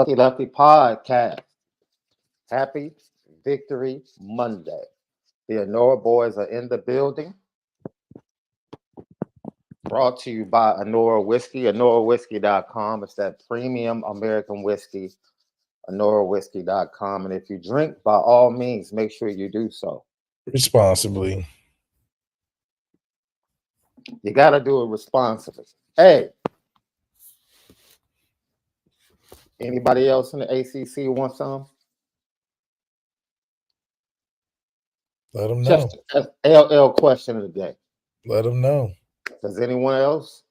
Lucky Lefty Podcast. Happy Victory Monday. The Onora boys are in the building. Brought to you by Onora Whiskey, OnoraWhiskey.com. It's that premium American whiskey, OnoraWhiskey.com. And if you drink, by all means, make sure you do so responsibly. You got to do it responsibly. Hey, anybody else in the ACC want some? Let them know. Just LL question of the day. Let them know. Does anyone else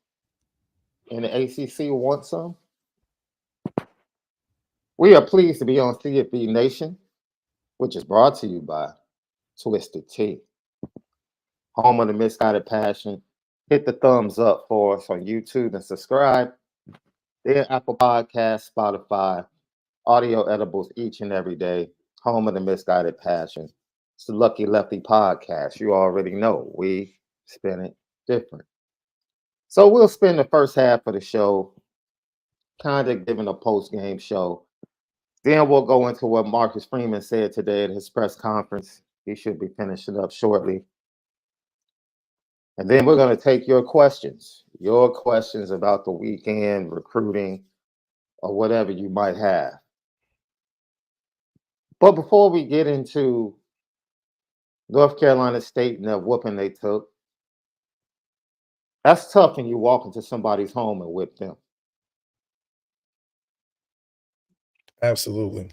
in the ACC want some? We are pleased to be on CFB Nation, which is brought to you by Twisted Tea, home of the misguided passion. Hit the thumbs up for us on YouTube and subscribe. Then Apple Podcasts, Spotify, audio edibles each and every day. Home of the misguided passion. It's the Lucky Lefty Podcast. You already know we spin it different. So we'll spend the first half of the show kind of giving a post-game show. Then we'll go into what Marcus Freeman said today at his press conference. He should be finishing up shortly. And then we're going to take your questions about the weekend, recruiting, or whatever you might have. But before we get into North Carolina State and that whooping they took, that's tough when you walk into somebody's home and whip them. Absolutely.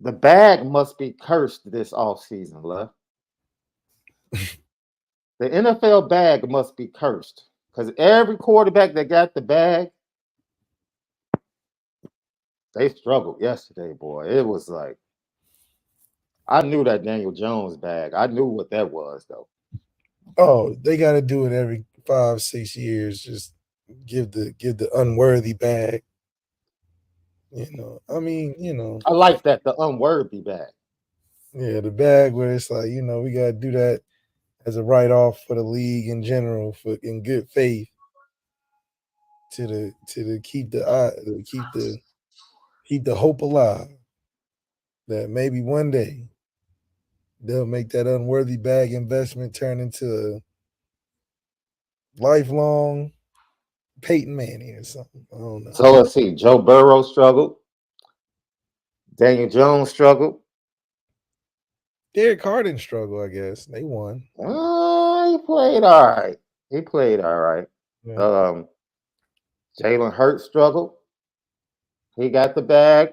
The bag must be cursed this offseason, love. The NFL bag must be cursed because every quarterback that got the bag, they struggled yesterday, boy. It was like, I knew that Daniel Jones bag. I knew what that was, though. Oh, they got to do it every 5-6 years. Just give the unworthy bag. I like that, the unworthy bag. Yeah, the bag where it's like, we got to do that as a write-off for the league in general, in good faith, to keep the hope alive that maybe one day they'll make that unworthy bag investment turn into a lifelong Peyton Manning or something. I don't know. So let's see. Joe Burrow struggled. Daniel Jones struggled. Derek Harden struggled, I guess. They won. He played all right. Yeah. Jalen Hurts struggled. He got the bag.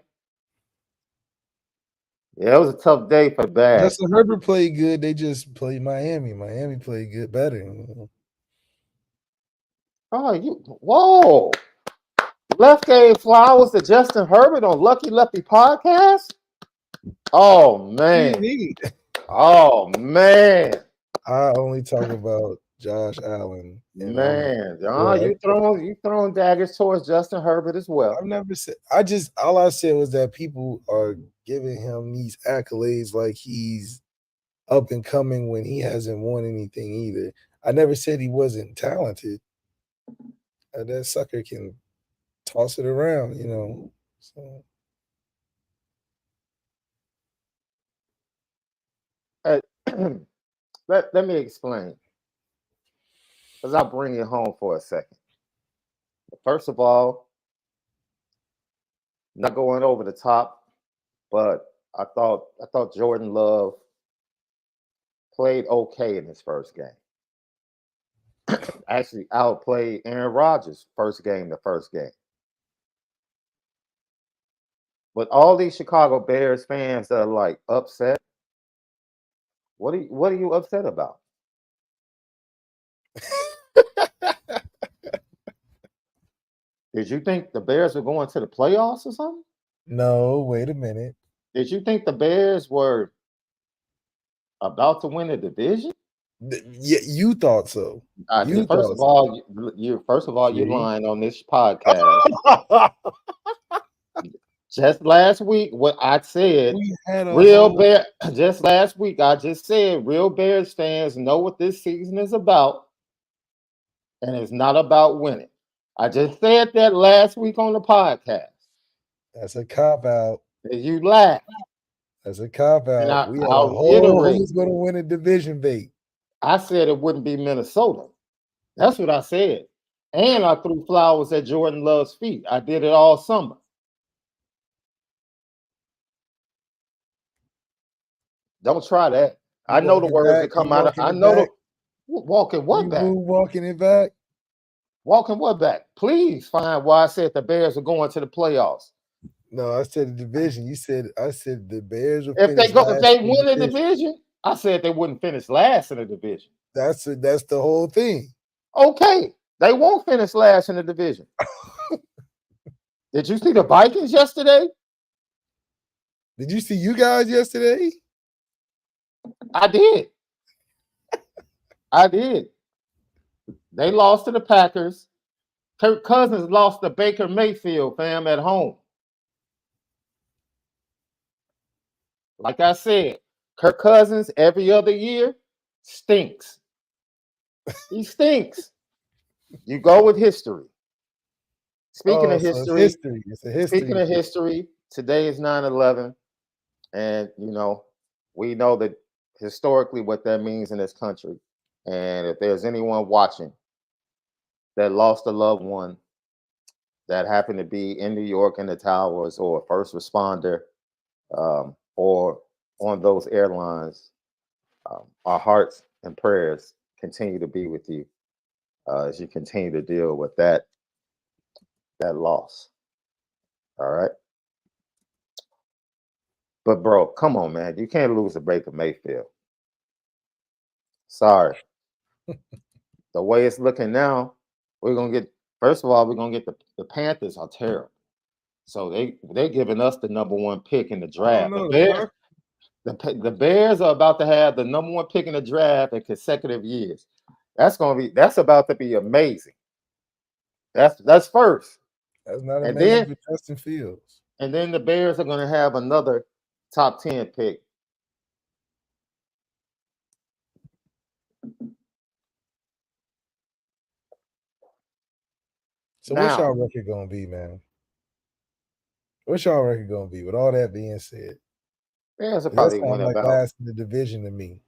Yeah, it was a tough day for the bag. Justin Herbert played good. They just played Miami. Miami played good, better. Whoa. Left gave flowers to Justin Herbert on Lucky Lefty Podcast? Oh, man. Oh, man. I only talk about Josh Allen. Man, you throwing daggers towards Justin Herbert as well. I've never said. All I said was that people are giving him these accolades like he's up and coming when he hasn't won anything either. I never said he wasn't talented. That sucker can toss it around, So. Let me explain, because I'll bring it home for a second. First of all, not going over the top, but I thought Jordan Love played okay in his first game. Actually outplayed Aaron Rodgers the first game. But all these Chicago Bears fans that are like upset, what are you upset about? Did you think the Bears were going to the playoffs or something? No, wait a minute. Did you think the Bears were about to win the division? Yeah, you thought so. First of all, you're lying on this podcast. Just last week, what I said, just last week, I just said real Bears fans know what this season is about, and it's not about winning. I just said that last week on the podcast. That's a cop out. And you laugh. That's a cop And out. We had a I'll whole reiterate. who's going to win a division bait. I said it wouldn't be Minnesota. That's what I said. And I threw flowers at Jordan Love's feet. I did it all summer. Don't try that. I know the words that come out of. I know the walking what back? Walking it back. Walking what back? Please find why I said the Bears are going to the playoffs. No, I said the division. I said the Bears will if finish if they win the division. division, I said they wouldn't finish last in the division. That's the whole thing. Okay, they won't finish last in the division. Did you see the Vikings yesterday? Did you see you guys yesterday? I did. I did. They lost to the Packers. Kirk Cousins lost to Baker Mayfield, fam, at home. Like I said, Kirk Cousins every other year stinks. He stinks. You go with history. Speaking of history, it's a history. Speaking of history, today is 9/11, and we know that historically what that means in this country. And if there's anyone watching that lost a loved one that happened to be in New York in the towers, or a first responder, or on those airlines, our hearts and prayers continue to be with you as you continue to deal with that loss. All right. But bro, come on, man. You can't lose to Baker Mayfield. Sorry. The way it's looking now, we're gonna get. First of all, we're gonna get the Panthers are terrible. So they're giving us the number one pick in the draft. The Bears are about to have the number one pick in the draft in consecutive years. That's about to be amazing. That's first. That's not amazing for Justin Fields. And then the Bears are going to have another top 10 pick. So what's y'all record going to be, man? What's y'all record going to be? With all that being said, Bears will probably win about last in the division to me.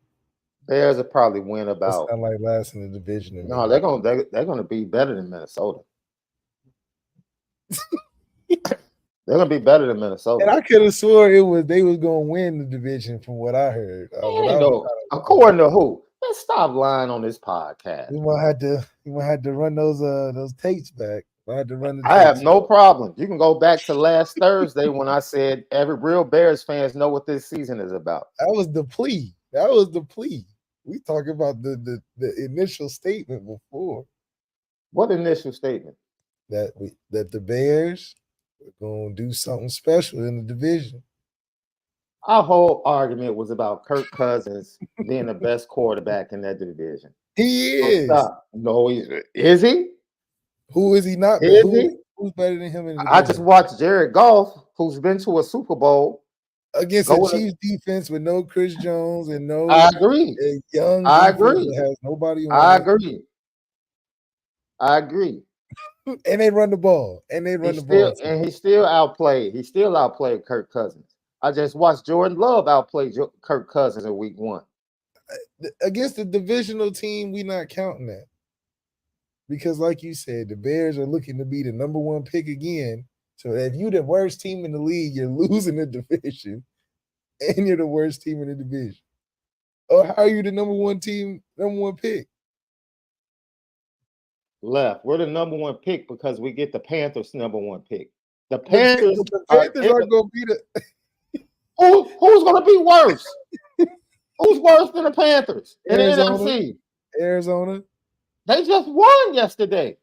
Bears will probably win about. Sound like last in the division to me. No, they're gonna be better than Minnesota. They're gonna be better than Minnesota. And I could have swore they was gonna win the division from what I heard. According to who? Let's stop lying on this podcast. We might have to run those tapes back. I have no problem. You can go back to last Thursday when I said every real Bears fans know what this season is about. That was the plea. We talking about the initial statement before. What initial statement? That the Bears are gonna do something special in the division. Our whole argument was about Kirk Cousins being the best quarterback in that division. He is. No, is he? Who is he not? Who's better than him in the division? I just watched Jared Goff, who's been to a Super Bowl against a Chiefs defense with no Chris Jones and no. I agree. Young. I agree. That has nobody on. I agree. And they run the ball. And he still outplayed Kirk Cousins. I just watched Jordan Love outplay Kirk Cousins in week 1. Against the divisional team, we're not counting that. Because like you said, the Bears are looking to be the number one pick again. So if you're the worst team in the league, you're losing the division. And you're the worst team in the division. Or how are you the number one pick? Left. We're the number one pick because we get the Panthers number one pick. The Panthers are going to be the. Who's going to be worse? Who's worse than the Panthers in the NFC? Arizona. They just won yesterday.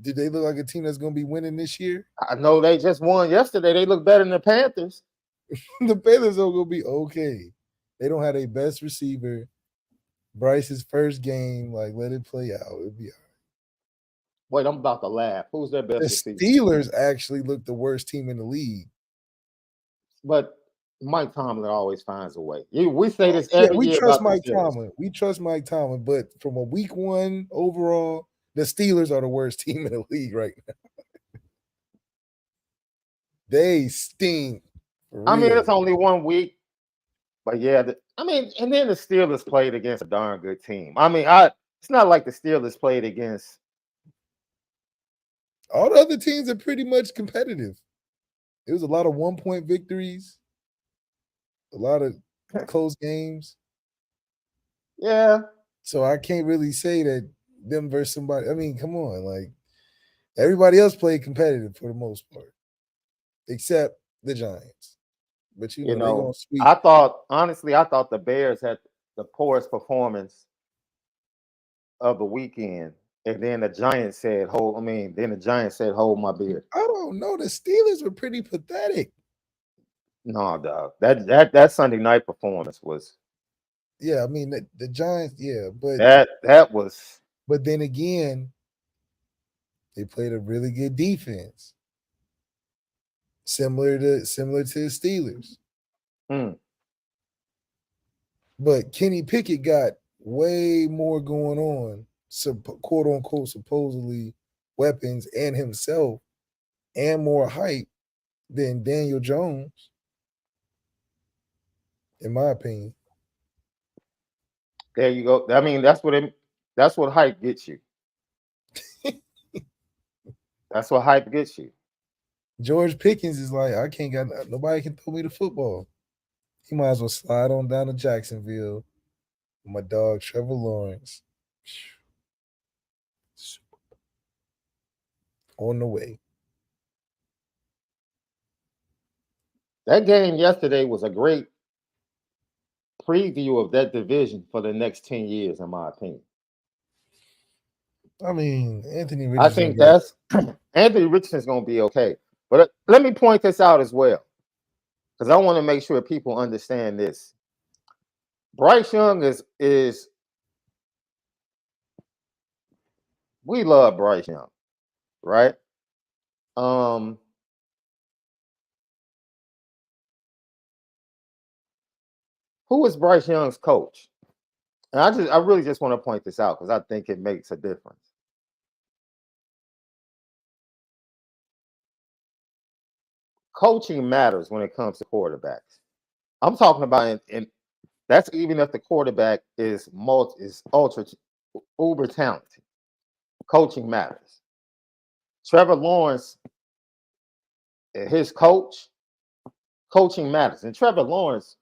Did they look like a team that's going to be winning this year? I know they just won yesterday. They look better than the Panthers. The Panthers are going to be okay. They don't have their best receiver. Bryce's first game, let it play out. It'll be all right. Wait, I'm about to laugh. Who's their best receiver? The Steelers actually look the worst team in the league. But Mike Tomlin always finds a way. We say this every year. We trust Mike Tomlin. We trust Mike Tomlin. But from a week 1 overall, the Steelers are the worst team in the league right now. They stink. I mean, it's only 1 week, but yeah, and then the Steelers played against a darn good team. I mean, it's not like the Steelers played against. All the other teams are pretty much competitive. It was a lot of 1-point victories, a lot of close games. Yeah. So I can't really say that them versus somebody. I mean, come on, like everybody else played competitive for the most part, except the Giants. But you know they're gonna sweep. I thought the Bears had the poorest performance of the weekend, and then the Giants said, "Hold." Then the Giants said, "Hold my beer." I don't know. The Steelers were pretty pathetic. No, dog. That Sunday night performance was. Yeah, I mean the Giants. Yeah, but that was. But then again, they played a really good defense, similar to the Steelers. But Kenny Pickett got way more going on, quote unquote, supposedly weapons and himself, and more hype than Daniel Jones, in my opinion. There you go. I mean, that's what hype gets you. That's what hype gets you. George Pickens is like, nobody can throw me the football. He might as well slide on down to Jacksonville. My dog Trevor Lawrence on the way. That game yesterday was a great preview of that division for the next 10 years, in my opinion. I mean, Anthony Richardson. I think that's Anthony Richardson's going to be okay. But let me point this out as well, because I want to make sure people understand this. Bryce Young is we love Bryce Young, right? Who is Bryce Young's coach? And I really just want to point this out because I think it makes a difference. Coaching matters when it comes to quarterbacks. I'm talking about, and that's even if the quarterback is ultra uber talented. Coaching matters. Trevor Lawrence, his coaching matters, and Trevor Lawrence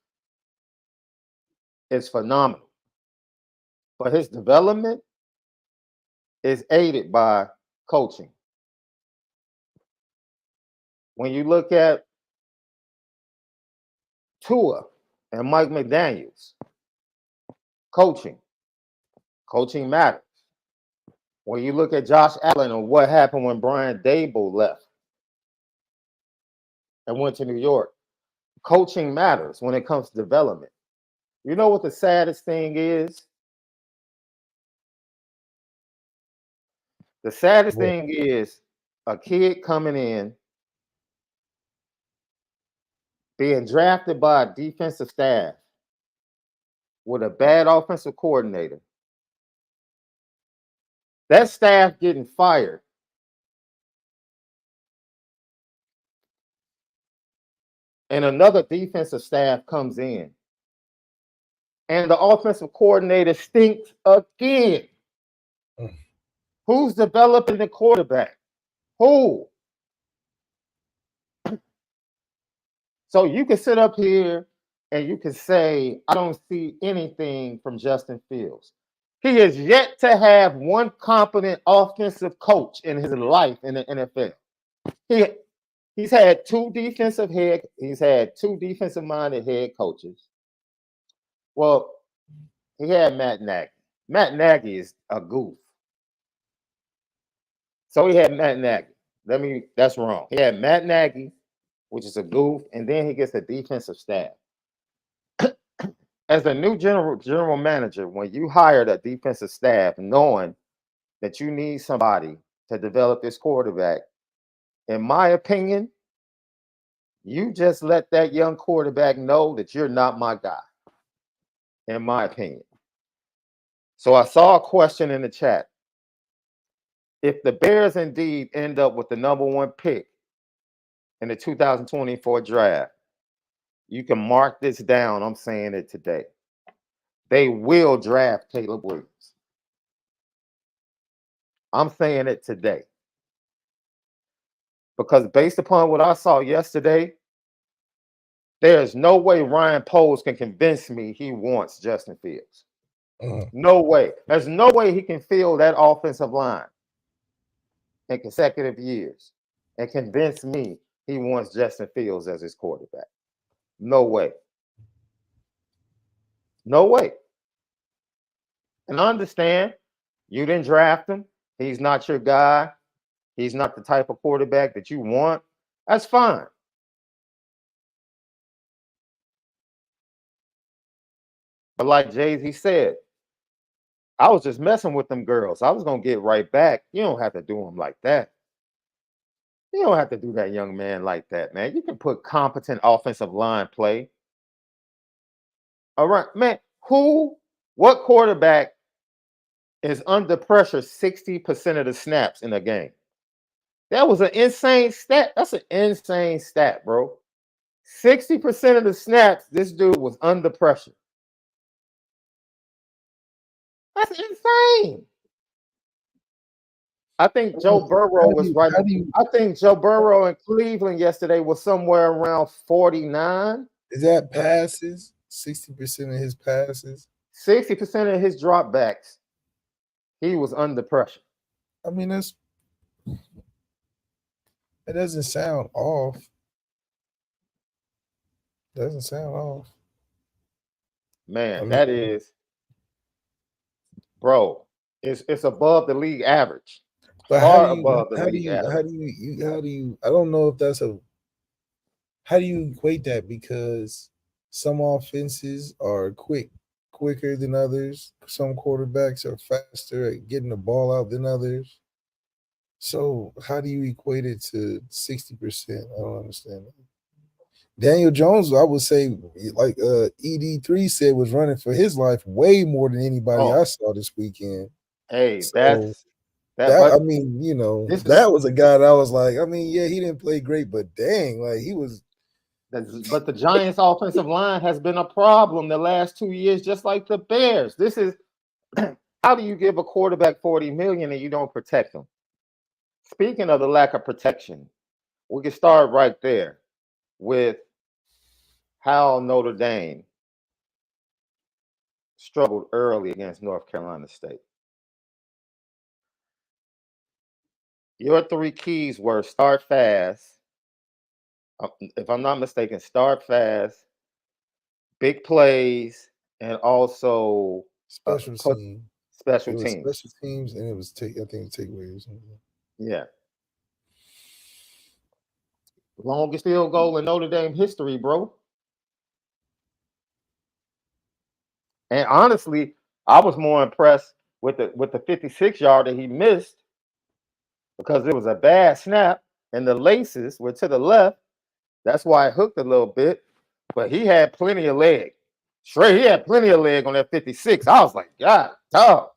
is phenomenal, but his development is aided by coaching. When you look at Tua and Mike McDaniels, coaching matters. When you look at Josh Allen and what happened when Brian Daboll left and went to New York, coaching matters when it comes to development. You know what the saddest thing is? The saddest thing is a kid coming in, being drafted by a defensive staff with a bad offensive coordinator. That staff getting fired. And another defensive staff comes in. And the offensive coordinator stinks again. Who's developing the quarterback? Who? So you can sit up here and you can say, I don't see anything from Justin Fields. He has yet to have one competent offensive coach in his life in the NFL. He's had two defensive-minded head coaches. Well, he had Matt Nagy. Matt Nagy is a goof. So he had Matt Nagy. That's wrong. He had Matt Nagy, which is a goof, and then he gets the defensive staff. As a new general manager, when you hire that defensive staff, knowing that you need somebody to develop this quarterback, in my opinion, you just let that young quarterback know that you're not my guy, in my opinion. So I saw a question in the chat. If the Bears indeed end up with the number 1 pick in the 2024 draft. You can mark this down. I'm saying it today. They will draft Caleb Williams. I'm saying it today. Because based upon what I saw yesterday, there's no way Ryan Poles can convince me he wants Justin Fields. No way. There's no way he can field that offensive line in consecutive years and convince me he wants Justin Fields as his quarterback. No way. No way. And I understand you didn't draft him. He's not your guy. He's not the type of quarterback that you want. That's fine. But like Jay-Z said, I was just messing with them girls. I was going to get right back. You don't have to do them like that. You don't have to do that young man like that, man. You can put competent offensive line play. All right, man. What quarterback is under pressure 60% of the snaps in a game? That was an insane stat. That's an insane stat, bro. 60% of the snaps, this dude was under pressure. That's insane. I think Joe Burrow was right. I think Joe Burrow in Cleveland yesterday was somewhere around 49. Is that passes? 60% of his passes? 60% of his dropbacks, he was under pressure. I mean, it doesn't sound off. Doesn't sound off. Man, that is, bro, it's above the league average. But Far how do you, I don't know if that's how do you equate that? Because some offenses are quicker than others. Some quarterbacks are faster at getting the ball out than others. So how do you equate it to 60%? I don't understand that. Daniel Jones, I would say, like ED3 said, was running for his life way more than anybody I saw this weekend. Hey, so I mean, you know, that was a guy that I was like, I mean, yeah, he didn't play great, but dang, like he was. But the Giants' offensive line has been a problem the last 2 years, just like the Bears. This is how do you give a quarterback $40 million and you don't protect him? Speaking of the lack of protection, we can start right there with how Notre Dame struggled early against North Carolina State. Your three keys were start fast. If I'm not mistaken, start fast, big plays, and also special teams. Special teams. Special teams, and it was takeaway or something. Yeah. Longest field goal in Notre Dame history, bro. And honestly, I was more impressed with the 56-yarder he missed because it was a bad snap and the laces were to the left. That's why it hooked a little bit, but he had plenty of leg. Straight, he had plenty of leg on that 56. I was like, God, dog.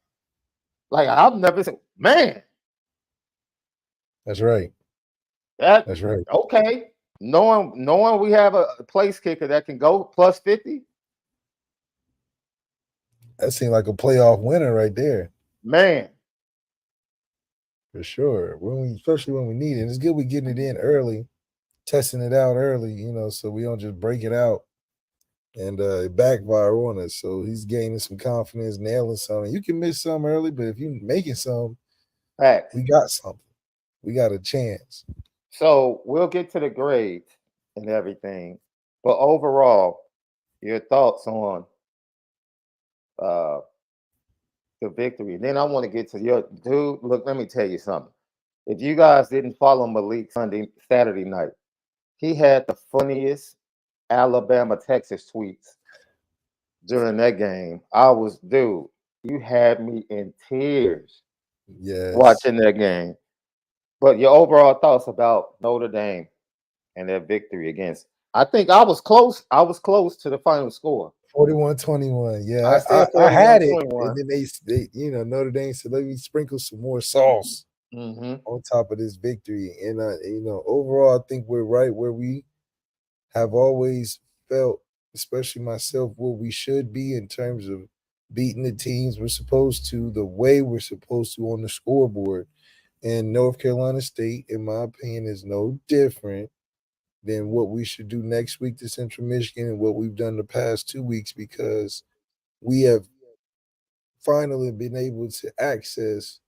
Like, I've never seen, man. That's right. That's right. Okay. Knowing we have a place kicker that can go plus 50. That seemed like a playoff winner right there. Man. For sure. Especially when we need it. It's good we're getting it in early, testing it out early, you know, so we don't just break it out and it backfire on us. So he's gaining some confidence, nailing something. You can miss some early, but if you're making some, we got something. We got a chance. So we'll get to the grades and everything. But overall, your thoughts on the victory. Then I want to get to your dude. Look, let me tell you something. If you guys didn't follow Malik Saturday night, he had the funniest Alabama-Texas tweets during that game. Dude, you had me in tears watching that game. But your overall thoughts about Notre Dame and their victory against, I think I was close. I was close to the final score. 41-21. Yeah, I had it. And then they, you know, Notre Dame said, let me sprinkle some more sauce. on top of this victory. And overall, I think we're right where we have always felt, especially myself, where we should be in terms of beating the teams we're supposed to, the way we're supposed to on the scoreboard. And North Carolina State, in my opinion, is no different than what we should do next week to Central Michigan and what we've done the past 2 weeks, because we have finally been able to access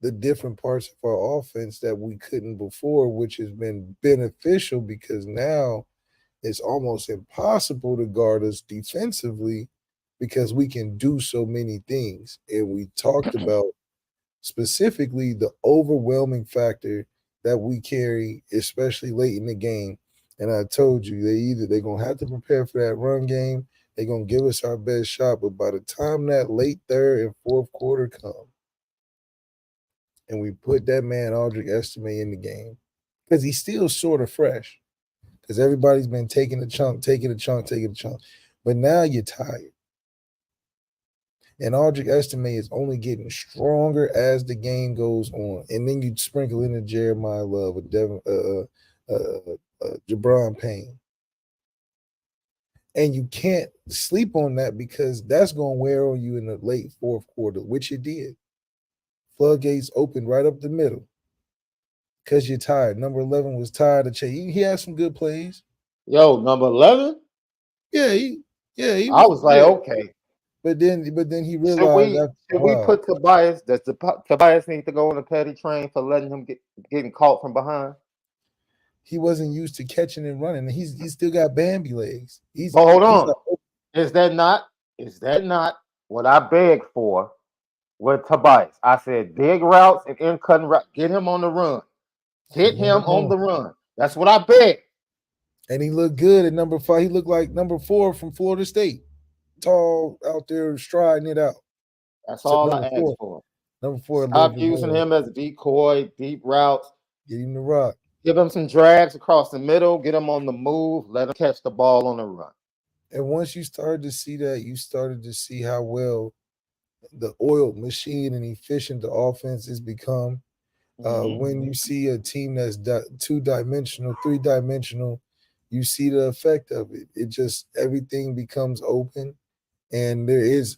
the different parts of our offense that we couldn't before, which has been beneficial because now it's almost impossible to guard us defensively because we can do so many things. And we talked about specifically the overwhelming factor that we carry, especially late in the game. And I told you they're gonna have to prepare for that run game. They're gonna give us our best shot, but by the time that late third and fourth quarter come, and we put that man Aldrich Estime in the game, because he's still sort of fresh. Because everybody's been taking a chunk. But now you're tired. And Aldrich Estime is only getting stronger as the game goes on. And then you sprinkle in the Jeremiah Love with Jabron Payne. And you can't sleep on that because that's going to wear on you in the late fourth quarter, which it did. Floodgates opened right up the middle because you're tired. Number 11 was tired of chasing. He had some good plays. Yo, number 11? Yeah, he I was like, okay. But then he realized should we put Tobias? Does Tobias need to go on a petty train for letting him getting caught from behind? He wasn't used to catching and running. He's still got Bambi legs. But hold on. Is that not what I begged for with Tobias? I said dig routes and in cutting routes. Get him on the run. Hit him on the run. That's what I begged. And he looked good at number 5. He looked like number 4 from Florida State. Tall out there striding it out. That's all I asked for. Number 4. Stop using him as a decoy, deep routes. Get him the rock. Give him some drags across the middle. Get him on the move. Let him catch the ball on the run. And once you started to see that, you started to see how well the oiled machine and efficient the offense has become. When you see a team that's 2-dimensional, 3-dimensional, you see the effect of it. It just, everything becomes open, and there is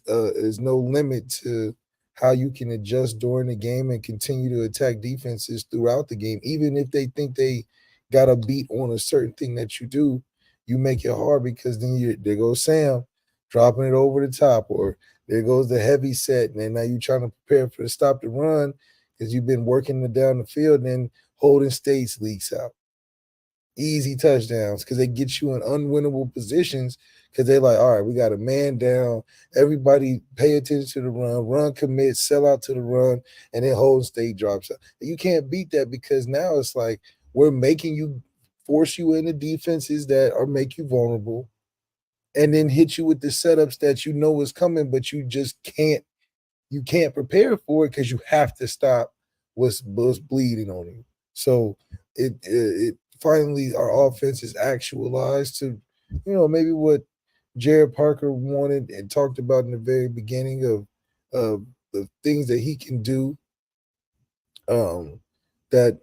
no limit to how you can adjust during the game and continue to attack defenses throughout the game. Even if they think they got a beat on a certain thing that you do, you make it hard because then there goes Sam dropping it over the top, or there goes the heavy set, and then now you're trying to prepare for the stop the run because you've been working it down the field, and then Holden States leaks out. Easy touchdowns because they get you in unwinnable positions because they're like, all right, we got a man down. Everybody pay attention to the run commit, sell out to the run, and then Holden State drops out. You can't beat that because now it's like we're making you force you into defenses that are make you vulnerable and then hit you with the setups that you know is coming, but you just can't prepare for it because you have to stop what's bleeding on you. So it finally our offense is actualized to, maybe what Jared Parker wanted and talked about in the very beginning of the things that he can do that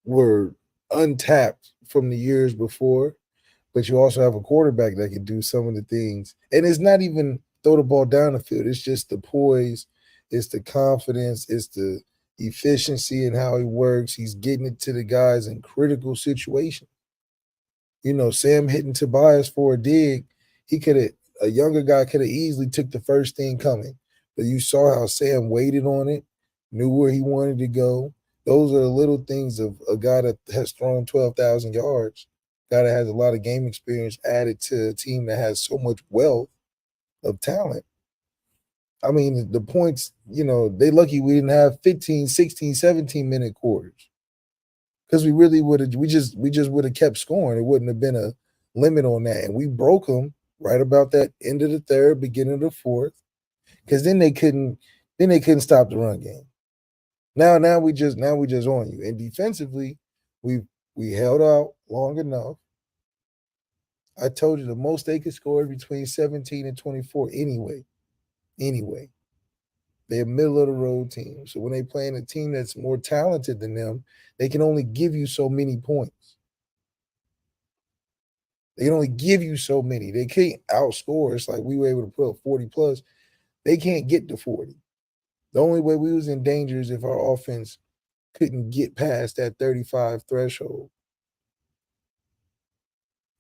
were untapped from the years before. But you also have a quarterback that can do some of the things. And it's not even throw the ball down the field. It's just the poise. It's the confidence. It's the efficiency and how he works. He's getting it to the guys in critical situations. Sam hitting Tobias for a dig. A younger guy could have easily took the first thing coming. But you saw how Sam waited on it, knew where he wanted to go. Those are the little things of a guy that has thrown 12,000 yards. Guy that has a lot of game experience added to a team that has so much wealth of talent. I mean, the points, they lucky we didn't have 15, 16, 17-minute quarters. Because we just would have kept scoring. It wouldn't have been a limit on that. And we broke them right about that end of the third, beginning of the fourth. Because then they couldn't stop the run game. Now we just on you. And defensively, we held out long enough. I told you the most they could score between 17 and 24 anyway. They're a middle of the road team. So when they play in a team that's more talented than them, they can only give you so many points. They can only give you so many. They can't outscore us like we were able to put up 40 plus. They can't get to 40. The only way we was in danger is if our offense couldn't get past that 35 threshold.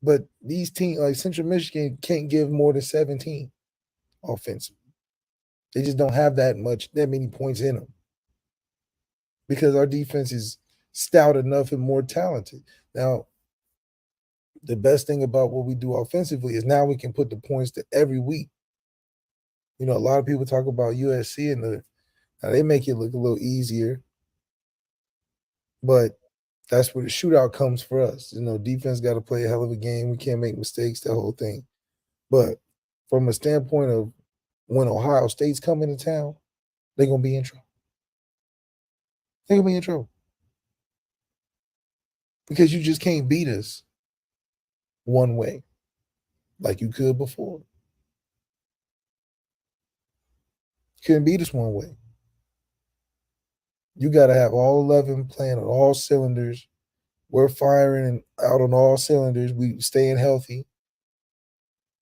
But these teams like Central Michigan can't give more than 17 offensively. They just don't have that many points in them because our defense is stout enough and more talented. Now, the best thing about what we do offensively is now we can put the points to every week. You know, a lot of people talk about USC and now they make it look a little easier, but that's where the shootout comes for us. You know, defense got to play a hell of a game. We can't make mistakes, that whole thing. But from a standpoint of when Ohio State's coming to town, they're going to be in trouble. They're going to be in trouble. Because you just can't beat us one way like you could before. You couldn't beat us one way. You got to have all 11 playing on all cylinders. We're firing out on all cylinders. We staying healthy.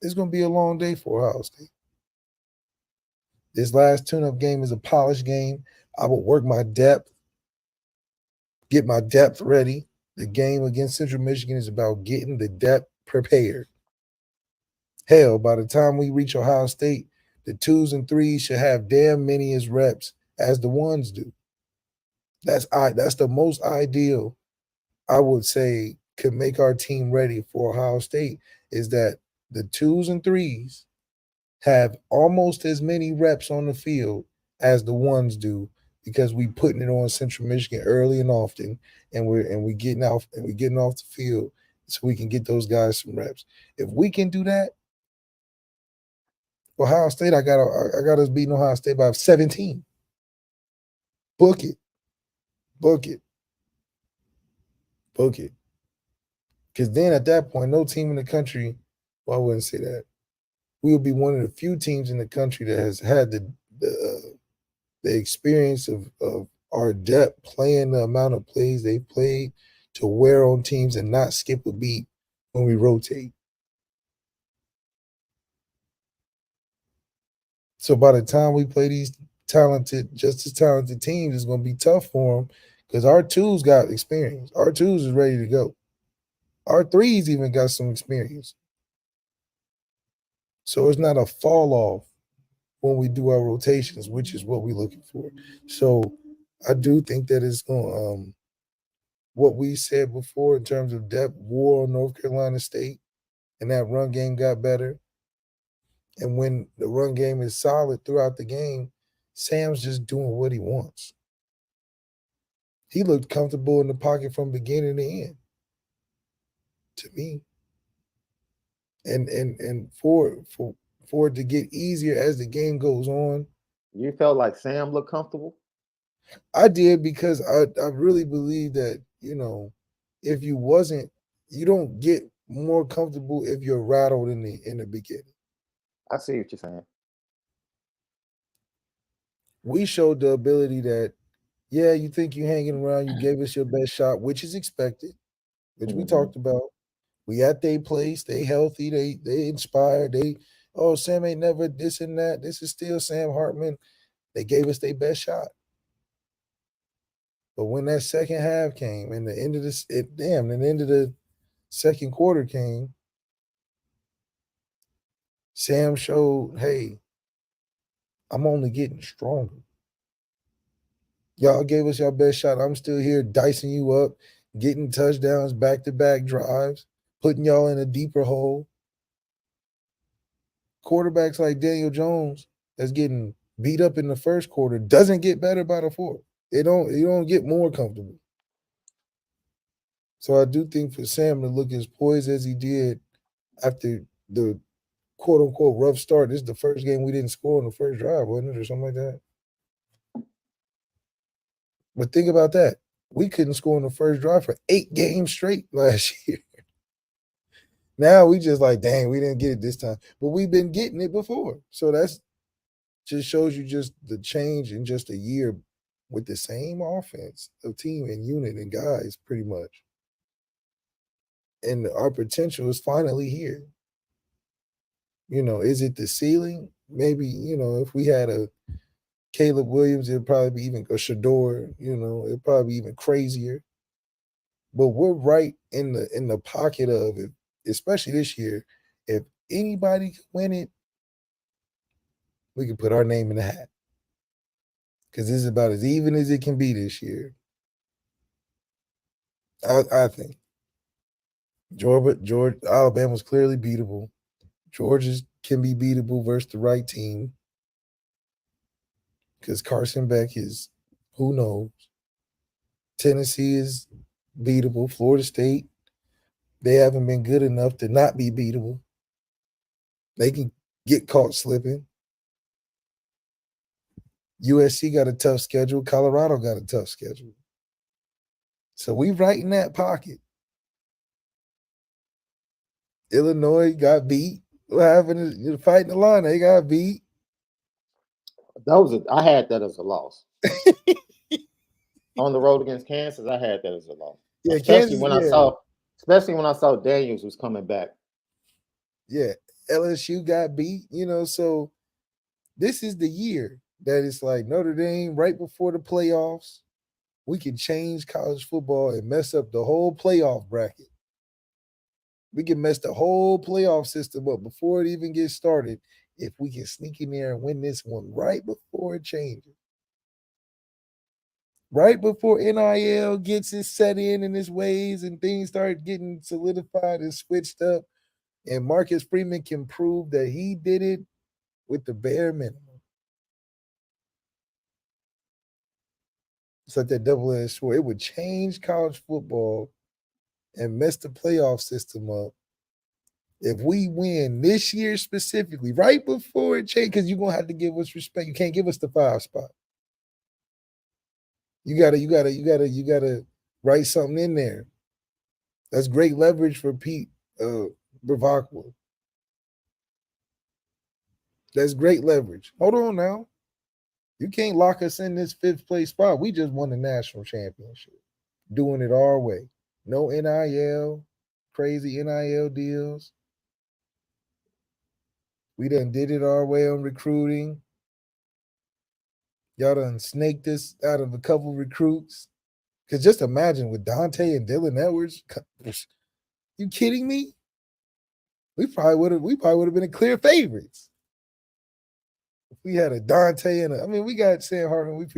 It's going to be a long day for Ohio State. This last tune-up game is a polished game. I will work my depth, get my depth ready. The game against Central Michigan is about getting the depth prepared. Hell, by the time we reach Ohio State, the 2s and 3s should have damn many as reps as the 1s do. That's the most ideal, I would say, could make our team ready for Ohio State is that the 2s and 3s have almost as many reps on the field as the 1s do because we putting it on Central Michigan early and often, and we getting off the field so we can get those guys some reps. If we can do that, Ohio State, I got us beating Ohio State by 17. Book it. Because then at that point, no team in the country, well, I wouldn't say that. We will be one of the few teams in the country that has had the experience of our depth playing the amount of plays they played to wear on teams and not skip a beat when we rotate. So by the time we play these just as talented teams, it's going to be tough for them because our 2s got experience. Our 2s is ready to go. Our 3s even got some experience. So it's not a fall off when we do our rotations, which is what we're looking for. So I do think that it's going what we said before in terms of depth, war on North Carolina State, and that run game got better. And when the run game is solid throughout the game, Sam's just doing what he wants. He looked comfortable in the pocket from beginning to end, to me. And for it to get easier as the game goes on. You felt like Sam looked comfortable? I did because I really believe that, you know, if you wasn't, you don't get more comfortable if you're rattled in the beginning. I see what you're saying. We showed the ability that, yeah, you think you're hanging around, you gave us your best shot, which is expected, which we talked about. We at their place, they healthy, they inspired, Sam ain't never this and that. This is still Sam Hartman. They gave us their best shot. But when that second half came and the end of the second quarter came, Sam showed, hey, I'm only getting stronger. Y'all gave us your best shot. I'm still here dicing you up, getting touchdowns, back-to-back drives, putting y'all in a deeper hole. Quarterbacks like Daniel Jones that's getting beat up in the first quarter doesn't get better by the fourth. You don't get more comfortable. So I do think for Sam to look as poised as he did after the quote-unquote rough start, this is the first game we didn't score on the first drive, wasn't it, or something like that? But think about that. We couldn't score on the first drive for 8 games straight last year. Now we just like, dang, we didn't get it this time. But we've been getting it before. So that's Just shows you just the change in just a year with the same offense, a team and unit and guys, pretty much. And our potential is finally here. Is it the ceiling? Maybe, if we had a Caleb Williams, it'd probably be even a Shador, it'd probably be even crazier. But we're right in the pocket of it, especially this year. If anybody can win it, we can put our name in the hat. Because this is about as even as it can be this year. I think. Alabama's clearly beatable. Georgia's can be beatable versus the right team. Because Carson Beck is, who knows? Tennessee is beatable. Florida State, they haven't been good enough to not be beatable. They can get caught slipping. USC got a tough schedule. Colorado got a tough schedule. So we right in that pocket. Illinois got beat. What happened? You're fighting the line. They got beat. I had that as a loss. On the road against Kansas, I had that as a loss. Yeah, especially when I saw Daniels was coming back. Yeah, LSU got beat. So this is the year that it's like Notre Dame right before the playoffs. We can change college football and mess up the whole playoff bracket. We can mess the whole playoff system up before it even gets started if we can sneak in there and win this one right before it changes. Right before NIL gets it set in its ways and things start getting solidified and switched up, and Marcus Freeman can prove that he did it with the bare minimum. It's like that double-edged sword. It would change college football and mess the playoff system up if we win this year specifically, right before it changes, because you're going to have to give us respect. You can't give us the 5 spot. You gotta write something in there. That's great leverage for Pete Bravacqua. That's great leverage. Hold on now. You can't lock us in this 5th place spot. We just won the national championship. Doing it our way. No NIL, crazy NIL deals. We done did it our way on recruiting. Y'all done snaked us out of a couple recruits. Because just imagine with Dante and Dylan Edwards, you kidding me? We probably would have been a clear favorites. If we had a Dante and we got Sam Hartman,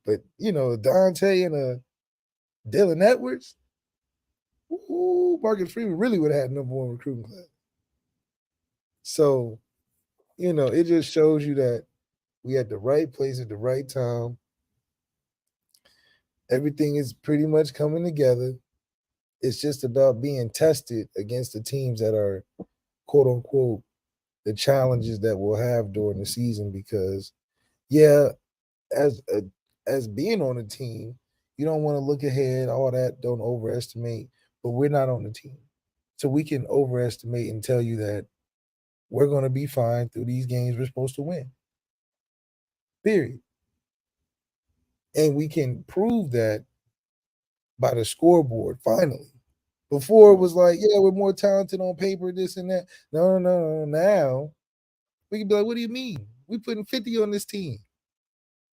but Dante and a Dylan Edwards, Marcus Freeman really would have had number 1 recruiting class. So, it just shows you that we at the right place at the right time. Everything is pretty much coming together. It's just about being tested against the teams that are, quote unquote, the challenges that we'll have during the season. Because, as being on a team, you don't want to look ahead, all that, don't overestimate. But we're not on the team. So we can overestimate and tell you that we're going to be fine through these games we're supposed to win. Period. And we can prove that by the scoreboard, finally. Before it was like, we're more talented on paper, this and that. No. Now, we can be like, what do you mean? We putting 50 on this team.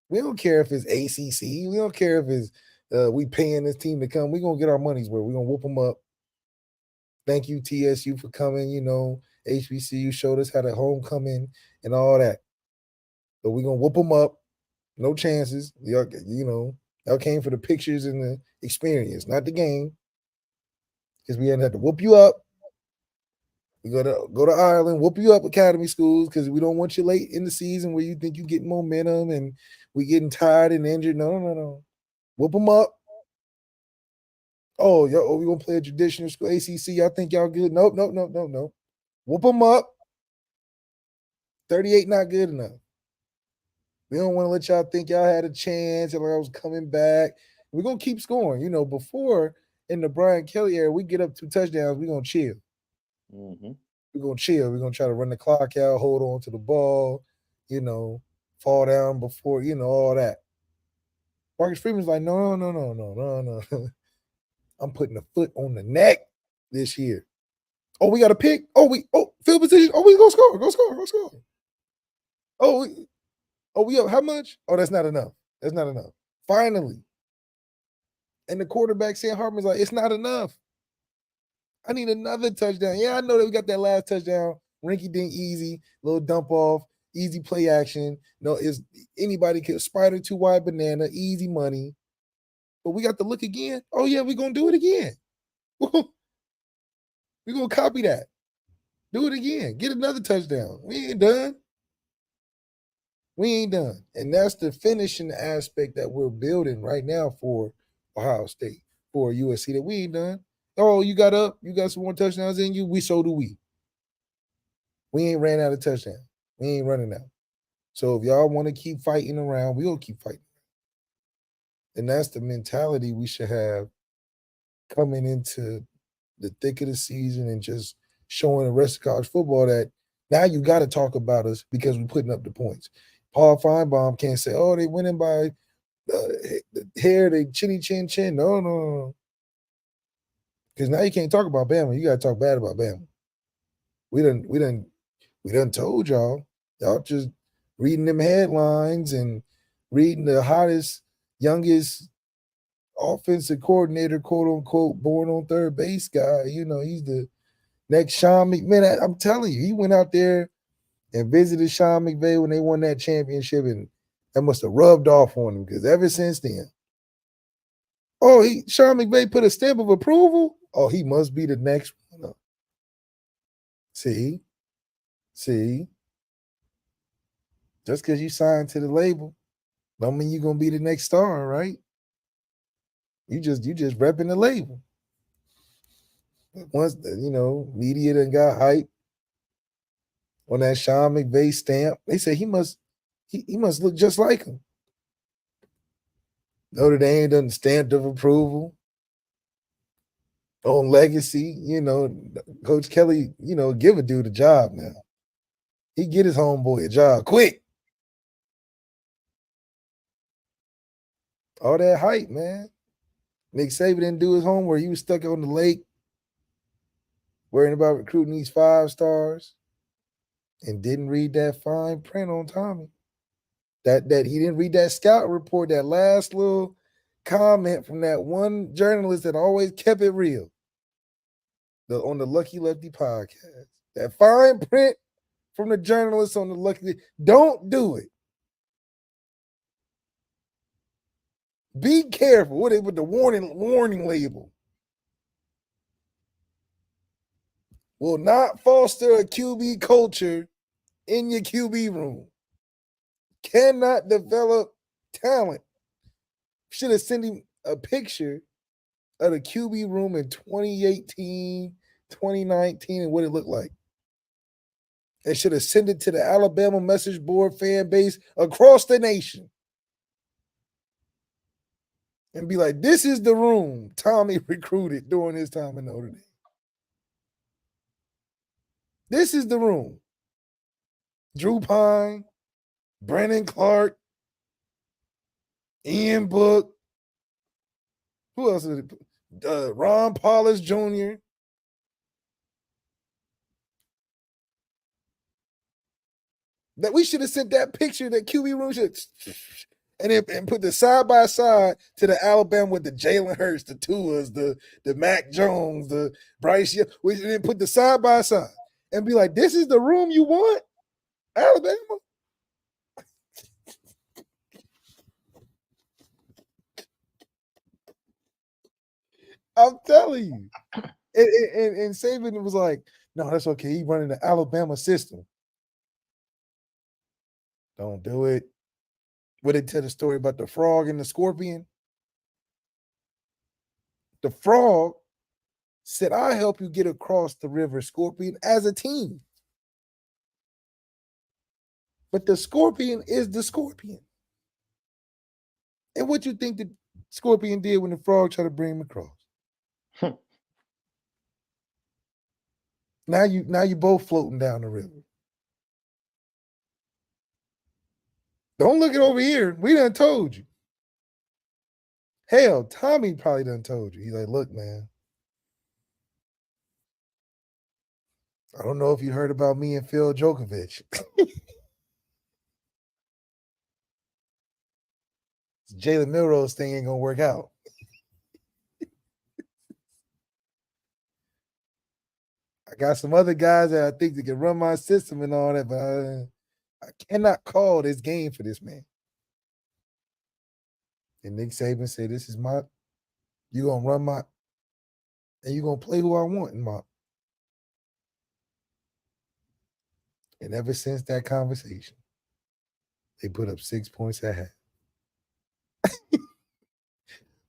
We don't care if it's ACC. We don't care if it's we paying this team to come. We're going to get our money's worth. We're going to whoop them up. Thank you, TSU, for coming. HBCU showed us how to homecoming and all that. But we're going to whoop them up. No chances. Y'all came for the pictures and the experience, not the game. Because we had to whoop you up. We go to Ireland, whoop you up academy schools because we don't want you late in the season where you think you get momentum and we getting tired and injured. No. Whoop them up. Oh, we going to play a traditional school, ACC. Y'all think y'all good? Nope. Whoop them up. 38 not good enough. We don't want to let y'all think y'all had a chance and I was coming back. We're going to keep scoring. Before in the Brian Kelly era, we get up 2 touchdowns, we're going to chill. Mm-hmm. We're going to chill. We're going to try to run the clock out, hold on to the ball, fall down before, all that. Marcus Freeman's like, no. I'm putting a foot on the neck this year. Oh, we got a pick. Field position. Oh, we go score. We up how much? Oh, that's not enough. Finally. And the quarterback saying Hartman's like, it's not enough. I need another touchdown. Yeah, I know that we got that last touchdown. Rinky dink easy, little dump off, easy play action. No, is anybody can spider 2 wide banana, easy money. But we got to look again. Oh, yeah, we're gonna do it again. We're gonna copy that. Do it again. Get another touchdown. We ain't done. And that's the finishing aspect that we're building right now for Ohio State, for USC, that we ain't done. Oh, you got some more touchdowns in you. So do we. We ain't ran out of touchdowns. We ain't running out. So if y'all want to keep fighting around, we'll keep fighting. And that's the mentality we should have coming into the thick of the season and just showing the rest of college football that now you got to talk about us because we're putting up the points. Paul Feinbaum can't say, oh, they winning by the hair, they chinny chin chin. No. Because now you can't talk about Bama. You got to talk bad about Bama. We done told y'all. Y'all just reading them headlines and reading the hottest, youngest offensive coordinator, quote unquote, born on third base guy. He's the next Sean McVay. I'm telling you, he went out there and visited Sean McVay when they won that championship, and that must have rubbed off on him because ever since then, Sean McVay put a stamp of approval. Oh, he must be the next one. See, just because you signed to the label, don't mean you're gonna be the next star, right? You just repping the label. But once media done got hype on that Sean McVay stamp, they say he must look just like him. Notre Dame done stamped of approval on legacy. Coach Kelly, give a dude a job now. He get his homeboy a job quick. All that hype, man. Nick Saban didn't do his homework. He was stuck on the lake worrying about recruiting these 5 stars and didn't read that fine print on Tommy. That he didn't read that scout report, that last little comment from that one journalist that always kept it real on the Lucky Lefty podcast. That fine print from the journalist on the Lucky. Don't do it. Be careful with the warning label. Will not foster a QB culture in your QB room. Cannot develop talent. Should have sent him a picture of the QB room in 2018, 2019, and what it looked like. They should have sent it to the Alabama message board fan base across the nation. And be like, this is the room Tommy recruited during his time in Notre Dame. This is the room. Drew Pine, Brennan Clark, Ian Book. Who else is it? Ron Paulus Jr. That we should have sent that picture, that QB room should, and put the side by side to the Alabama with the Jalen Hurts, the Tuas, the Mac Jones, the Bryce. We then put the side by side and be like, this is the room you want, Alabama. I'm telling you. And Saban was like, no, that's okay. He running the Alabama system. Don't do it. Would they tell the story about the frog and the scorpion? The frog said, I'll help you get across the river, Scorpion, as a team. But the scorpion is the scorpion. And what you think the scorpion did when the frog tried to bring him across? Now you both floating down the river. Don't look it over here. We done told you. Hell, Tommy probably done told you. He's like, look, man. I don't know if you heard about me and Phil Djokovic. Jalen Milrose thing ain't gonna work out. I got some other guys that I think that can run my system and all that, but I cannot call this game for this man. And Nick Saban said, this is you're gonna run and you're gonna play who I want in my. And ever since that conversation, they put up 6 points at half.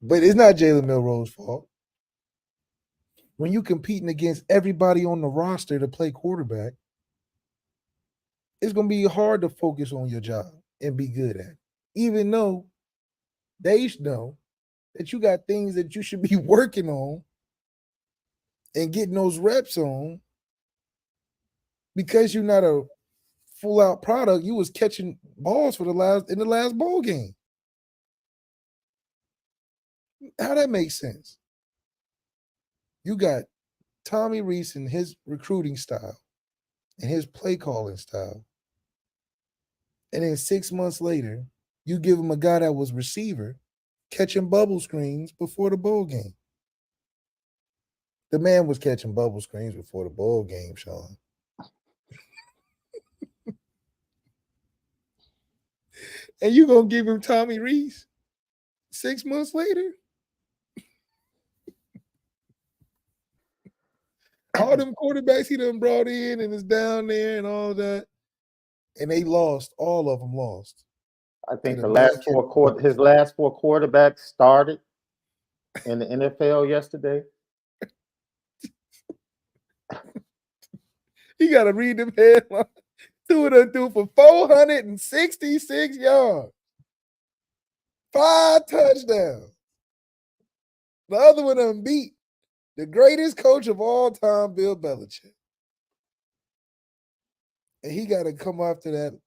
But it's not Jalen Milrose's fault. When you're competing against everybody on the roster to play quarterback, it's going to be hard to focus on your job and be good at it. Even though they know that you got things that you should be working on and getting those reps on, because you're not a full-out product, you was catching balls in the last bowl game. How that makes sense? You got Tommy Rees and his recruiting style and his play calling style. And then 6 months later, you give him a guy that was receiver catching bubble screens before the bowl game. The man was catching bubble screens before the bowl game, Shaun. And you going to give him Tommy Rees 6 months later? All them quarterbacks he done brought in and is down there and all that. And they lost. All of them lost. I think his last four quarterbacks started in the NFL yesterday. You got to read them headlines. Two of them threw for 466 yards. 5 touchdowns. The other one done beat the greatest coach of all time, Bill Belichick. And he got to come after that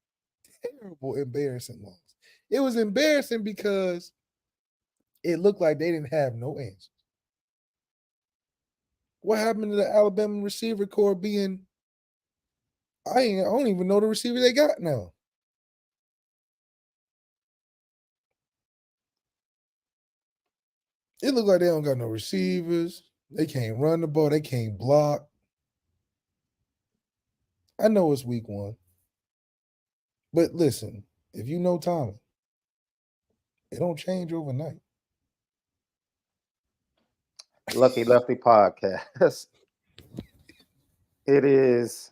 terrible, embarrassing loss. It was embarrassing because it looked like they didn't have no answers. What happened to the Alabama receiver corps being, I don't even know the receiver they got now. It looked like they don't got no receivers. They can't run the ball. They can't block. I know it's week 1. But listen, if you know Tommy, it don't change overnight. Lucky Lefty podcast. It is,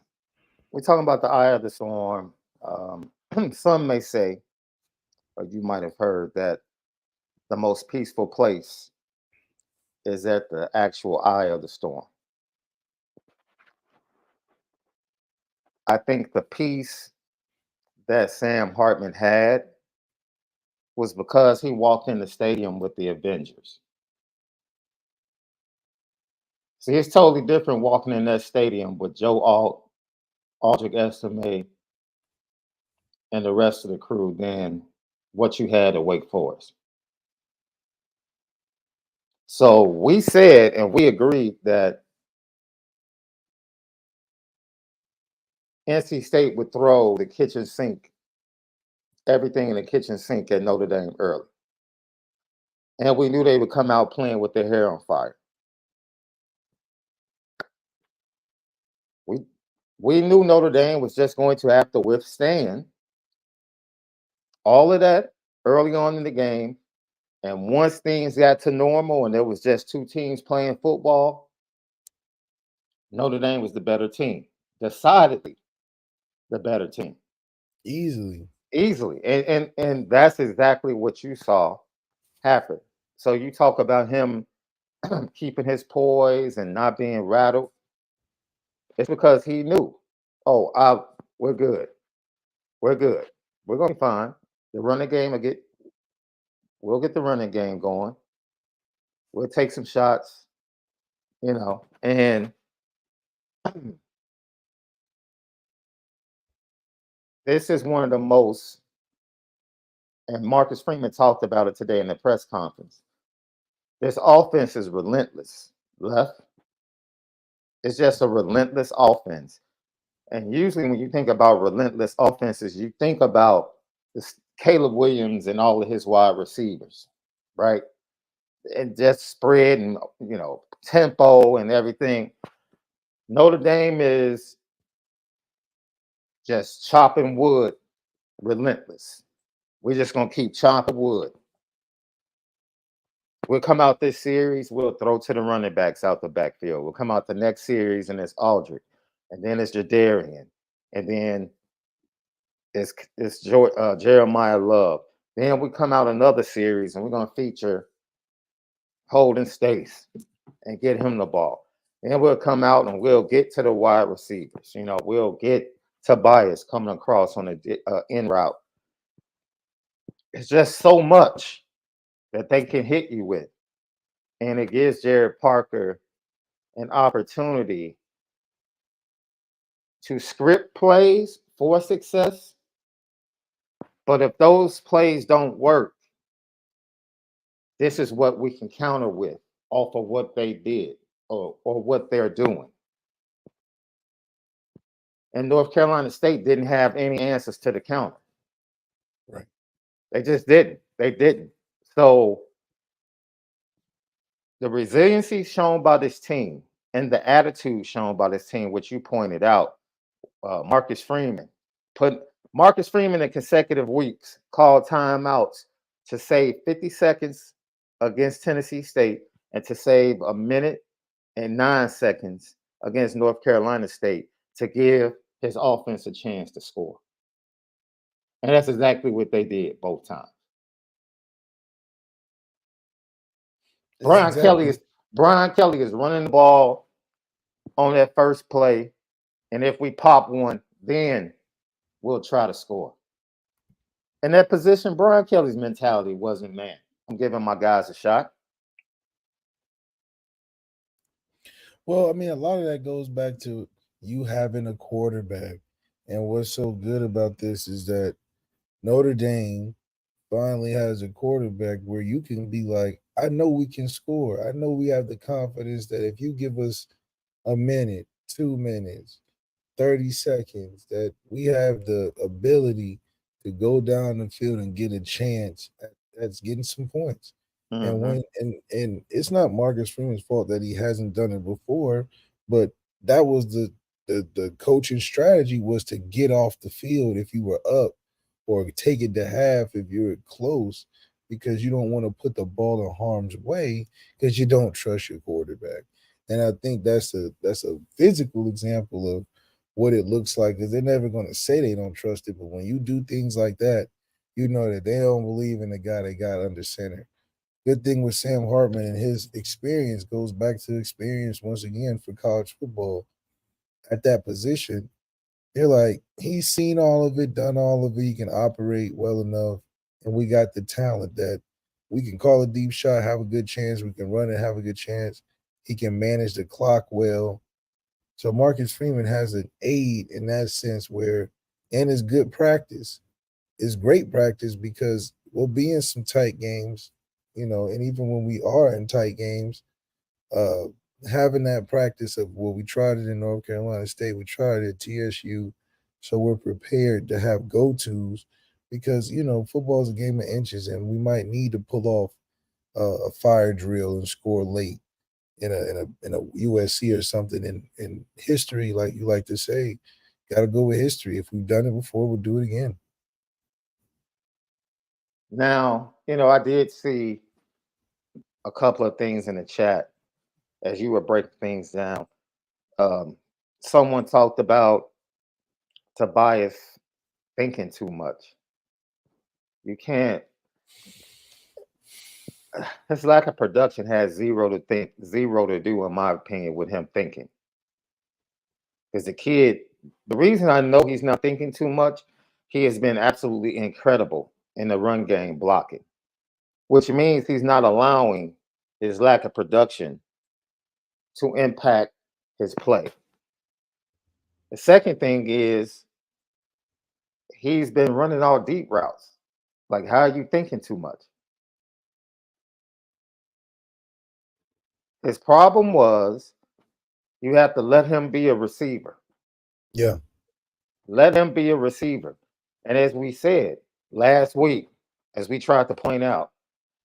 we're talking about the eye of the storm. Some may say, or you might have heard, that the most peaceful place is at the actual eye of the storm. I think the peace that Sam Hartman had was because he walked in the stadium with the Avengers. See, it's totally different walking in that stadium with Joe Alt, Aldrich Estime, and the rest of the crew than what you had at Wake Forest. So we said and we agreed that NC State would throw the kitchen sink, everything in the kitchen sink at Notre Dame early. And we knew they would come out playing with their hair on fire. We knew Notre Dame was just going to have to withstand all of that early on in the game. And once things got to normal and there was just 2 teams playing football, Notre Dame was the better team. Decidedly the better team. Easily. And that's exactly what you saw happen. So you talk about him keeping his poise and not being rattled. It's because he knew, we're good. We're good. We're going to be fine. The running game we'll get the running game going. We'll take some shots, and this is one of the most And Marcus Freeman talked about it today in the press conference. This offense is relentless, left. It's just a relentless offense. And usually when you think about relentless offenses, you think about this Caleb Williams and all of his wide receivers, right? And just spread and, tempo and everything. Notre Dame is just chopping wood, relentless. We're just going to keep chopping wood. We'll come out this series, we'll throw to the running backs out the backfield. We'll come out the next series, and it's Aldrich. And then it's Jadarian. And then it's Jeremiah Love. Then we come out another series, and we're going to feature Holden Stace and get him the ball. Then we'll come out and we'll get to the wide receivers. We'll get Tobias coming across on the in route. It's just so much that they can hit you with. And it gives Jared Parker an opportunity to script plays for success. But if those plays don't work, this is what we can counter with off of what they did or what they're doing. And North Carolina State didn't have any answers to the counter. Right. They just didn't. They didn't. So the resiliency shown by this team and the attitude shown by this team, which you pointed out, Marcus Freeman put Marcus Freeman in consecutive weeks called timeouts to save 50 seconds against Tennessee State and to save a minute and 9 seconds against North Carolina State to give his offense a chance to score. And that's exactly what they did both times. Brian Kelly is running the ball on that first play, and if we pop one, then we'll try to score. In that position, Brian Kelly's mentality wasn't, man, I'm giving my guys a shot. Well, I mean, a lot of that goes back to you having a quarterback. And what's so good about this is that Notre Dame finally has a quarterback where you can be like, I know we can score. I know we have the confidence that if you give us a minute, 2 minutes, 30 seconds, that we have the ability to go down the field and get a chance at getting some points. And when and it's not Marcus Freeman's fault that he hasn't done it before, but that was the coaching strategy was to get off the field if you were up or take it to half if you're close, because you don't want to put the ball in harm's way because you don't trust your quarterback. And I think that's a physical example of what it looks like, because they're never going to say they don't trust it. But when you do things like that, you know that they don't believe in the guy they got under center. Good thing with Sam Hartman and his experience goes back to experience once again for college football at that position. They're like, he's seen all of it, done all of it. He can operate well enough. And we got the talent that we can call a deep shot, have a good chance. We can run and have a good chance. He can manage the clock well. So Marcus Freeman has an aid in that sense where, and it's good practice. It's great practice because we'll be in some tight games, and even when we are in tight games, having that practice of, well, we tried it in North Carolina State, we tried it at TSU, so we're prepared to have go-tos because, football is a game of inches, and we might need to pull off a fire drill and score late in a USC or something in history, like you like to say. Got to go with history. If we've done it before, we'll do it again. Now, I did see a couple of things in the chat as you were breaking things down. Someone talked about Tobias thinking too much. You can't. His lack of production has zero to do, in my opinion, with him thinking. Because the reason I know he's not thinking too much, he has been absolutely incredible in the run game blocking, which means he's not allowing his lack of production to impact his play. The second thing is he's been running all deep routes. Like, how are you thinking too much? His problem was you have to let him be a receiver. Yeah. Let him be a receiver. And as we said last week, as we tried to point out,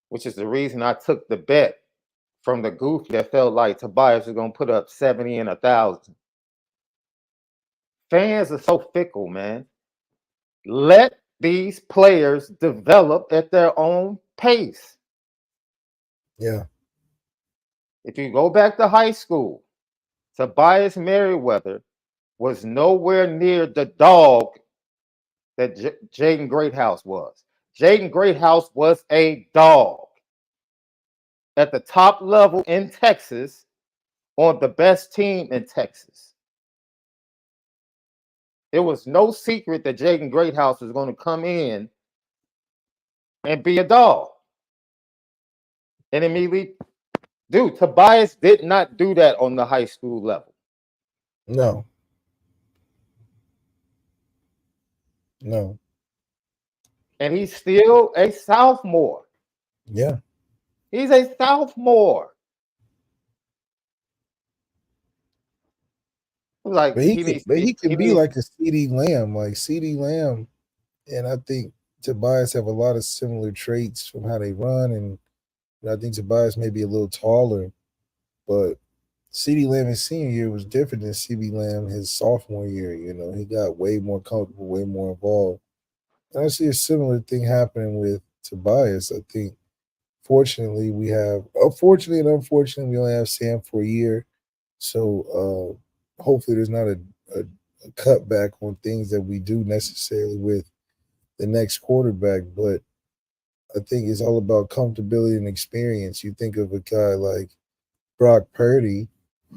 which is the reason I took the bet from the goofy that felt like Tobias was going to put up 70 and 1,000. Fans are so fickle, man. Let these players develop at their own pace. Yeah. If you go back to high school, Tobias Merriweather was nowhere near the dog that Jaden Greathouse was. Jaden Greathouse was a dog at the top level in Texas on the best team in Texas. It was no secret that Jaden Greathouse was going to come in and be a dog. And immediately, dude, Tobias did not do that on the high school level. No. No. And he's still a sophomore. Yeah. He's a sophomore. Like But he needs. he He can be needs. like a CD Lamb, and I think Tobias have a lot of similar traits from how they run, and I think Tobias may be a little taller, but CD Lamb his senior year was different than CD Lamb his sophomore year. He got way more comfortable, way more involved. And I see a similar thing happening with Tobias. I think, unfortunately and unfortunately, we only have Sam for a year. So hopefully there's not a cutback on things that we do necessarily with the next quarterback. But I think it's all about comfortability and experience. You think of a guy like Brock Purdy,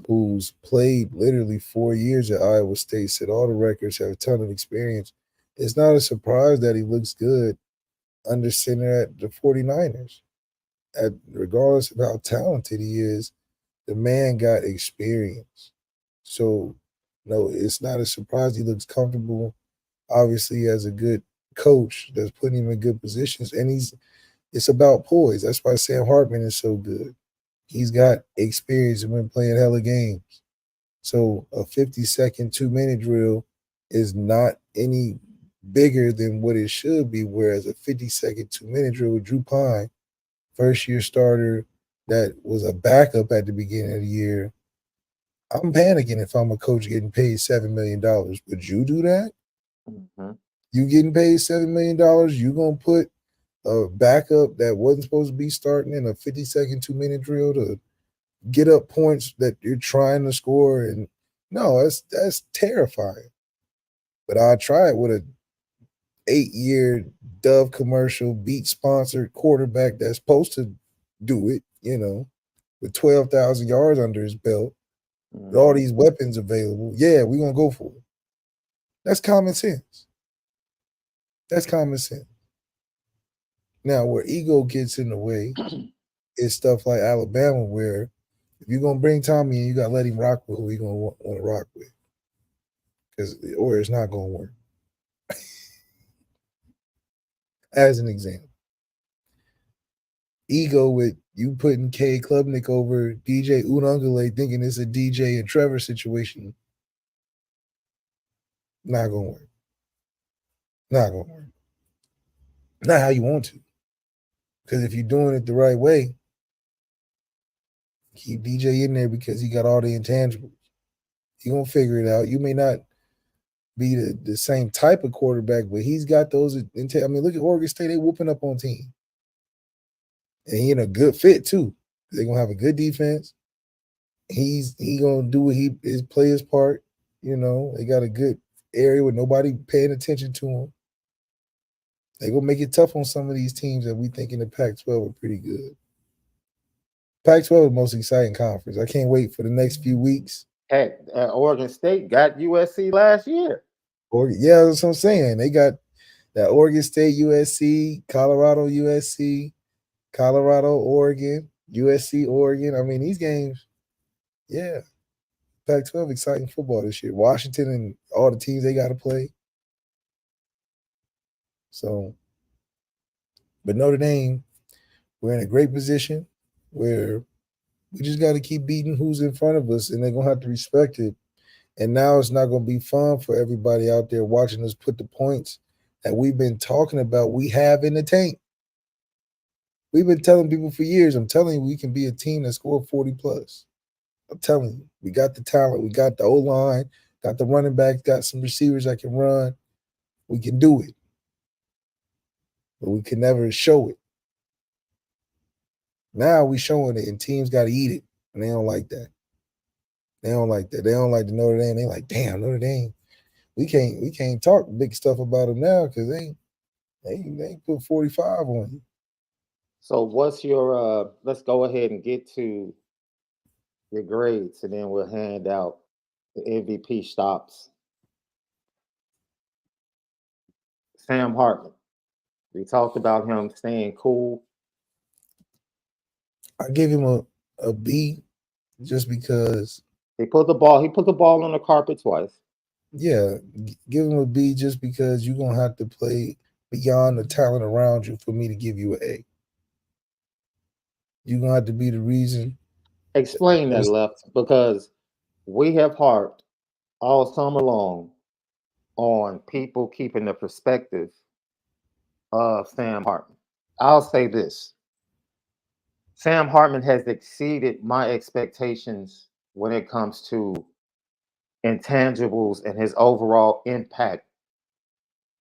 who's played literally 4 years at Iowa State, set all the records, have a ton of experience. It's not a surprise that he looks good under center at the 49ers. Regardless of how talented he is, the man got experience. So, no, it's not a surprise he looks comfortable. Obviously, he has a good coach that's putting him in good positions, and it's about poise. That's why Sam Hartman is so good. He's got experience and been playing hella games. So a 50-second, 2-minute drill is not any bigger than what it should be, whereas a 50-second, 2-minute drill with Drew Pine, first-year starter that was a backup at the beginning of the year, I'm panicking if I'm a coach getting paid $7 million. Would you do that? Mm-hmm. You getting paid $7 million, you going to put a backup that wasn't supposed to be starting in a 50-second, 2-minute drill to get up points that you're trying to score? And no, that's terrifying. But I try it with a 8-year Dove commercial beat sponsored quarterback that's supposed to do it, with 12,000 yards under his belt, with all these weapons available. Yeah, we're gonna go for it. That's common sense. That's common sense. Now, where ego gets in the way is stuff like Alabama, where if you're gonna bring Tommy in, you gotta let him rock with who he's gonna want to rock with, or it's not gonna work. As an example, ego with you putting K Klubnik over DJ Unangale, thinking it's a DJ and Trevor situation. Not gonna work. Not gonna work. Not how you want to. Because if you're doing it the right way, keep DJ in there because he got all the intangibles. He gonna figure it out. You may not be the same type of quarterback, but he's got those. I mean, look at Oregon State. They whooping up on team. And he in a good fit too. They're gonna have a good defense. He gonna do what his play his part. They got a good area with nobody paying attention to him. They gonna make it tough on some of these teams that we think in the Pac-12 are pretty good. Pac-12 is the most exciting conference. I can't wait for the next few weeks. Heck, Oregon State got USC last year. Yeah, that's what I'm saying. They got that Oregon State, USC, Colorado, USC, Colorado, Oregon, USC, Oregon. I mean, these games, yeah. Pac-12 exciting football this year. Washington and all the teams they got to play. So But Notre Dame, we're in a great position where we just got to keep beating who's in front of us, and they're going to have to respect it. And now it's not going to be fun for everybody out there watching us put the points that we've been talking about we have in the tank. We've been telling people for years, I'm telling you, we can be a team that scored 40 plus. I'm telling you, we got the talent, we got the O-line, got the running backs, got some receivers that can run. We can do it. But we can never show it. Now we showing it, and teams got to eat it, and they don't like that. They don't like that. They don't like the Notre Dame. They like, damn, Notre Dame. We can't talk big stuff about them now because they put 45 on you. So what's your let's go ahead and get to your grades, and then we'll hand out the MVP stops. Sam Hartman. We talked about him staying cool. I give him a B just because He put the ball on the carpet twice. yeah, give him a B just because you're gonna have to play beyond the talent around you for me to give you an A. You're gonna have to be the reason. Explain that, Left, because we have harped all summer long on people keeping the perspective of Sam Hartman. I'll say this. Sam Hartman has exceeded my expectations when it comes to intangibles and his overall impact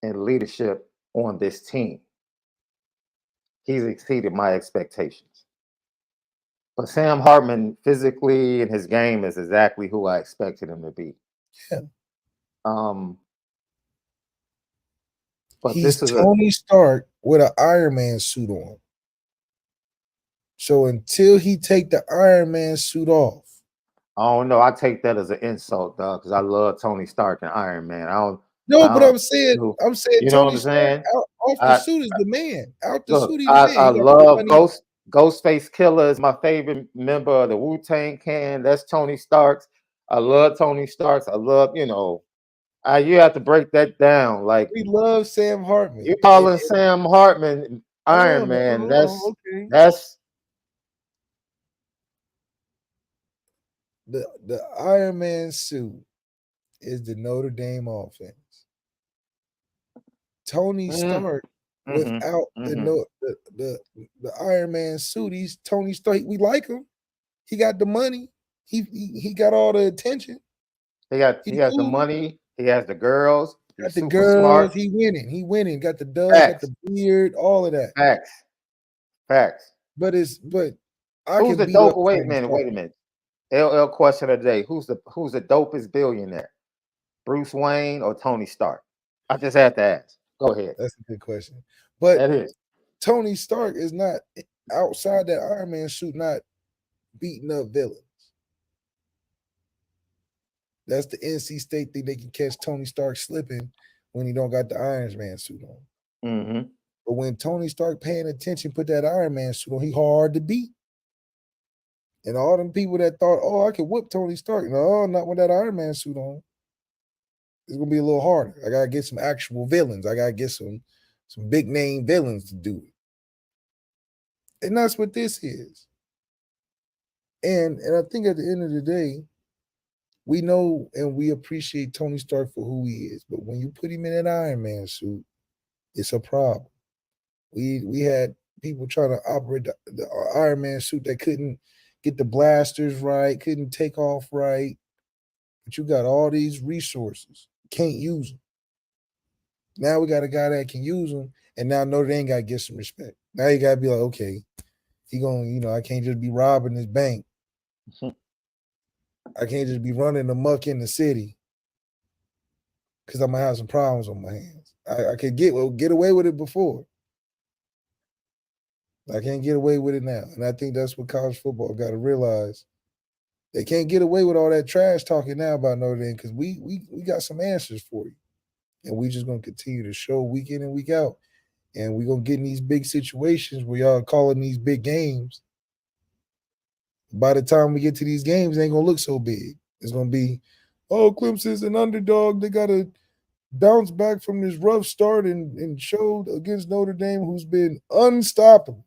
and leadership on this team. He's exceeded my expectations. But Sam Hartman, physically and his game, is exactly who I expected him to be. Yeah. But He's this is Tony Stark with an Iron Man suit on. So until he take the Iron Man suit off, I don't know. I take that as an insult, dog, because I love Tony Stark and Iron Man. but I'm saying you know what Tony I'm Stark saying? off the suit is the man. Out the Look, suit, he's the man. I He got the love money. Ghostface Killer is my favorite member of the Wu-Tang Clan. That's Tony Stark's. I love Tony Stark's. I love, you have to break that down. Like, We love Sam Hartman. you calling Sam Hartman Iron Man. Okay. That's the Iron Man suit is the Notre Dame offense. Tony Stark without the Iron Man suit, he's Tony Stark. We like him. He got the money. He got all the attention. He has the money. He has the girls. Got He's the super girls. smart. He winning. Got the dub. Got the beard. All of that. Facts. But who's the dope? Wait a minute. LL question of the day: Who's the dopest billionaire? Bruce Wayne or Tony Stark? I just had to ask. Go ahead. That's a good question. But that is. Tony Stark is not outside that Iron Man suit, not beating up villains. That's the NC State thing. They can catch Tony Stark slipping when he don't got the Iron Man suit on. Mm-hmm. But when Tony Stark paying attention, put that Iron Man suit on, he hard to beat. And all them people that thought, oh, I could whip Tony Stark. No, not with that Iron Man suit on. It's gonna be a little harder. I gotta get some actual villains. I gotta get some big name villains to do it. And that's what this is. And I think at the end of the day, we know and we appreciate Tony Stark for who he is. But when you put him in an Iron Man suit, it's a problem. We had people trying to operate the Iron Man suit that couldn't get the blasters right, couldn't take off right. But you got all these resources, can't use them. Now we got a guy that can use them, and now Notre Dame got to get some respect. Now you got to be like, okay, he going, I can't just be robbing this bank. I can't just be running amok in the city because I'm going to have some problems on my hands. I could get away with it before. I can't get away with it now. And I think that's what college football got to realize. They can't get away with all that trash talking now about Notre Dame because we got some answers for you. And we just going to continue to show week in and week out. And we're going to get in these big situations where y'all calling these big games. By the time we get to these games, it ain't going to look so big. It's going to be, oh, Clemson's an underdog. They got to bounced back from this rough start and showed against Notre Dame, who's been unstoppable.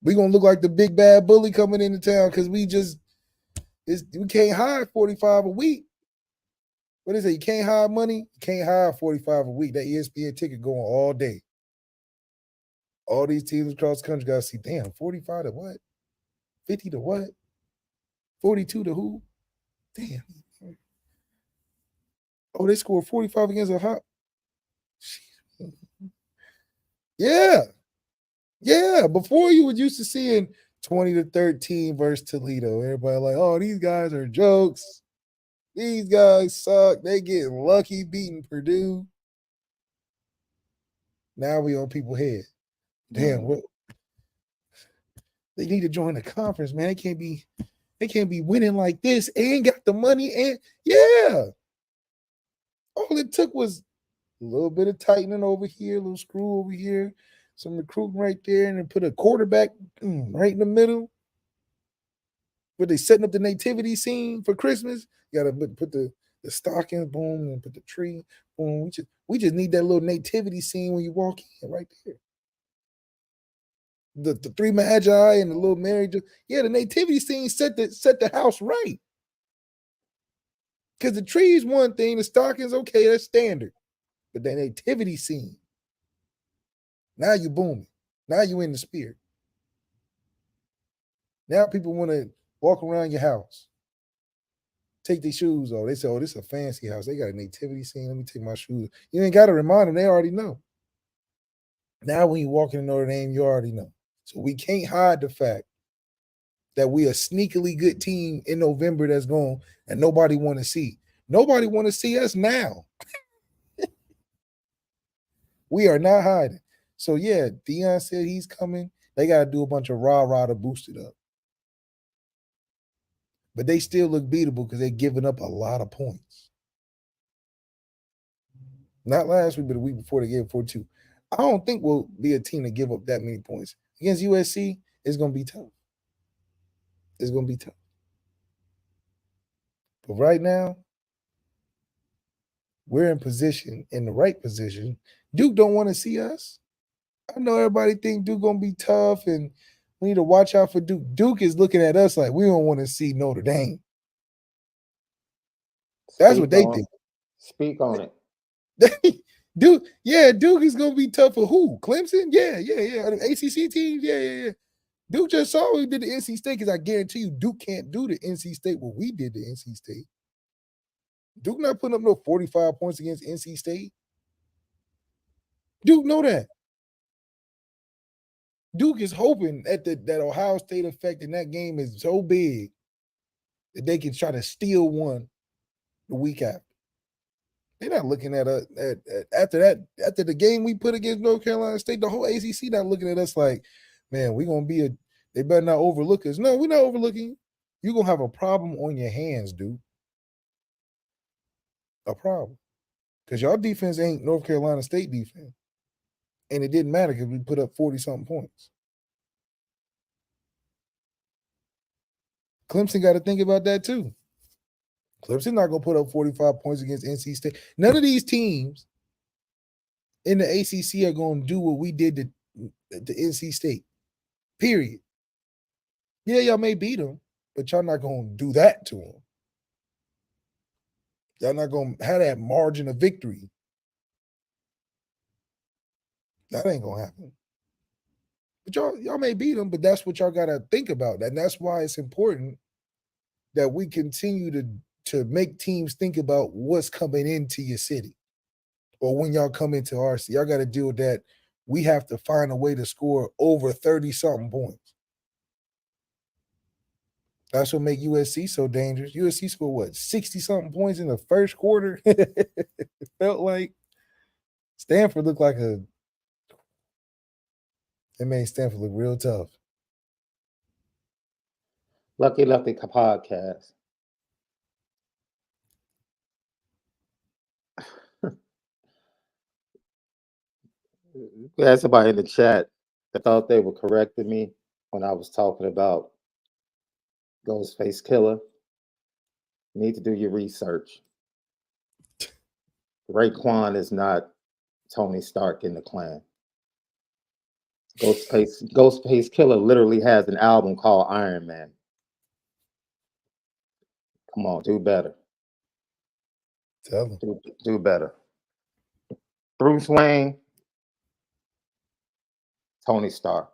We're going to look like the big bad bully coming into town because we can't hide 45 a week. What is it? You can't hide money? You can't hide 45 a week. That ESPN ticket going all day. All these teams across the country got to see, damn, 45 to what? 50 to what? 42 to who? Damn. Oh, they scored 45 against a hot. Yeah. Yeah. Before you were used to seeing 20-13 versus Toledo. Everybody like, oh, these guys are jokes. These guys suck. They getting lucky beating Purdue. Now we on people's head. Damn, what? They need to join the conference, man. They can't be winning like this and got the money. And yeah. All it took was a little bit of tightening over here, a little screw over here, some recruiting right there, and then put a quarterback right in the middle. But they setting up the nativity scene for Christmas. You gotta put the stockings, boom, and put the tree, boom. We just need that little nativity scene when you walk in right there. The three magi and the little Mary. Yeah, the nativity scene set the house right. Because the tree is one thing, the stockings, okay, that's standard. But that nativity scene, now you booming. Now you in the spirit. Now people want to walk around your house. Take their shoes off. They say, oh, this is a fancy house. They got a nativity scene. Let me take my shoes. You ain't got to remind them. They already know. Now when you walk in Notre Dame, you already know. So we can't hide the fact that we a sneakily good team in November that's going and nobody want to see. Nobody want to see us now. We are not hiding. So, yeah, Deion said he's coming. They got to do a bunch of rah-rah to boost it up. But they still look beatable because they're giving up a lot of points. Not last week, but the week before they gave 42. I don't think we'll be a team to give up that many points. Against USC, it's going to be tough. It's going to be tough. But right now, we're in the right position. Duke don't want to see us. I know everybody think Duke going to be tough and we need to watch out for Duke. Duke is looking at us like we don't want to see Notre Dame. That's what they think. Speak on it. Duke is going to be tough for who? Clemson? Yeah. The ACC teams? Yeah. Duke just saw what we did to NC State because I guarantee you Duke can't do to NC State what we did to NC State. Duke not putting up no 45 points against NC State. Duke know that. Duke is hoping that that Ohio State effect in that game is so big that they can try to steal one the week after. They're not looking at us after the game we put against North Carolina State. The whole ACC not looking at us like, man, we're gonna be they better not overlook us. No, we're not overlooking you. You're gonna have a problem on your hands, dude. A problem. Because y'all defense ain't North Carolina State defense. And it didn't matter because we put up 40-something points. Clemson got to think about that too. Clemson not going to put up 45 points against NC State. None of these teams in the ACC are going to do what we did to NC State. Period. Yeah, y'all may beat them, but y'all not going to do that to them. Y'all not going to have that margin of victory. That ain't going to happen. But y'all may beat them, but that's what y'all got to think about. And that's why it's important that we continue to make teams think about what's coming into your city. Or when y'all come into our city, y'all got to deal with that. We have to find a way to score over 30-something points. That's what make USC so dangerous. USC scored, 60-something points in the first quarter? It felt like Stanford looked like it made Stanford look real tough. Lucky Lefty podcast. We had somebody in the chat that thought they were correcting me when I was talking about Ghostface Killer. You need to do your research. Raekwon is not Tony Stark in the clan. Ghostface Killer literally has an album called Iron Man. Come on, do better. Tell him. Do better. Bruce Wayne, Tony Stark.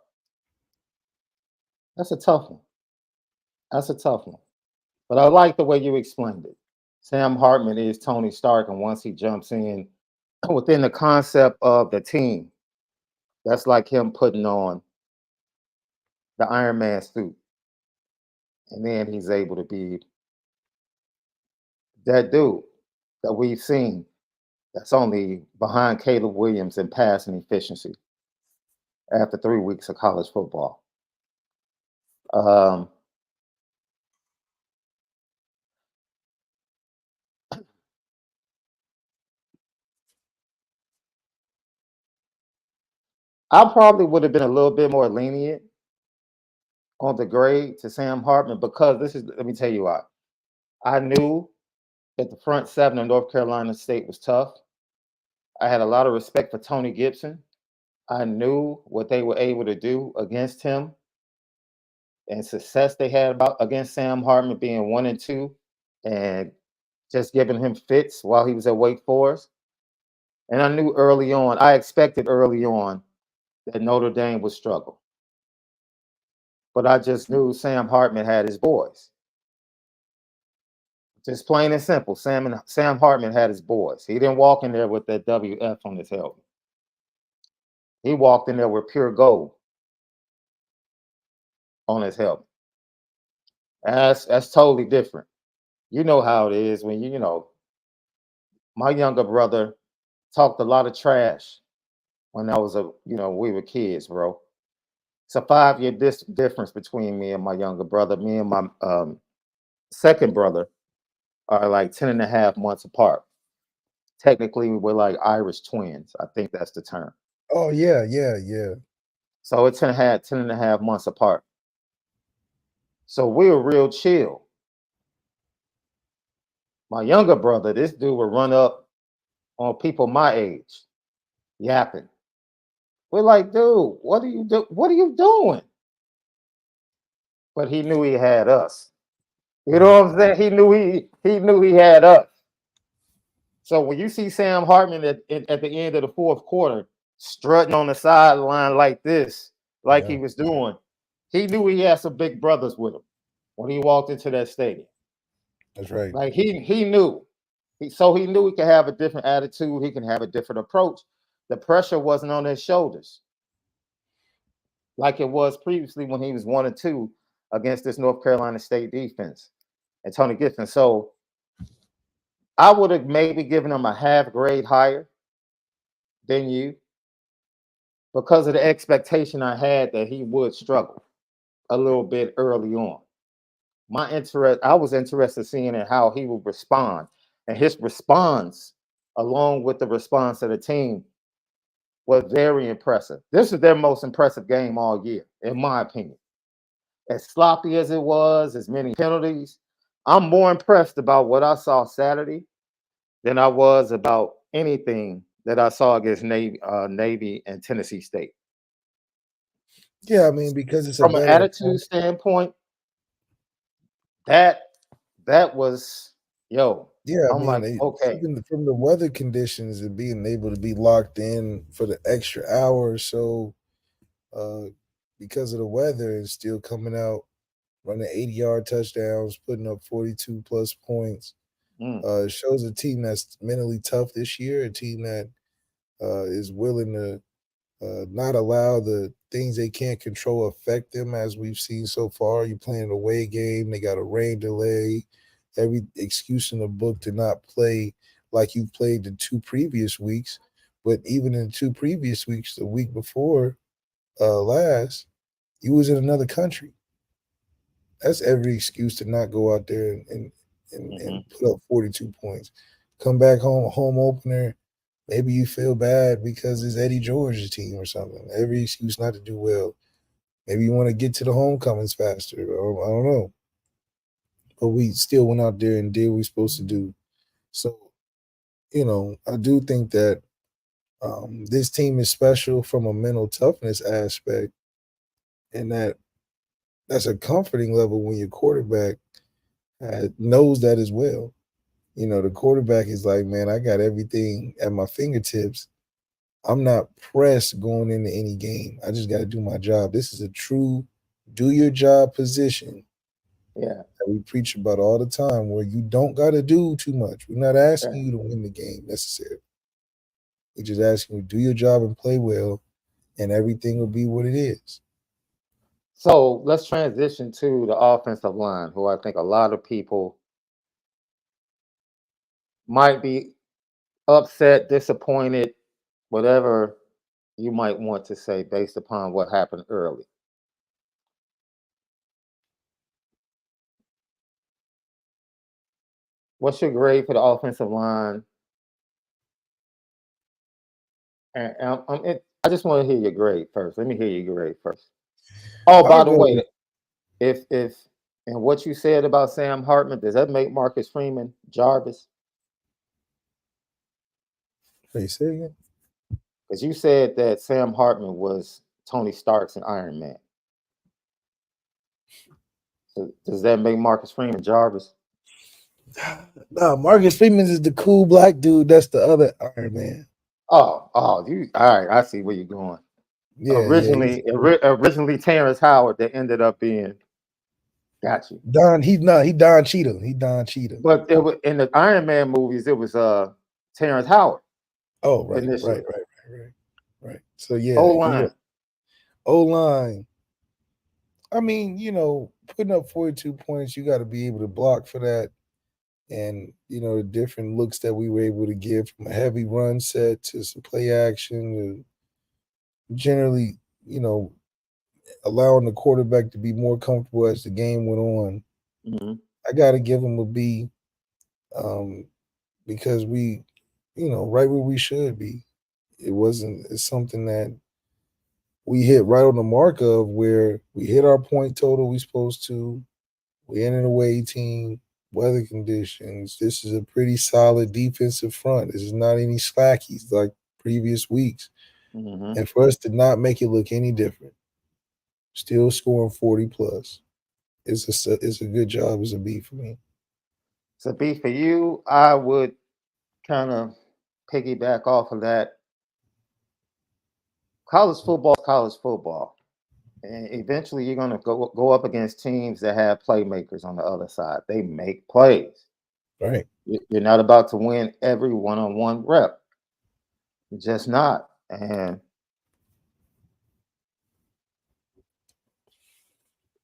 That's a tough one. That's a tough one. But I like the way you explained it. Sam Hartman is Tony Stark, and once he jumps in within the concept of the team, that's like him putting on the Iron Man suit. And then he's able to be that dude that we've seen that's only behind Caleb Williams in passing efficiency after 3 weeks of college football. I probably would have been a little bit more lenient on the grade to Sam Hartman because let me tell you why. I knew that the front seven of North Carolina State was tough. I had a lot of respect for Tony Gibson. I knew what they were able to do against him and success they had against Sam Hartman being 1-2 and just giving him fits while he was at Wake Forest. And I expected early on that Notre Dame would struggle. But I just knew Sam Hartman had his boys. Just plain and simple, Sam Hartman had his boys. He didn't walk in there with that WF on his helmet. He walked in there with pure gold on his helmet. That's totally different. You know how it is when my younger brother talked a lot of trash when we were kids, bro. It's a 5-year difference between me and my younger brother. Me and my second brother are like 10 and a half months apart. Technically, we're like Irish twins. I think that's the term. Oh, yeah. So it's 10 and a half months apart. So we were real chill. My younger brother, this dude would run up on people my age, yapping. We're like, dude, what are you doing? But he knew he had us. You know what I'm saying? He knew he had us. So when you see Sam Hartman at the end of the fourth quarter strutting on the sideline like this, like he was doing, he knew he had some big brothers with him when he walked into that stadium. That's right. Like he knew. So he knew he could have a different attitude. He can have a different approach. The pressure wasn't on his shoulders like it was previously when he was 1-2 against this North Carolina State defense and Tony Gibson. So I would have maybe given him a half grade higher than you because of the expectation I had that he would struggle a little bit early on. I was interested seeing how he would respond, and his response, along with the response of the team, was very impressive. This is their most impressive game all year, in my opinion. As sloppy as it was, as many penalties, I'm more impressed about what I saw Saturday than I was about anything that I saw against Navy and Tennessee State. Yeah, I mean, because it's from an attitude standpoint, that was Yeah, I'm like, okay. Even from the weather conditions and being able to be locked in for the extra hour or so, because of the weather, and still coming out running 80-yard touchdowns, putting up 42 plus points. Shows a team that's mentally tough this year, a team that is willing to not allow the things they can't control affect them, as we've seen so far. You playing an away game, they got a rain delay, every excuse in the book to not play like you played the 2 previous weeks. But even in the 2 previous weeks, the week before last, you was in another country. That's every excuse to not go out there and put up 42 points. Come back home opener. Maybe you feel bad because it's Eddie George's team or something. Every excuse not to do well. Maybe you want to get to the homecomings faster. I don't know. But we still went out there and did what we were supposed to do. So I do think that this team is special from a mental toughness aspect, and that's a comforting level when your quarterback knows that as well. The quarterback is like, man, I got everything at my fingertips. I'm not pressed going into any game. I just got to do my job. This is a true do your job position Yeah. that we preach about all the time, where you don't got to do too much. We're not Yeah. asking you to win the game necessarily. We're just asking you to do your job and play well, and everything will be what it is. So let's transition to the offensive line, who I think a lot of people might be upset, disappointed, whatever you might want to say based upon what happened early. What's your grade for the offensive line? And I just want to hear your grade first. Let me hear your grade first. Oh, I'll by the go. way, if and what you said about Sam Hartman, does that make Marcus Freeman Jarvis? Wait, say again. Because you said that Sam Hartman was Tony Stark's and Iron Man. So does that make Marcus Freeman Jarvis? No, Marcus Freeman is the cool black dude. That's the other Iron Man. You all right? I see where you're going. Yeah, yeah. Originally Terrence Howard, that ended up being. Got you. He Don Cheadle. He Don Cheadle. But it was in the Iron Man movies. It was Terrence Howard Oh, right, initially. right. So yeah, O he line. O line. I mean, putting up 42 points, you got to be able to block for that. And, the different looks that we were able to give from a heavy run set to some play action, generally, allowing the quarterback to be more comfortable as the game went on. Mm-hmm. I got to give him a B, because we, right where we should be. It's something that we hit right on the mark of, where we hit our point total we supposed to. We in an away team, weather conditions. This is a pretty solid defensive front. This is not any slackies like previous weeks. Mm-hmm. And for us to not make it look any different, still scoring 40 plus, it's a good job. It's a B for me. So B for you, I would kind of piggyback off of that. College football, college football. And eventually you're going to go up against teams that have playmakers on the other side. They make plays. Right. You're not about to win every one-on-one rep. You're just not. And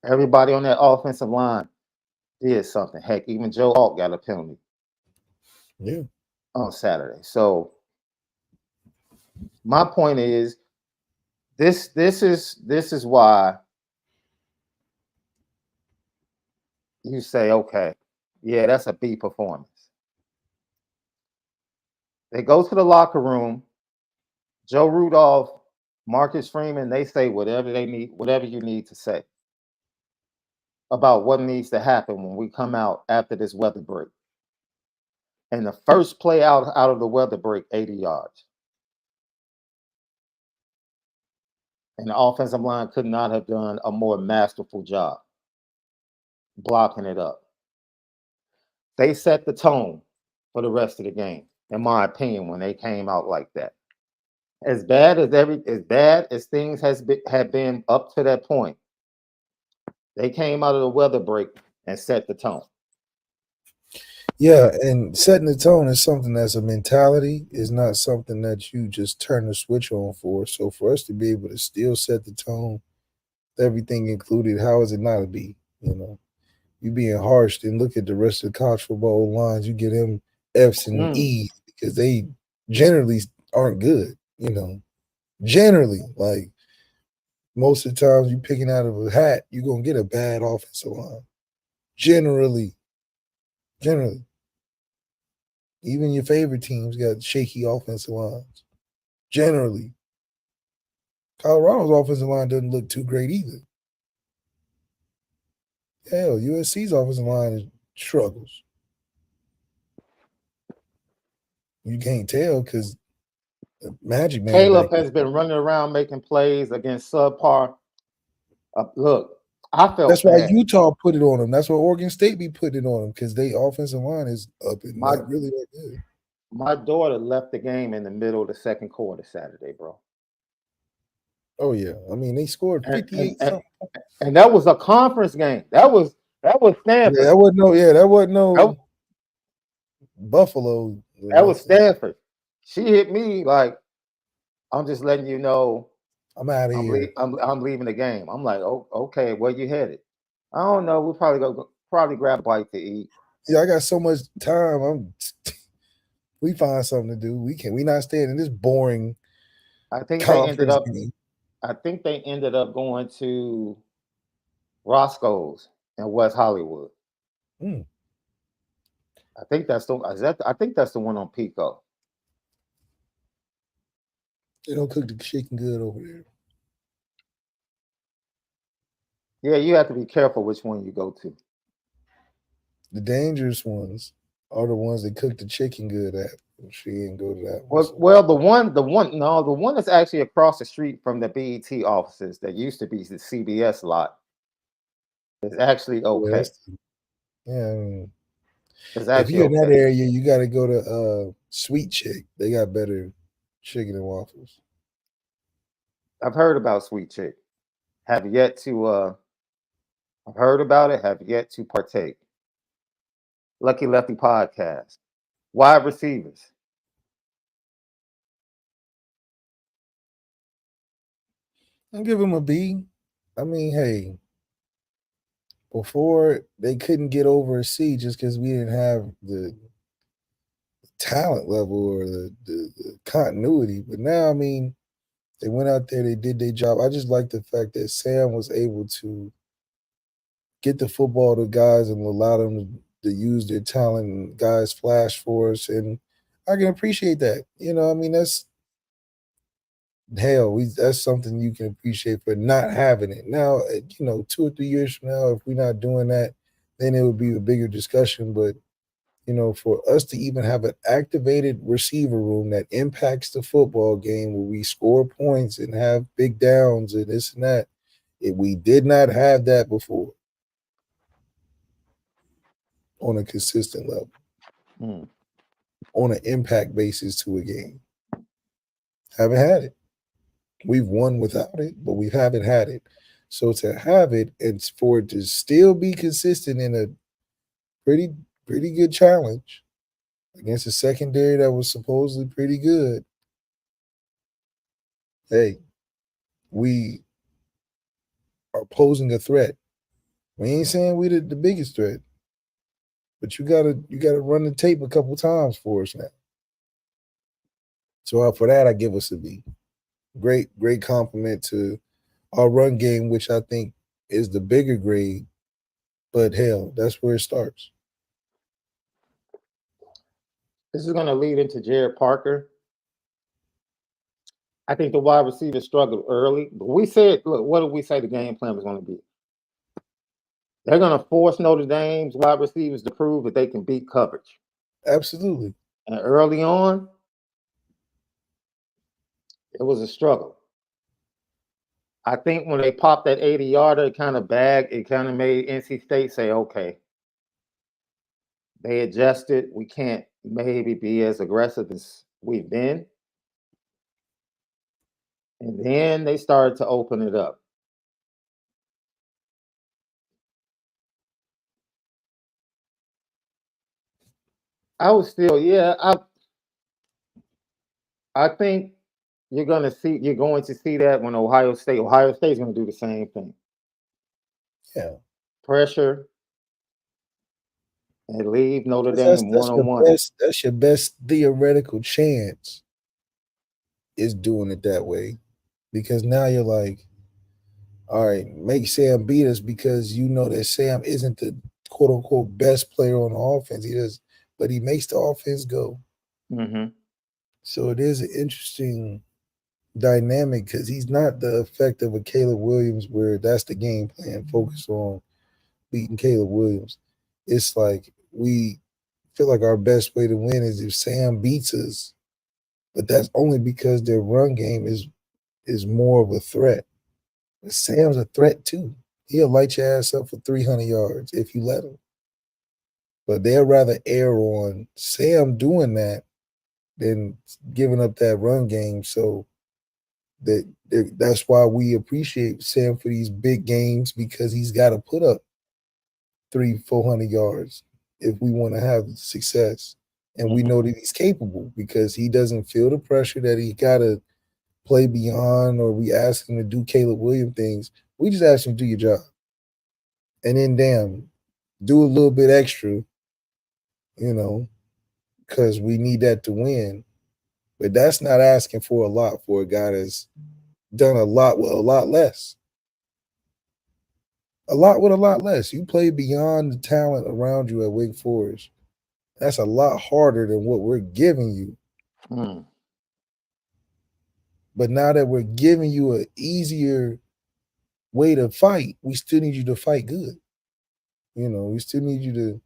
everybody on that offensive line did something. Heck, even Joe Alt got a penalty. Yeah. On Saturday. So my point is, this is why you say, okay, yeah, that's a B performance. They go to the locker room. Joe Rudolph, Marcus Freeman, they say whatever they need, whatever you need to say about what needs to happen when we come out after this weather break. And the first play out of the weather break, 80 yards. And the offensive line could not have done a more masterful job blocking it up. They set the tone for the rest of the game, in my opinion, when they came out like that. As bad as things had been up to that point, they came out of the weather break and set the tone. Yeah, and setting the tone is something that's a mentality. It's not something that you just turn the switch on for. So for us to be able to still set the tone, everything included, how is it not a B? You being harsh, then look at the rest of the college football lines. You get them F's and E's because they generally aren't good. Generally, like most of the times you picking out of a hat, you're gonna get a bad offensive line. Generally. Even your favorite teams got shaky offensive lines. Generally. Colorado's offensive line doesn't look too great either. Hell, USC's offensive line struggles. You can't tell because Magic Man. Caleb has been running around making plays against subpar. Look, I felt that's why bad. Utah put it on them. That's why Oregon State be putting it on them because they offensive line is up and not really that good. My daughter left the game in the middle of the second quarter Saturday, bro. Oh yeah, I mean they scored 58 something. And that was a conference game. That was Stanford. Yeah, that wasn't no Buffalo. That was Stanford. She hit me like, I'm just letting you know I'm out of here. I'm leaving the game. I'm like, oh, okay, where you headed? I don't know. We'll probably grab a bite to eat. Yeah, I got so much time. We find something to do. We not staying in this boring. I think they ended up going to Roscoe's in West Hollywood. I think that's the one on Pico. They don't cook the chicken good over there. Yeah, you have to be careful which one you go to. The dangerous ones are the ones that cook the chicken good at. She didn't go to that one. Well, the one that's actually across the street from the BET offices that used to be the CBS lot is actually okay. Yeah, I mean, if you're in that area, you got to go to Sweet Chick. They got better chicken and waffles. I've heard about Sweet Chick. Have yet to. I've heard about it. Have yet to partake. Lucky Lefty podcast. Wide receivers. I'll give him a B. I mean, hey, before they couldn't get over a C just because we didn't have the talent level or the continuity. But now, I mean, they went out there, they did their job. I just like the fact that Sam was able to get the football to guys and allow them to use their talent and guys flash for us. And I can appreciate that. You know, I mean, that's something you can appreciate for not having it. Now, 2 or 3 years from now, if we're not doing that, then it would be a bigger discussion. But, for us to even have an activated receiver room that impacts the football game where we score points and have big downs and this and that, we did not have that before on a consistent level, on an impact basis to a game. Haven't had it. We've won without it, but we haven't had it. So to have it and for it to still be consistent in a pretty good challenge against a secondary that was supposedly pretty good, hey, we are posing a threat. We ain't saying we're the biggest threat, but you gotta run the tape a couple times for us now. So for that, I give us a B. Great compliment to our run game, which I think is the bigger grade. But hell, that's where it starts. This is going to lead into Jared Parker. I think the wide receivers struggled early. But we said, look, what did we say the game plan was going to be? They're going to force Notre Dame's wide receivers to prove that they can beat coverage. Absolutely. And early on, it was a struggle. I think when they popped that 80-yarder, it kind of made NC State say, okay. They adjusted. We can't maybe be as aggressive as we've been. And then they started to open it up. I think you're going to see that when Ohio State's going to do the same thing. Yeah. Pressure and leave Notre Dame one-on-one. That's your best theoretical chance is doing it that way. Because now you're like, all right, make Sam beat us because you know that Sam isn't the quote-unquote best player on the offense. He does, but he makes the offense go. Mm-hmm. So it is an interesting dynamic because he's not the effect of a Caleb Williams where that's the game plan, focus on beating Caleb Williams. It's like we feel like our best way to win is if Sam beats us, but that's only because their run game is more of a threat. But Sam's a threat too. He'll light your ass up for 300 yards if you let him. But they'll rather err on Sam doing that than giving up that run game. So that's why we appreciate Sam for these big games, because he's got to put up 300-400 yards if we want to have success. And we know that he's capable because he doesn't feel the pressure that he got to play beyond, or we ask him to do Caleb Williams things. We just ask him to do your job. And then, damn, do a little bit extra, because we need that to win. But that's not asking for a lot for a guy that's done a lot with a lot less. A lot with a lot less. You play beyond the talent around you at Wake Forest. That's a lot harder than what we're giving you. But now that we're giving you an easier way to fight, we still need you to fight good. We still need you to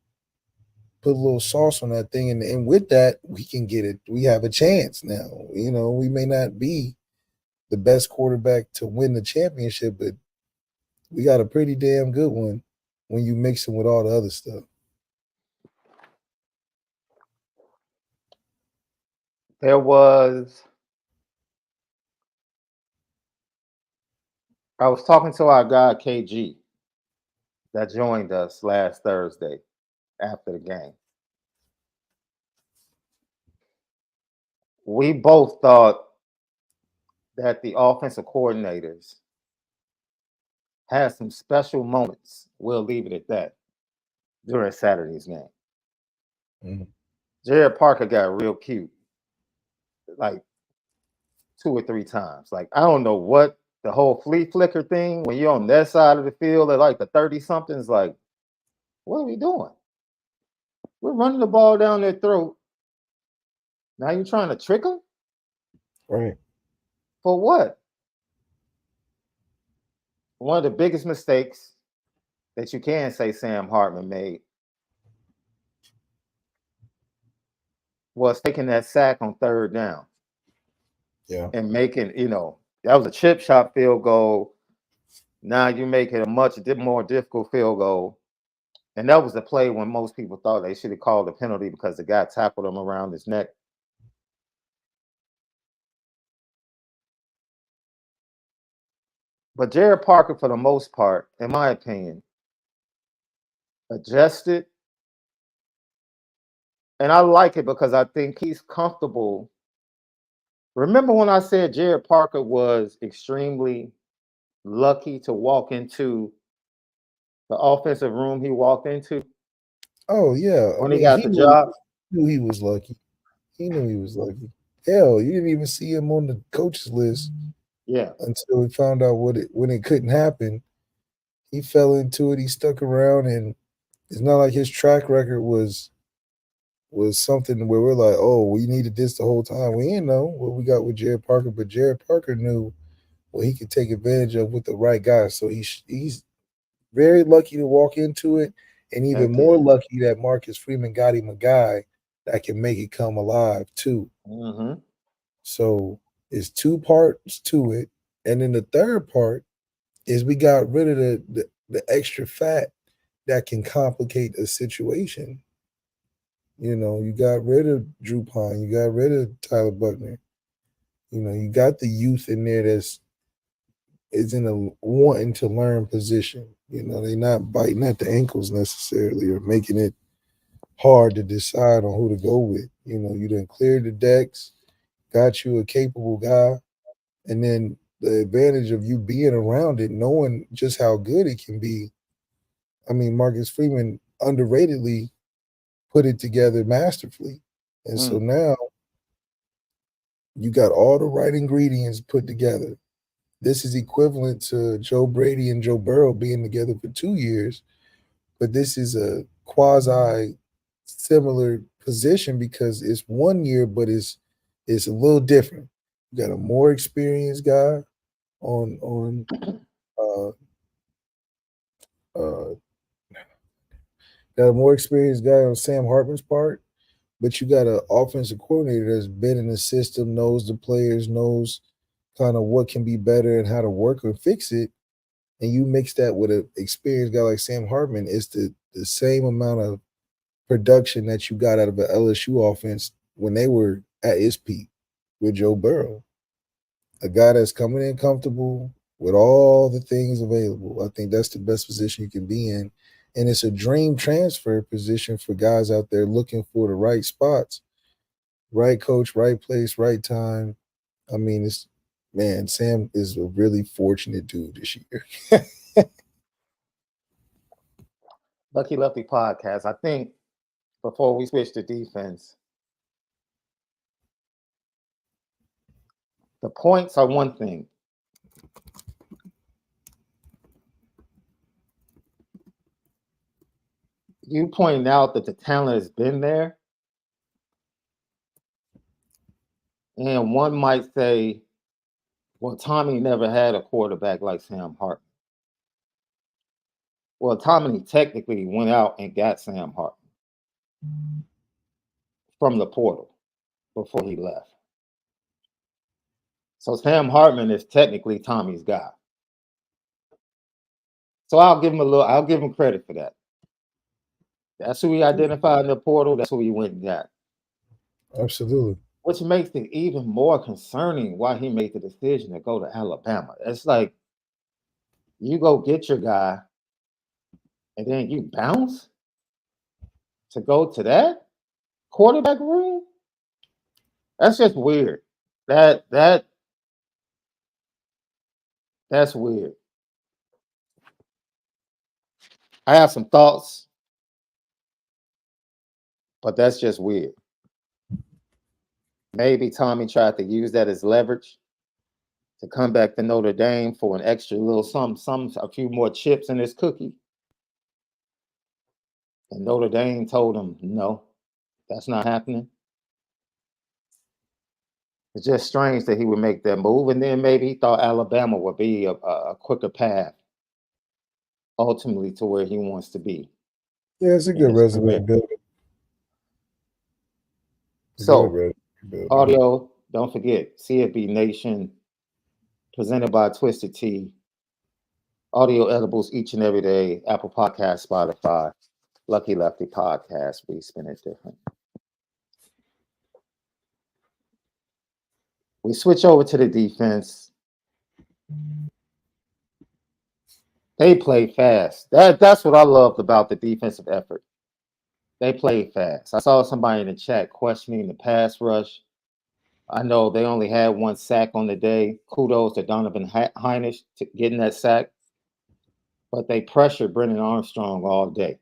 put a little sauce on that thing. And with that, we can get it. We have a chance now. We may not be the best quarterback to win the championship, but we got a pretty damn good one when you mix them with all the other stuff. I was talking to our guy KG that joined us last Thursday after the game. We both thought that the offensive coordinators had some special moments, we'll leave it at that, during Saturday's game. Jared Parker got real cute like 2 or 3 times. Like, I don't know what the whole flea flicker thing, when you're on that side of the field at like the 30-somethings, like, what are we doing? We're running the ball down their throat. Now you're trying to trick them? Right. For what? One of the biggest mistakes that you can say Sam Hartman made was taking that sack on 3rd down. Yeah. And making, that was a chip shot field goal. Now you make it a much more difficult field goal. And that was the play when most people thought they should have called a penalty because the guy tackled him around his neck. But Jared Parker, for the most part, in my opinion, adjusted. And I like it because I think he's comfortable. Remember when I said Jared Parker was extremely lucky to walk into the offensive room he walked into? Oh, yeah. When he got the job? He knew he was lucky. He knew he was lucky. Hell, you didn't even see him on the coaches list. Yeah. Until we found out when it couldn't happen. He fell into it. He stuck around, and it's not like his track record was something where we're like, oh, we needed this the whole time. We didn't know what we got with Jared Parker, but Jared Parker knew what he could take advantage of with the right guy. So he's very lucky to walk into it, and even more lucky that Marcus Freeman got him a guy that can make it come alive too. So it's 2 parts to it, and then the third part is we got rid of the extra fat that can complicate a situation. You got rid of Drew Pine, you got rid of Tyler Buckner. You got the youth in there is in a wanting to learn position. They're not biting at the ankles necessarily or making it hard to decide on who to go with. You done cleared the decks, got you a capable guy, and then the advantage of you being around it, knowing just how good it can be. I mean, Marcus Freeman underratedly put it together masterfully. And so now you got all the right ingredients put together. This is equivalent to Joe Brady and Joe Burrow being together for 2 years, but this is a quasi similar position because it's 1 year, but it's a little different. You got a more experienced guy on Got a more experienced guy on Sam Hartman's part, but you got an offensive coordinator that's been in the system, knows the players, knows kind of what can be better and how to work or fix it. And you mix that with an experienced guy like Sam Hartman, it's the same amount of production that you got out of an LSU offense when they were at its peak with Joe Burrow. A guy that's coming in comfortable with all the things available. I think that's the best position you can be in. And it's a dream transfer position for guys out there looking for the right spots, right coach, right place, right time. I mean, Sam is a really fortunate dude this year. Lucky Lefty podcast. I think before we switch to defense, the points are one thing. You pointed out that the talent has been there. And one might say, well, Tommy never had a quarterback like Sam Hartman. Well, Tommy technically went out and got Sam Hartman from the portal before he left. So Sam Hartman is technically Tommy's guy. So I'll give him credit for that. That's who he identified in the portal. That's who he went and got. Absolutely. Which makes it even more concerning why he made the decision to go to Alabama. It's like you go get your guy and then you bounce to go to that quarterback room. That's just weird. That's weird. I have some thoughts, but that's just weird. Maybe Tommy tried to use that as leverage to come back to Notre Dame for an extra little a few more chips in his cookie. And Notre Dame told him, no, that's not happening. It's just strange that he would make that move. And then maybe he thought Alabama would be a quicker path ultimately to where he wants to be. Yeah, it's a good resume builder. So, audio, don't forget, CFB Nation, presented by Twisted Tea. Audio edibles each and every day. Apple Podcast, Spotify, Lucky Lefty Podcast. We spin it different. We switch over to the defense. They play fast. That's what I loved about the defensive effort. They played fast. I saw somebody in the chat questioning the pass rush. I know they only had one sack on the day. Kudos to Donovan Heinisch to getting that sack. But they pressured Brennan Armstrong all day.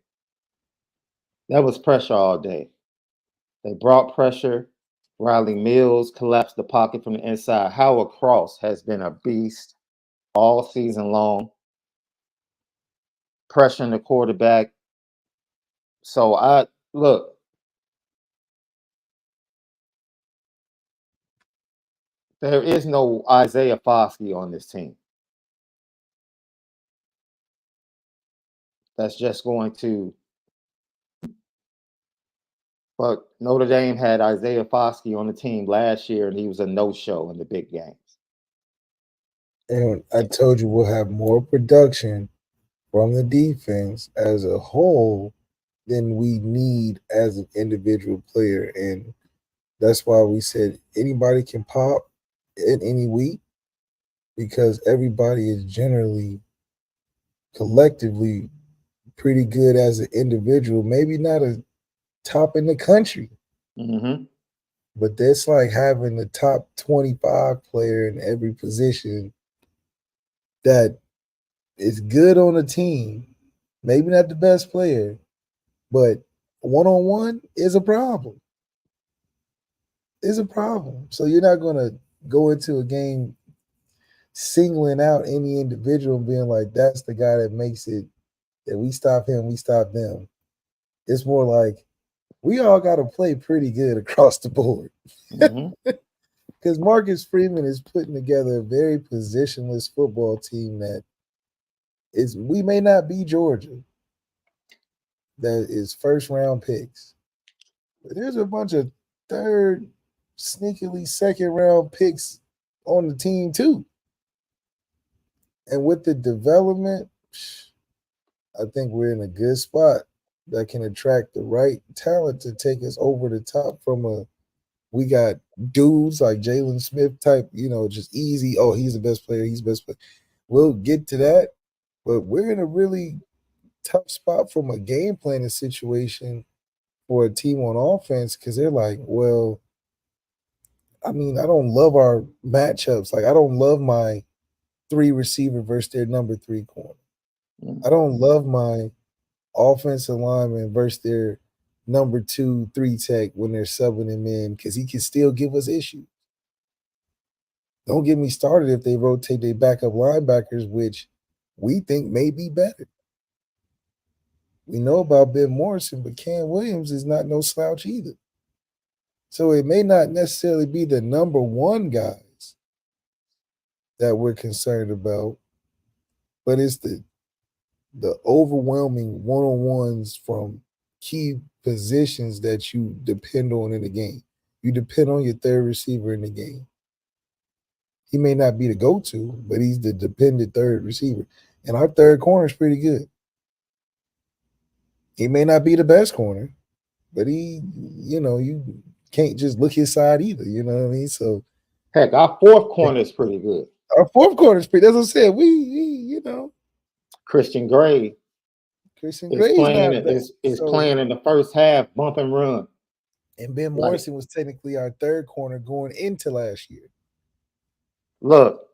That was pressure all day. They brought pressure. Riley Mills collapsed the pocket from the inside. Howard Cross has been a beast all season long, pressuring the quarterback. So look. There is no Isaiah Foskey on this team. That's just going to. But Notre Dame had Isaiah Foskey on the team last year, and he was a no-show in the big games. And I told you we'll have more production from the defense as a whole than we need as an individual player. And that's why we said anybody can pop in any week because everybody is generally collectively pretty good as an individual. Maybe not a top in the country. Mm-hmm. But that's like having the top 25 player in every position that is good on a team. Maybe not the best player, but one-on-one is a problem. Is a problem. So you're not going to go into a game singling out any individual and being like, that's the guy that makes it, that we stop him, we stop them. It's more like, we all got to play pretty good across the board. Because Marcus Freeman is putting together a very positionless football team that is, we may not be Georgia, that is first round picks. But there's a bunch of third, sneakily second round picks on the team too. And with the development, I think we're in a good spot that can attract the right talent to take us over the top from a we got dudes like Jalen Smith type, just easy. Oh, he's the best player. He's the best player. We'll get to that. But we're in a really tough spot from a game planning situation for a team on offense because they're like, well, I mean, I don't love our matchups. Like, I don't love my 3 receiver versus their number 3 corner. I don't love my offensive lineman versus their number 2, 3 tech when they're subbing him in because he can still give us issues. Don't get me started if they rotate their backup linebackers, which we think may be better. We know about Ben Morrison, but Cam Williams is not no slouch either. So it may not necessarily be the number 1 guys that we're concerned about, but it's the overwhelming one-on-ones from key positions that you depend on in the game. You depend on your third receiver in the game. He may not be the go-to, but he's the dependent third receiver. And our third corner is pretty good. He may not be the best corner, but you can't just look his side either. You know what I mean? So, heck, our fourth corner is pretty good. Our fourth corner is pretty. As I said, Christian Gray is playing in the first half, bump and run. And Ben Morrison was technically our third corner going into last year. Look,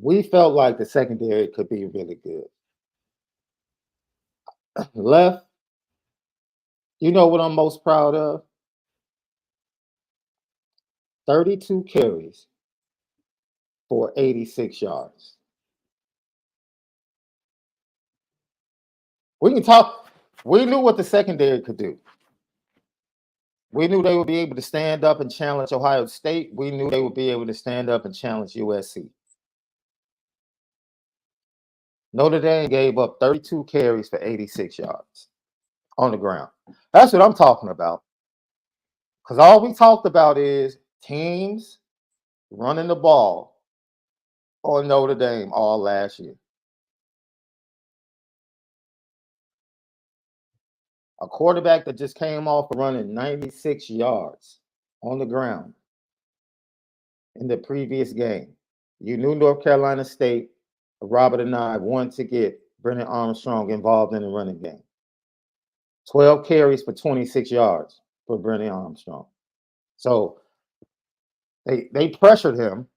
we felt like the secondary could be really good. Left, you know what I'm most proud of? 32 carries for 86 yards. We can talk. We knew what the secondary could do. We knew they would be able to stand up and challenge Ohio State. We knew they would be able to stand up and challenge USC. Notre Dame gave up 32 carries for 86 yards on the ground. That's what I'm talking about. Because all we talked about is teams running the ball on Notre Dame all last year. A quarterback that just came off running 96 yards on the ground in the previous game. You knew North Carolina State, Robert and I wanted to get Brennan Armstrong involved in the running game. 12 carries for 26 yards for Brennan Armstrong. So they pressured him,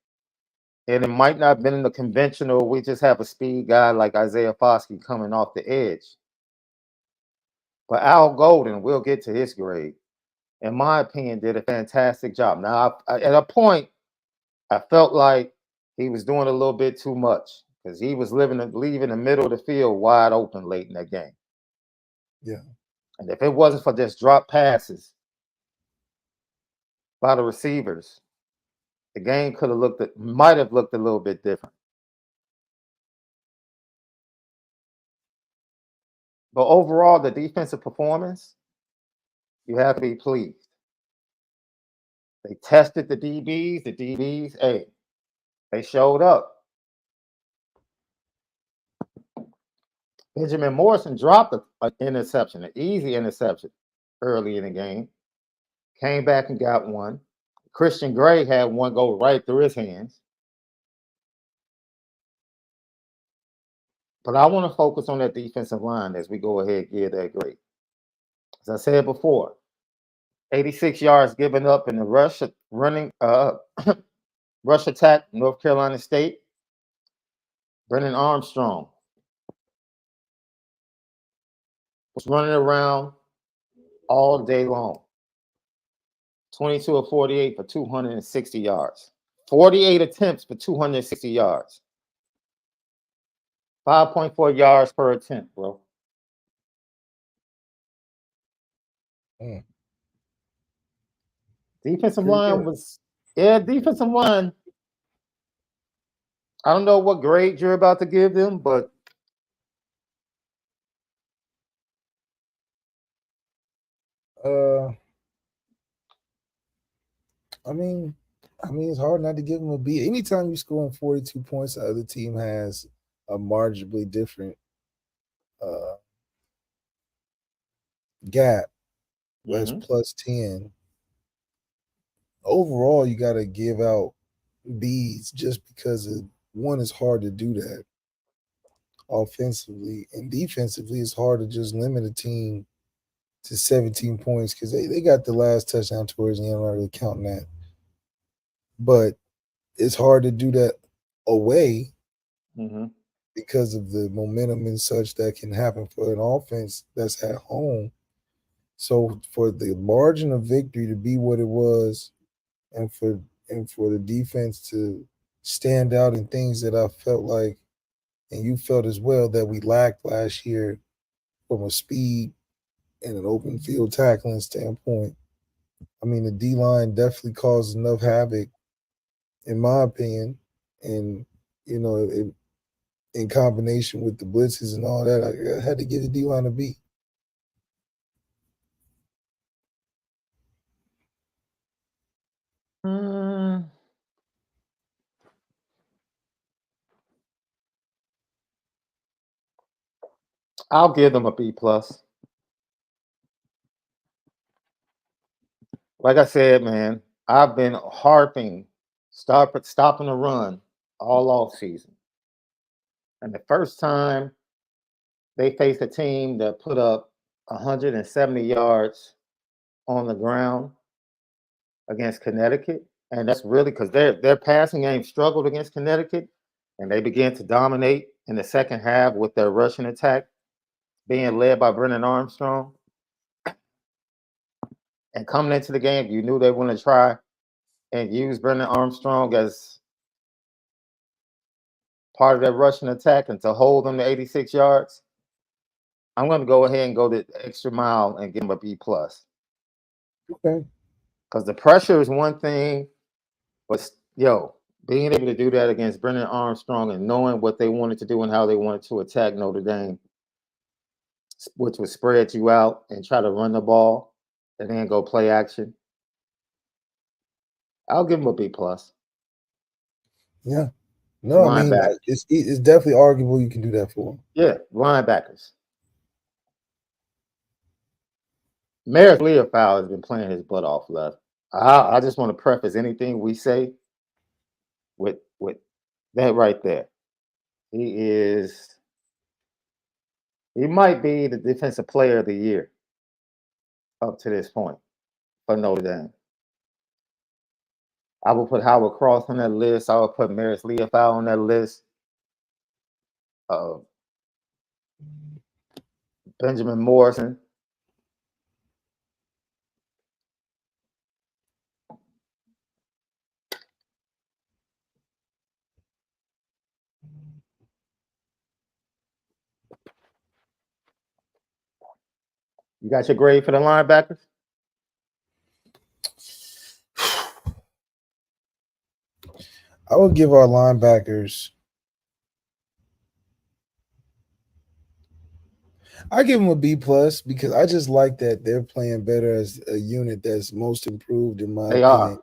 and it might not have been in the conventional, we just have a speed guy like Isaiah Foskey coming off the edge. But Al Golden, we'll get to his grade, in my opinion, did a fantastic job. Now, at a point, I felt like he was doing a little bit too much because he was leaving the middle of the field wide open late in that game. Yeah. And if it wasn't for just drop passes by the receivers, the game might have looked a little bit different. But overall, the defensive performance, you have to be pleased. They tested the DBs, hey, they showed up. Benjamin Morrison dropped an interception, an easy interception early in the game. Came back and got one. Christian Gray had one go right through his hands. But I want to focus on that defensive line as we go ahead and give that grade. As I said before, 86 yards given up in the rush attack, North Carolina State. Brennan Armstrong was running around all day long. 22 of 48 for 260 yards. 48 attempts for 260 yards. 5.4 yards per attempt, bro. Defensive line was, defensive line. I don't know what grade you're about to give them, but I mean, it's hard not to give them a B. Anytime you score 42 points, the other team has a marginally different uh, gap. That's Mm-hmm. plus 10. Overall, you got to give out B's just because one is hard to do that offensively, and defensively, it's hard to just limit a team to 17 points because they got the last touchdown towards the end. I'm not really counting that, but it's hard to do that away Mm-hmm. because of the momentum and such that can happen for an offense that's at home. So for the margin of victory to be what it was, and for the defense to stand out in things that I felt like, and you felt as well, that we lacked last year from a speed and an open field tackling standpoint. I mean, the D line definitely caused enough havoc, in my opinion, and in combination with the blitzes and all that, I had to give the D line a B. I'll give them a B plus. Like I said, man, I've been harping, stopping the run all off season. And the first time they faced a team that put up 170 yards on the ground against Connecticut, and that's really because their passing game struggled against Connecticut, and they began to dominate in the second half with their rushing attack being led by Brennan Armstrong. And coming into the game, you knew they were going to try and use Brennan Armstrong as part of their rushing attack and to hold them to 86 yards. I'm going to go ahead and go the extra mile and give them a B plus. Okay. Because the pressure is one thing, but being able to do that against Brennan Armstrong and knowing what they wanted to do and how they wanted to attack Notre Dame, which would spread you out and try to run the ball and then go play action. I'll give them a B plus. Yeah. No, I mean, Linebackers. it's definitely arguable you can do that for them. Yeah, linebackers. Maris Leofow has been playing his butt off left. I just want to preface anything we say with that right there. He might be the defensive player of the year up to this point for Notre Dame. I will put Howard Cross on that list. I will put Maris Leofow on that list. Benjamin Morrison. You got your grade for the linebackers? I would give our linebackers. I give them a B plus because I just like that they're playing better as a unit that's most improved, in my They opinion.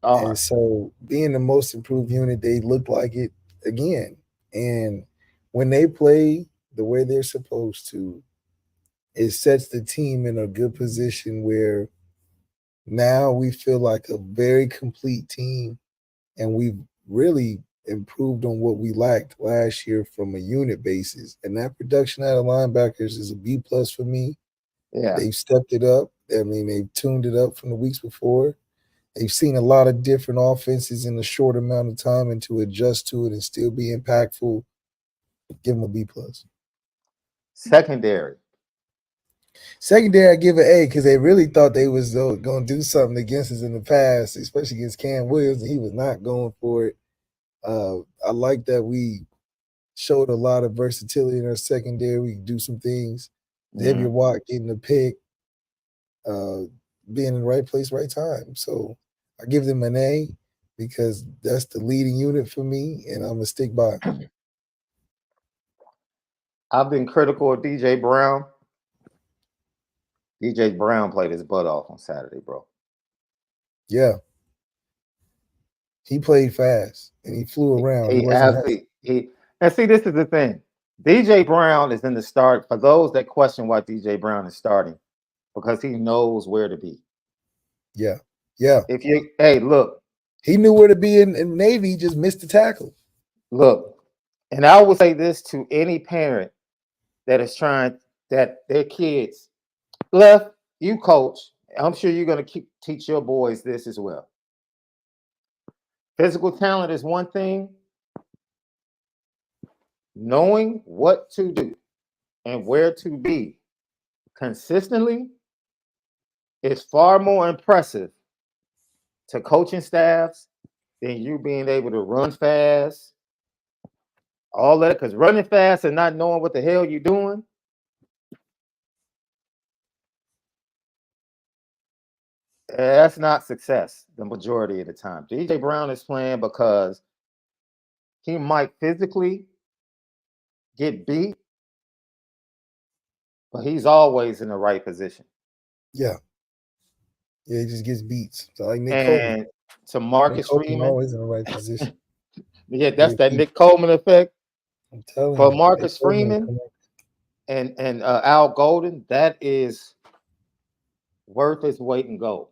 And are. so, being the most improved unit, they look like it again. And when they play the way they're supposed to, it sets the team in a good position where now we feel like a very complete team, and we've really improved on what we lacked last year from a unit basis. And that production out of linebackers is a B plus for me. Yeah. They've stepped it up. I mean, they've tuned it up from the weeks before. They've seen a lot of different offenses in a short amount of time, and to adjust to it and still be impactful, give them a B plus. Secondary. Secondary, I give an A because they really thought they was going to do something against us in the past, especially against Cam Williams, and he was not going for it. I like that we showed a lot of versatility in our secondary. We could do some things. Xavier Watt getting the pick, being in the right place, right time. So I give them an A because that's the leading unit for me, and I'm going to stick by it. I've been critical of DJ Brown DJ Brown played his butt off on Saturday, bro. Yeah. He played fast and he flew around. He wasn't and see, this is the thing. DJ Brown is in the start. For those that question why DJ Brown is starting, because he knows where to be. Yeah. Yeah. Look. He knew where to be in Navy. He just missed the tackle. Look, and I will say this to any parent that is trying that their kids left, you coach. I'm sure you're going to teach your boys this as well. Physical talent is one thing. Knowing what to do and where to be consistently is far more impressive to coaching staffs than you being able to run fast. All that, because running fast and not knowing what the hell you're doing, that's not success the majority of the time. DJ Brown is playing because he might physically get beat, but he's always in the right position. Yeah. Yeah, he just gets beats. So like Nick and Coleman. To Marcus Nick Coleman Freeman, always in the right position. Yeah, that's that Nick Coleman effect. I'm telling For you. Marcus Freeman and Al Golden, that is worth its weight in gold,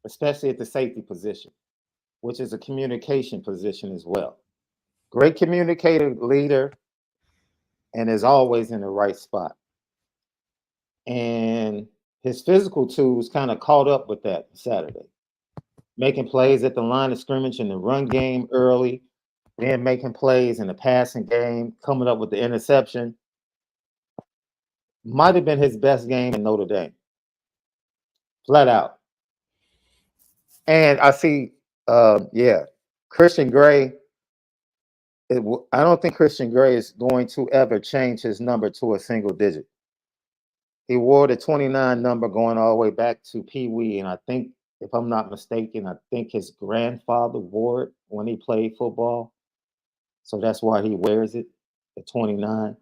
especially at the safety position, which is a communication position as well. Great communicator, leader, and is always in the right spot. And his physical tools kind of caught up with that Saturday, making plays at the line of scrimmage in the run game early, then making plays in the passing game, coming up with the interception. Might have been his best game in Notre Dame, flat out. And I see, Christian Gray. I don't think Christian Gray is going to ever change his number to a single digit. He wore the 29 number going all the way back to Pee Wee, and I think, if I'm not mistaken, I think his grandfather wore it when he played football. So that's why he wears it, the 29.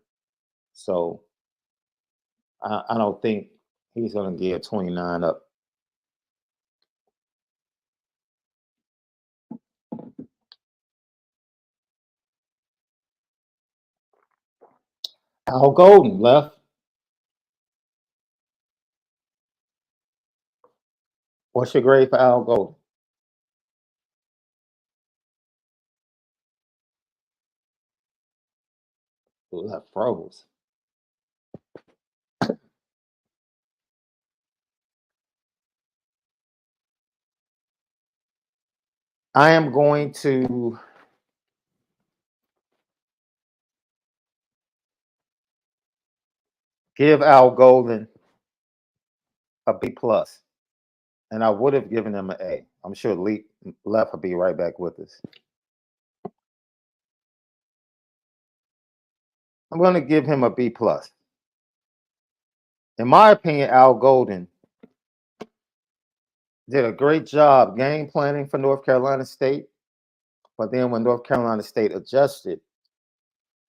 So I don't think he's going to give 29 up. Al Golden left. What's your grade for Al Golden? Left froze. I am going to give Al Golden a B plus, and I would have given him an A. I'm sure Left will be right back with us. I'm going to give him a B plus. In my opinion, Al Golden did a great job game planning for North Carolina State, but then when North Carolina State adjusted,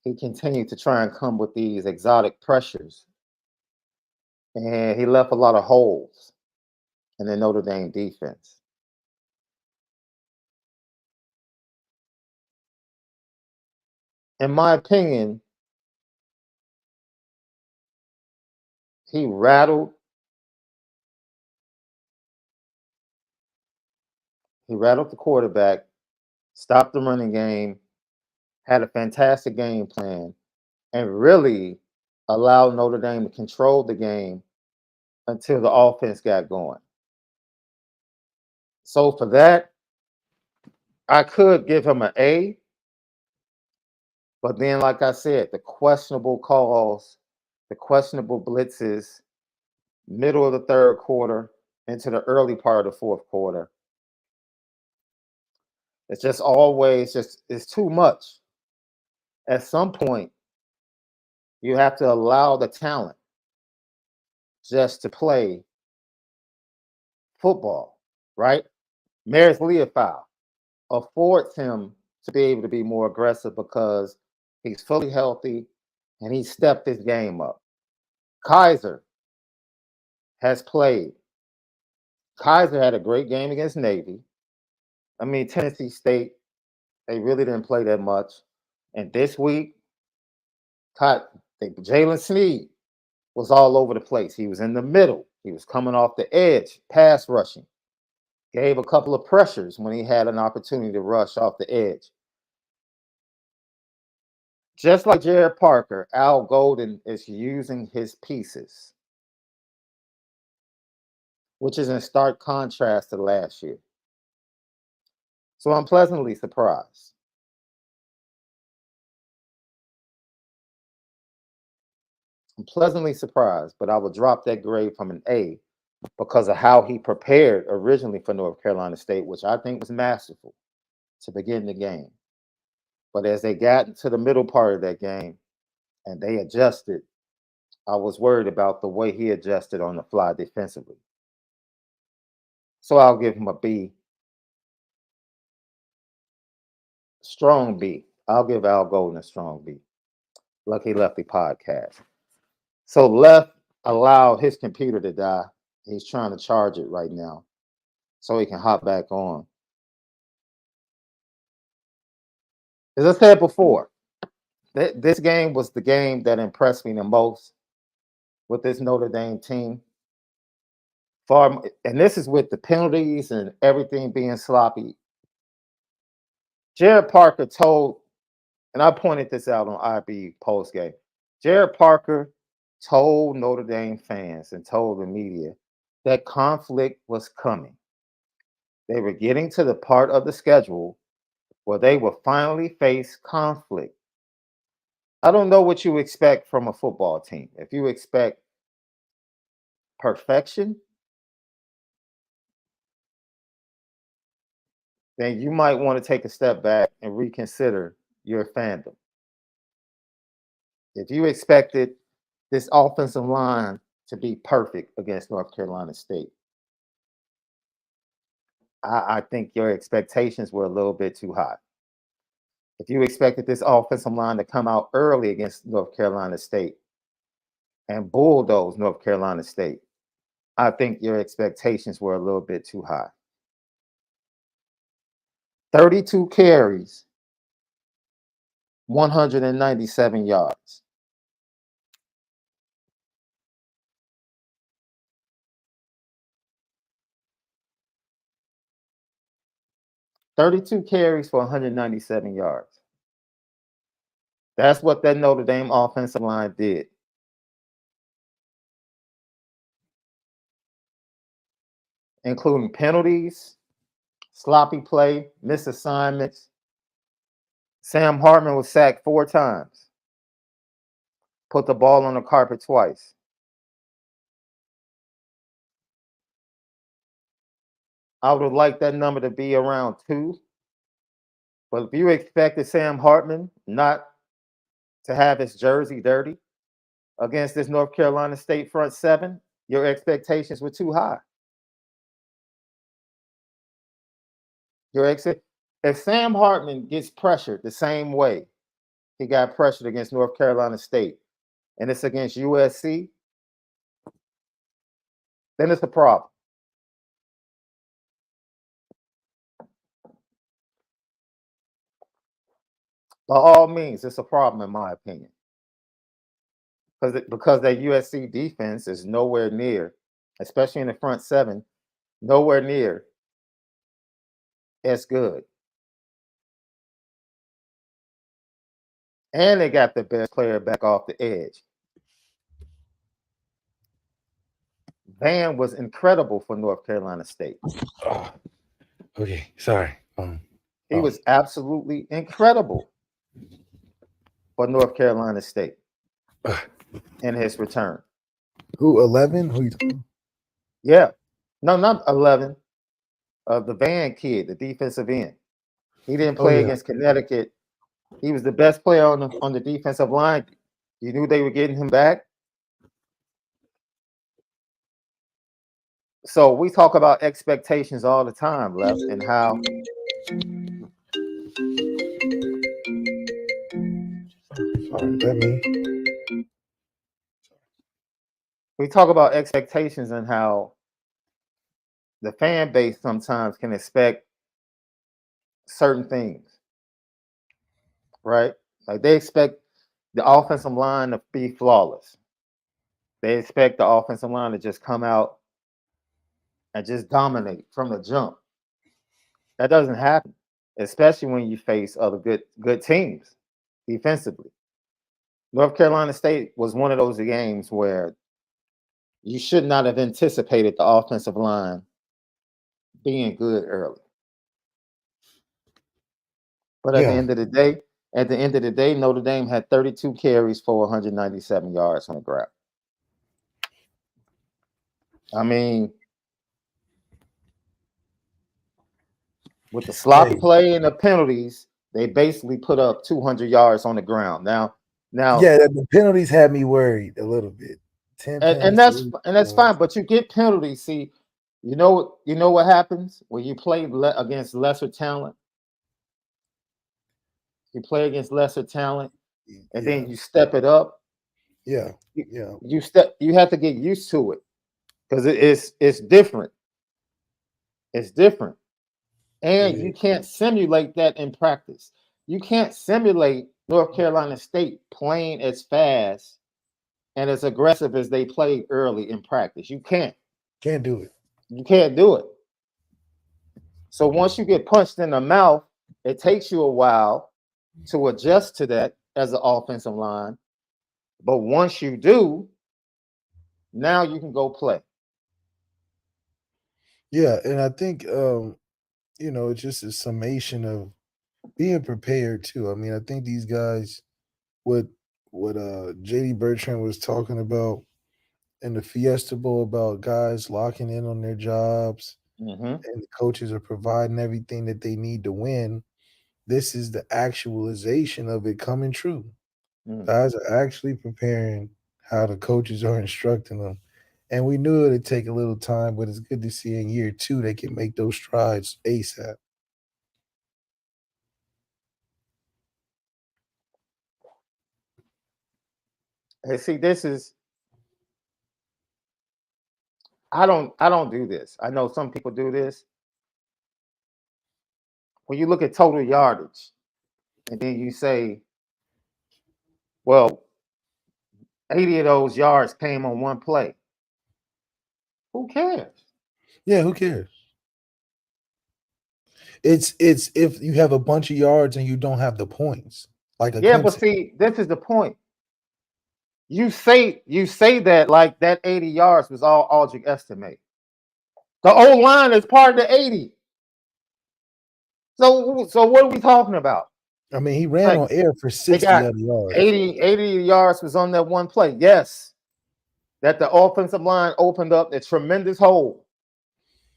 he continued to try and come with these exotic pressures, and he left a lot of holes in the Notre Dame defense. In my opinion, he rattled the quarterback, stopped the running game, had a fantastic game plan, and really allowed Notre Dame to control the game until the offense got going. So for that, I could give him an A, but then, like I said, the questionable calls, the questionable blitzes, middle of the third quarter into the early part of the fourth quarter, it's just always it's too much. At some point, you have to allow the talent just to play football, right? Maris Leofow affords him to be able to be more aggressive because he's fully healthy and he stepped his game up. Kaiser has played. Kaiser had a great game against Navy. I mean, Tennessee State, they really didn't play that much. And this week, Jalen Sneed was all over the place. He was in the middle. He was coming off the edge, pass rushing. Gave a couple of pressures when he had an opportunity to rush off the edge. Just like Jared Parker, Al Golden is using his pieces, which is in stark contrast to last year. So I'm pleasantly surprised. I'm pleasantly surprised, but I will drop that grade from an A because of how he prepared originally for North Carolina State, which I think was masterful to begin the game. But as they got into the middle part of that game and they adjusted, I was worried about the way he adjusted on the fly defensively. So I'll give him a B. Strong B. I'll give Al Golden a strong B. Lucky Lefty podcast. So Left allowed his computer to die. He's trying to charge it right now so he can hop back on. As I said before, this game was the game that impressed me the most with this Notre Dame team. And this is with the penalties and everything being sloppy. Jared Parker told, and I pointed this out on IB postgame, Jared Parker told Notre Dame fans and told the media that conflict was coming. They were getting to the part of the schedule where they will finally face conflict. I don't know what you expect from a football team. If you expect perfection, then you might want to take a step back and reconsider your fandom. If you expected this offensive line to be perfect against North Carolina State, I think your expectations were a little bit too high. If you expected this offensive line to come out early against North Carolina State and bulldoze North Carolina State, I think your expectations were a little bit too high. 32 carries, 197 yards. $32 carries for 197 yards. That's what that Notre Dame offensive line did. Including penalties, sloppy play, missed assignments. Sam Hartman was sacked 4 times. Put the ball on the carpet twice. I would have liked that number to be around 2. But if you expected Sam Hartman not to have his jersey dirty against this North Carolina State front 7, your expectations were too high. If Sam Hartman gets pressured the same way he got pressured against North Carolina State, and it's against USC, then it's a problem. By all means, it's a problem in my opinion. Because that USC defense is nowhere near, especially in the front 7, nowhere near as good. And they got the best player back off the edge. Van was incredible for North Carolina State. Oh, okay, sorry. He was absolutely incredible for North Carolina State in his return. Who, 11? Who you talking? Yeah. No, not 11. The Van kid, the defensive end. He didn't play against Connecticut. He was the best player on the defensive line. You knew they were getting him back. So we talk about expectations all the time, Left, and how we talk about expectations and how the fan base sometimes can expect certain things, right? Like they expect the offensive line to be flawless. They expect the offensive line to just come out and just dominate from the jump. That doesn't happen, especially when you face other good teams defensively. North Carolina State was one of those games where you should not have anticipated the offensive line being good early. But Yeah. at the end of the day, Notre Dame had 32 carries for 197 yards on the ground. I mean, with the sloppy Hey. play and the penalties, they basically put up 200 yards on the ground. Now, Yeah, the penalties had me worried a little bit. 10 and penalties. that's fine, but you get penalties. See, you know what happens when you play against lesser talent. You play against lesser talent, and then you step it up. Yeah. You have to get used to it because it's different. It's different, and you can't simulate that in practice. You can't simulate North Carolina State playing as fast and as aggressive as they played early in practice. You can't. Can't do it. You can't do it. So once you get punched in the mouth, it takes you a while to adjust to that as an offensive line. But once you do, now you can go play. Yeah, and I think it's just a summation of being prepared too. I mean, I think these guys, what JD Bertrand was talking about in the Fiesta Bowl about guys locking in on their jobs and the coaches are providing everything that they need to win. This is the actualization of it coming true. Guys are actually preparing how the coaches are instructing them. And we knew it'd take a little time, but it's good to see in year 2 they can make those strides ASAP. And see, this is I don't do this. I know some people do this. When you look at total yardage, and then you say, well, 80 of those yards came on one play. Who cares? Yeah, who cares? It's if you have a bunch of yards and you don't have the points, like a Yeah, but Clemson. see, this is the point. You say that like that 80 yards was all Aldrich estimate. The old line is part of the 80. So what are we talking about? I mean, he ran Like on air for they 60 got other yards. 80 yards was on that one play. Yes. That the offensive line opened up a tremendous hole.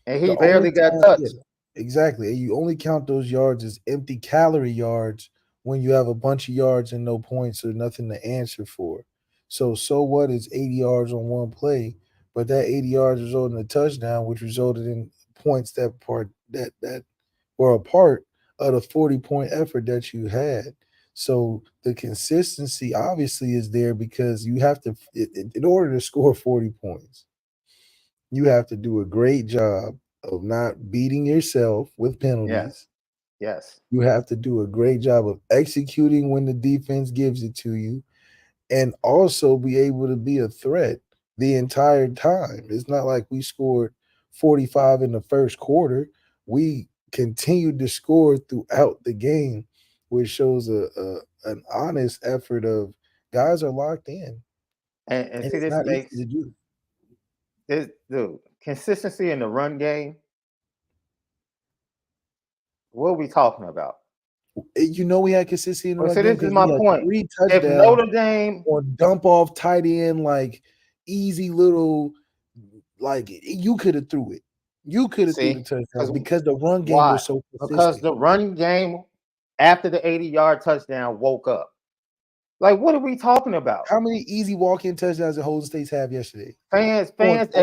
And he The only barely got time, touched. yeah, exactly. And you only count those yards as empty calorie yards when you have a bunch of yards and no points or nothing to answer for. So what is 80 yards on one play, but that 80 yards resulted in a touchdown, which resulted in points that were a part of the 40-point effort that you had. So the consistency obviously is there because you have to, in order to score 40 points, you have to do a great job of not beating yourself with penalties. Yes. You have to do a great job of executing when the defense gives it to you and also be able to be a threat the entire time. It's not like we scored 45 in the first quarter. We continued to score throughout the game, which shows an honest effort of guys are locked in. And And see, it's this not easy makes to do. this dude consistency in the run game. What are we talking about? We had consistency in the Well, run see, game this is because my we had point. 3 If touchdowns Notre Dame, on dump off tight end, like easy little, like you could have threw it. You could have threw the see, touchdown because because the run game why? was so Because consistent. the run game after the 80-yard touchdown woke up. Like, what are we talking about? How many easy walk-in touchdowns did Holden States have yesterday? Fans Just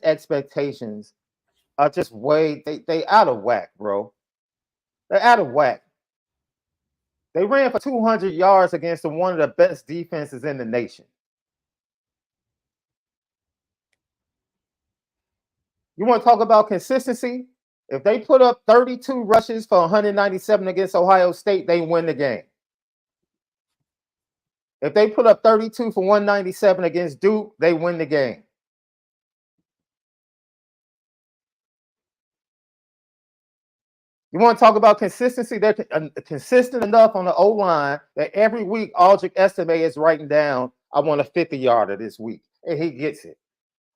expectations are just they out of whack, bro. They're out of whack. They ran for 200 yards against one of the best defenses in the nation. You want to talk about consistency? If they put up 32 rushes for 197 against Ohio State, they win the game. If they put up 32 for 197 against Duke, they win the game. You want to talk about consistency? They're consistent enough on the O-line that every week Aldrich Estime is writing down, I want a 50-yarder this week, and he gets it.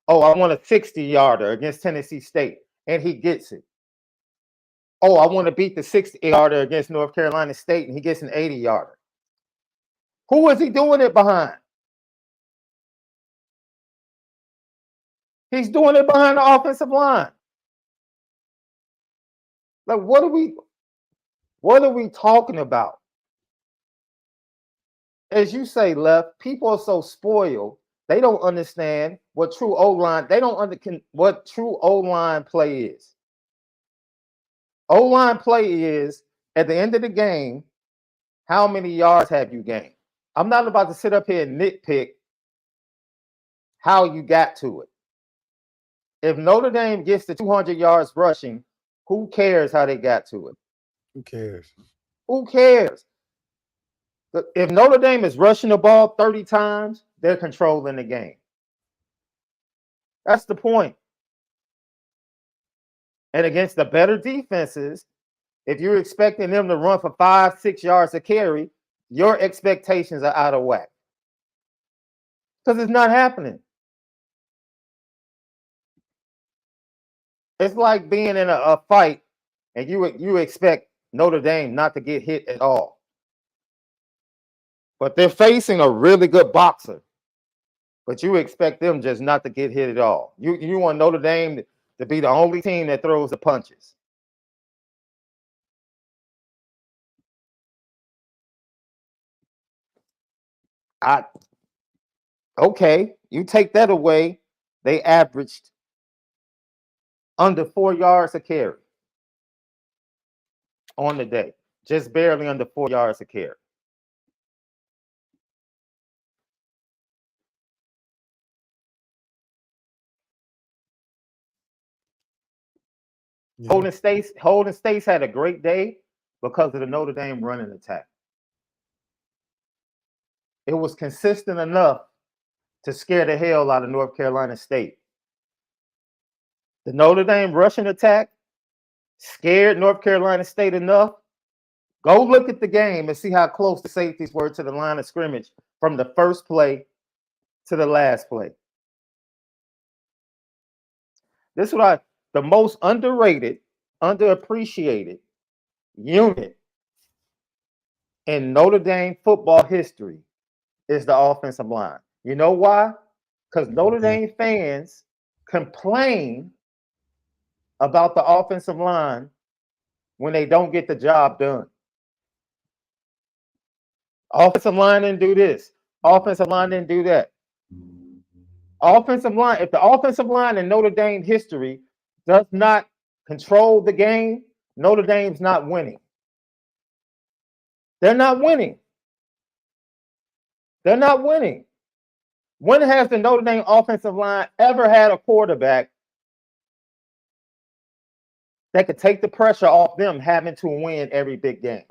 Oh, I want a 60-yarder against Tennessee State, and he gets it. Oh, I want to beat the 60-yarder against North Carolina State, and he gets an 80-yarder. Who is he doing it behind? He's doing it behind the offensive line. Like, what are we talking about? As you say, Left, people are so spoiled, they don't understand what true O-line, they don't understand what true O-line play is. O-line play is, at the end of the game, how many yards have you gained? I'm not about to sit up here and nitpick how you got to it. If Notre Dame gets to 200 yards rushing, who cares how they got to it? Who cares? Who cares? If Notre Dame is rushing the ball 30 times, they're controlling the game. That's the point. And against the better defenses, if you're expecting them to run for 5-6 yards a carry, your expectations are out of whack. Because it's not happening. It's like being in a fight and you expect Notre Dame not to get hit at all. But they're facing a really good boxer. But you expect them just not to get hit at all. You want Notre Dame to be the only team that throws the punches. Okay, you take that away, they averaged under 4 yards a carry on the day. Just barely under 4 yards a carry. Yeah. Holden State's had a great day because of the Notre Dame running attack. It was consistent enough to scare the hell out of North Carolina State. The Notre Dame rushing attack scared North Carolina State enough. Go look at the game and see how close the safeties were to the line of scrimmage from the first play to the last play. This is what the most underrated, underappreciated unit in Notre Dame football history is the offensive line. You know why? Because Notre Dame fans complain about the offensive line when they don't get the job done. Offensive line didn't do this. Offensive line didn't do that. Offensive line, if the offensive line in Notre Dame history does not control the game, Notre Dame's not winning. They're not winning. They're not winning. When has the Notre Dame offensive line ever had a quarterback that could take the pressure off them having to win every big game?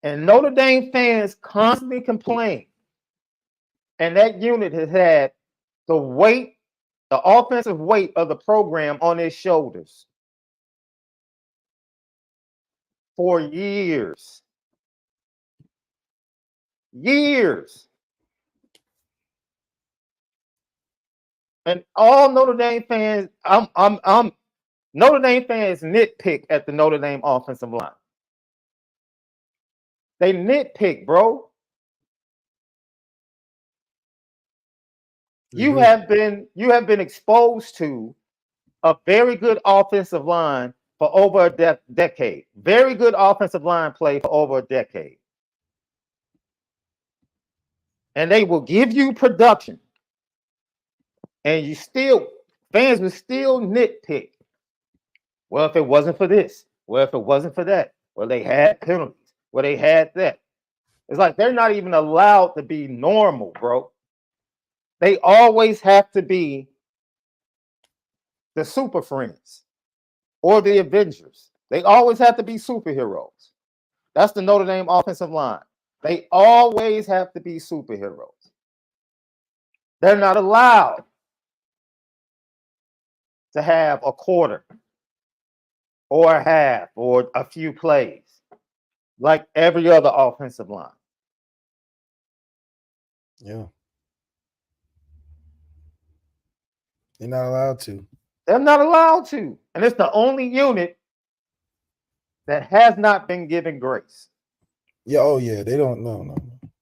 And Notre Dame fans constantly complain. And that unit has had the weight, the offensive weight of the program on its shoulders for years. Years. And all Notre Dame fans, Notre Dame fans nitpick at the Notre Dame offensive line. They nitpick, bro. You have been exposed to a very good offensive line for over a decade. Very good offensive line play for over a decade. And they will give you production. And fans will still nitpick. Well, if it wasn't for this, well, if it wasn't for that, well, they had penalties, well, they had that. It's like they're not even allowed to be normal, bro. They always have to be the super friends or the Avengers. They always have to be superheroes. That's the Notre Dame offensive line. They always have to be superheroes. They're not allowed to have a quarter or a half or a few plays like every other offensive line. Yeah. They're not allowed to. They're not allowed to. And it's the only unit that has not been given grace. Yeah, oh yeah, they don't no.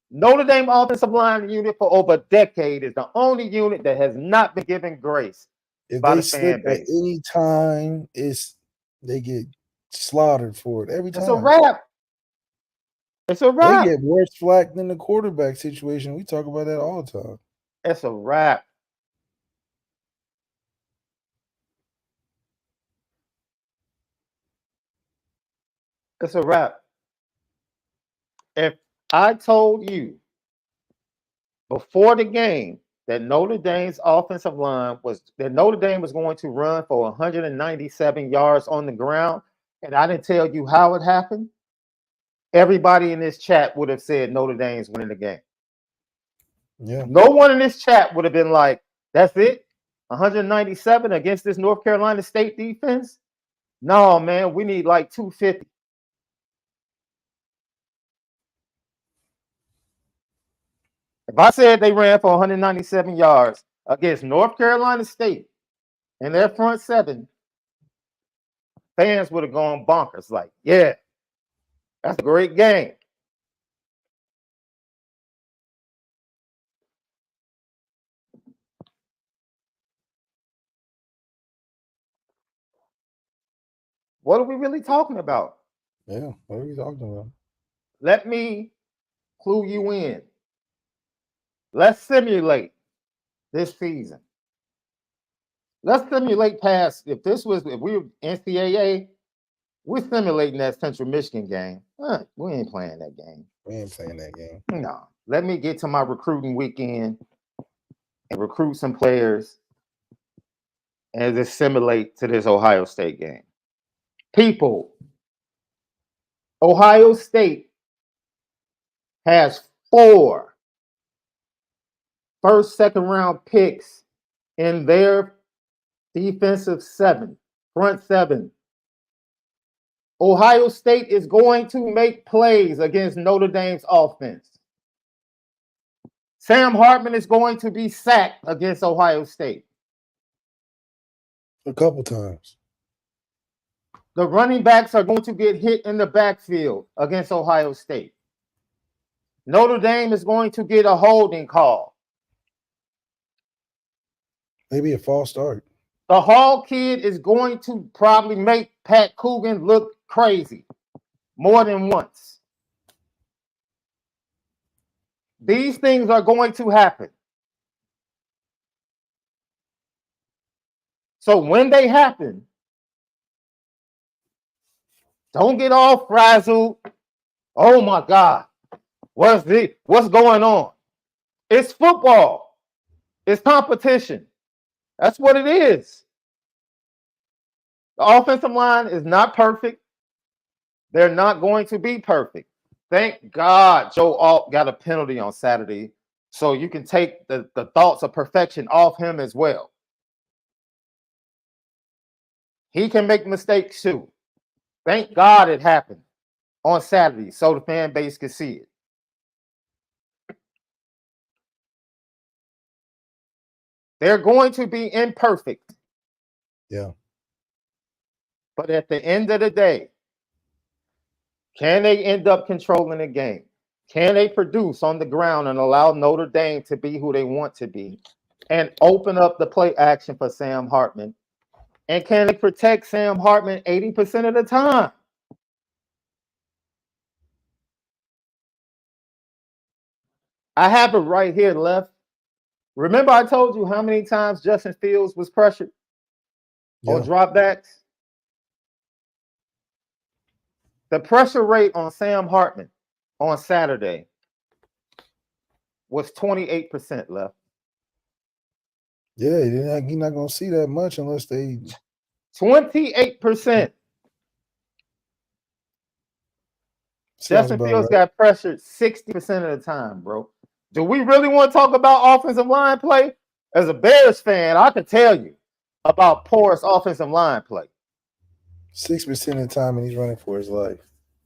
Notre Dame offensive line unit for over a decade is the only unit that has not been given grace. If by they the slip fan at base. any time, they get slaughtered for it every time. It's a wrap. It's a wrap. They get worse flack than the quarterback situation. We talk about that all the time. It's a wrap. It's a wrap. If I told you before the game that Notre Dame's offensive line Notre Dame was going to run for 197 yards on the ground, and I didn't tell you how it happened, everybody in this chat would have said Notre Dame's winning the game. Yeah. No one in this chat would have been like, that's it? 197 against this North Carolina State defense? No, man, we need like 250. If I said they ran for 197 yards against North Carolina State and their front seven, fans would have gone bonkers. Like, yeah, that's a great game. What are we really talking about? Yeah, what are we talking about? Let me clue you in. Let's simulate this season. Let's simulate past. If we were NCAA, we're simulating that Central Michigan game. We ain't playing that game. We ain't playing that game. No. Let me get to my recruiting weekend and recruit some players and just simulate to this Ohio State game. People, Ohio State has 4 first, second round picks in their defensive front seven. Ohio State is going to make plays against Notre Dame's offense. Sam Hartman is going to be sacked against Ohio State. A couple times. The running backs are going to get hit in the backfield against Ohio State. Notre Dame is going to get a holding call. Maybe a false start. The Hall kid is going to probably make Pat Coogan look crazy more than once. These things are going to happen. So when they happen, don't get all frazzled. Oh my God, what's going on? It's football. It's competition. That's what it is. The offensive line is not perfect. They're not going to be perfect. Thank God Joe Alt got a penalty on Saturday, so you can take the thoughts of perfection off him as well. He can make mistakes too. Thank God it happened on Saturday so the fan base could see it. They're going to be imperfect. Yeah. But at the end of the day, can they end up controlling the game? Can they produce on the ground and allow Notre Dame to be who they want to be and open up the play action for Sam Hartman? And can they protect Sam Hartman 80% of the time? I have it right here, left. Remember I told you how many times Justin Fields was pressured or dropbacks? The pressure rate on Sam Hartman on Saturday was 28% left. Yeah, you're not gonna see that much unless they 28%. sounds Justin about Fields right. got pressured 60% of the time, bro. Do we really want to talk about offensive line play? As a Bears fan, I can tell you about porous offensive line play. 6% of the time, and he's running for his life.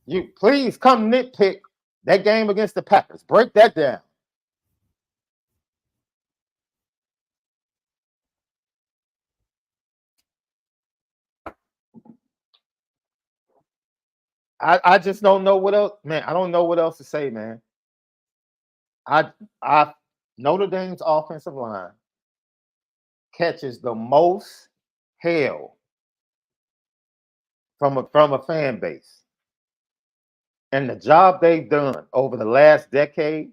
You please come nitpick that game against the Packers. Break that down. I just don't know what else, man. I don't know what else to say, man. I Notre Dame's offensive line catches the most hell from a fan base. And the job they've done over the last decade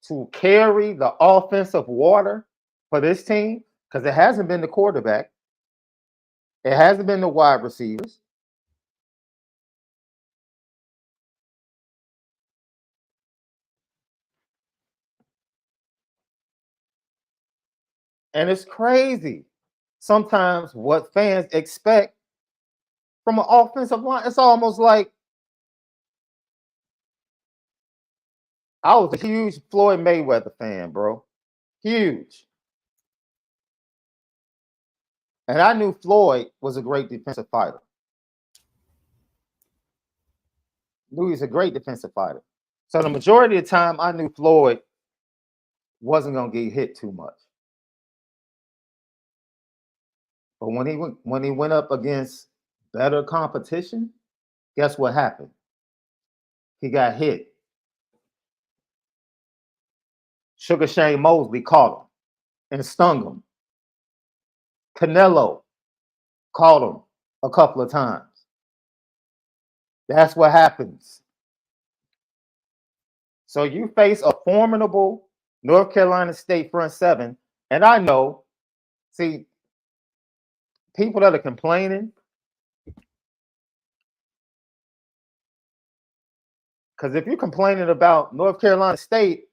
to carry the offensive water for this team, because it hasn't been the quarterback, it hasn't been the wide receivers. And it's crazy sometimes what fans expect from an offensive line. It's almost like I was a huge Floyd Mayweather fan, bro. Huge. And I knew Floyd was a great defensive fighter. Knew he's a great defensive fighter. So the majority of the time, I knew Floyd wasn't going to get hit too much. But when he went up against better competition, guess what happened? He got hit. Sugar Shane Mosley caught him and stung him. Canelo caught him a couple of times. That's what happens. So you face a formidable North Carolina State front seven, and I know, see, people that are complaining, because if you're complaining about North Carolina State,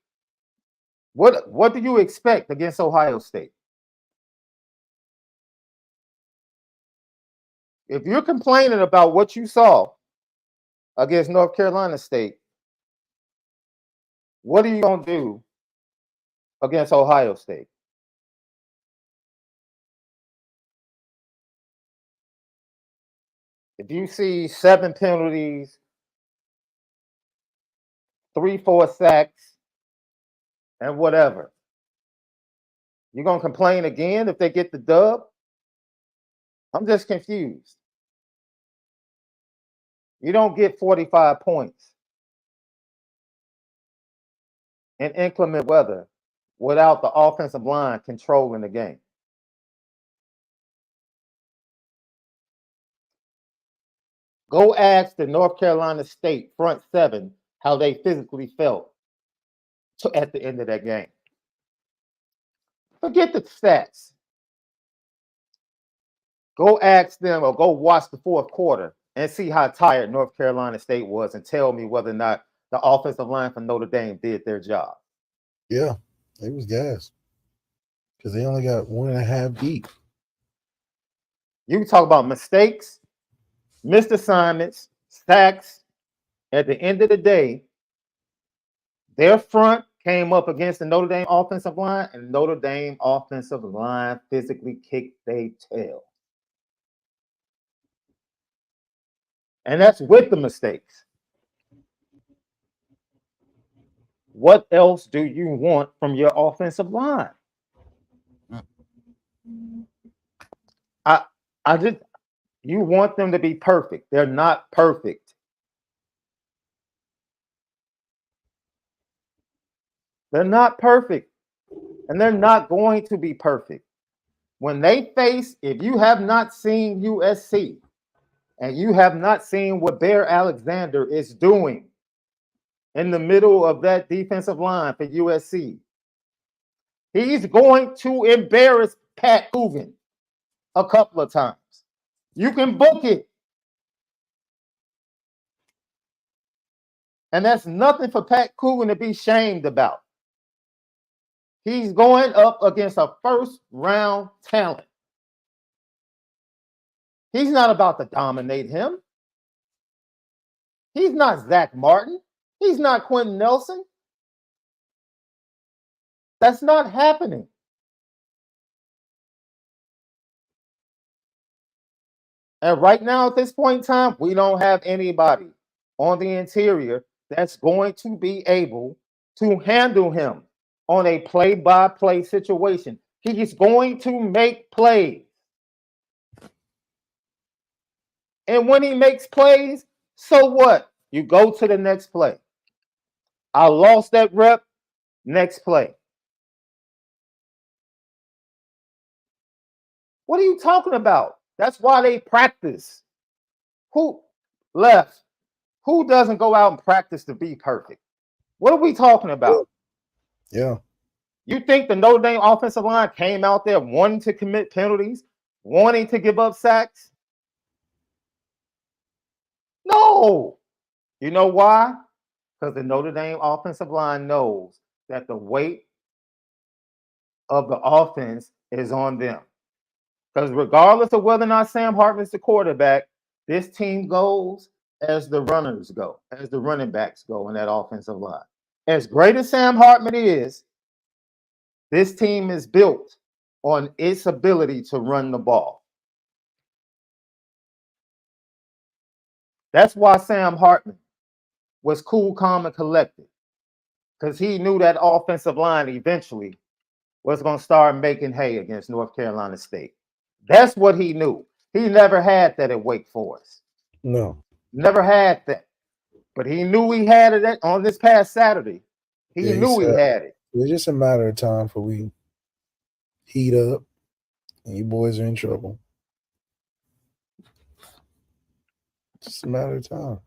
what do you expect against Ohio State? If you're complaining about what you saw against North Carolina State, what are you going to do against Ohio State? If you see 7 penalties, 3-4 sacks, and whatever, you're going to complain again if they get the dub? I'm just confused. You don't get 45 points in inclement weather without the offensive line controlling the game. Go ask the North Carolina State front seven how they physically felt at the end of that game. Forget the stats. Go ask them or go watch the fourth quarter and see how tired North Carolina State was and tell me whether or not the offensive line for Notre Dame did their job. Yeah, it was gas because they only got 1.5 deep. You can talk about mistakes, missed assignments, sacks. At the end of the day, their front came up against the Notre Dame offensive line, and Notre Dame offensive line physically kicked their tail. And that's with the mistakes. What else do you want from your offensive line? I just you want them to be perfect. They're not perfect. They're not perfect. And they're not going to be perfect. When they face, if you have not seen USC and you have not seen what Bear Alexander is doing in the middle of that defensive line for USC, he's going to embarrass Pat Coogan a couple of times. You can book it. And that's nothing for Pat Coogan to be shamed about. He's going up against a first-round talent. He's not about to dominate him. He's not Zach Martin. He's not Quentin Nelson. That's not happening. And right now, at this point in time, we don't have anybody on the interior that's going to be able to handle him on a play-by-play situation. He's going to make plays. And when he makes plays, so what? You go to the next play. I lost that rep, next play. What are you talking about? That's why they practice. Who left? Who doesn't go out and practice to be perfect? What are we talking about? Yeah. You think the Notre Dame offensive line came out there wanting to commit penalties, wanting to give up sacks? No. You know why? Because the Notre Dame offensive line knows that the weight of the offense is on them. Because regardless of whether or not Sam Hartman's the quarterback, this team goes as the runners go, as the running backs go in that offensive line. As great as Sam Hartman is, this team is built on its ability to run the ball. That's why Sam Hartman was cool, calm, and collected, because he knew that offensive line eventually was going to start making hay against North Carolina State. That's what he knew. He never had that at Wake Forest. No. Never had that. But he knew he had it on this past Saturday. He knew he had it. It's just a matter of time for we heat up and you boys are in trouble. Just a matter of time.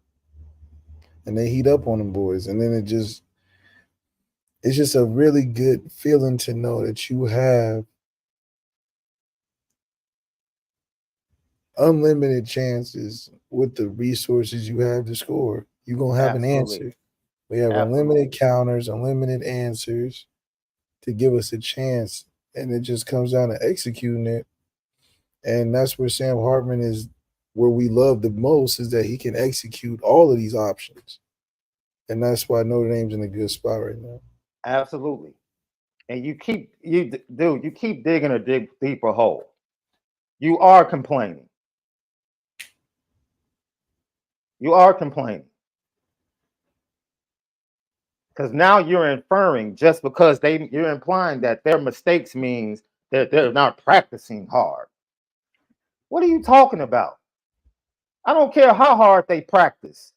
And they heat up on them boys. And then it's just a really good feeling to know that you have unlimited chances with the resources you have to score. You're going to have an answer. We have unlimited counters, unlimited answers to give us a chance. And it just comes down to executing it. And that's where Sam Hartman is, where we love the most, is that he can execute all of these options. And that's why Notre Dame's in a good spot right now. Absolutely. And you keep digging a deeper hole. You are complaining. You are complaining. Because now you're inferring, just because you're implying that their mistakes means that they're not practicing hard. What are you talking about? I don't care how hard they practice.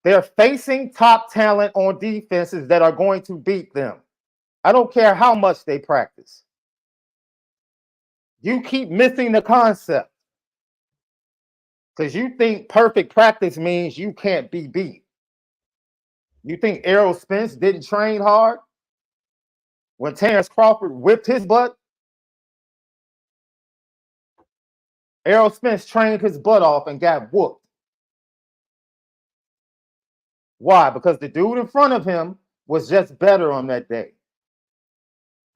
They're facing top talent on defenses that are going to beat them. I don't care how much they practice. You keep missing the concept because you think perfect practice means you can't be beat. You think Errol Spence didn't train hard when Terrence Crawford whipped his butt? Errol Spence trained his butt off and got whooped. Why? Because the dude in front of him was just better on that day.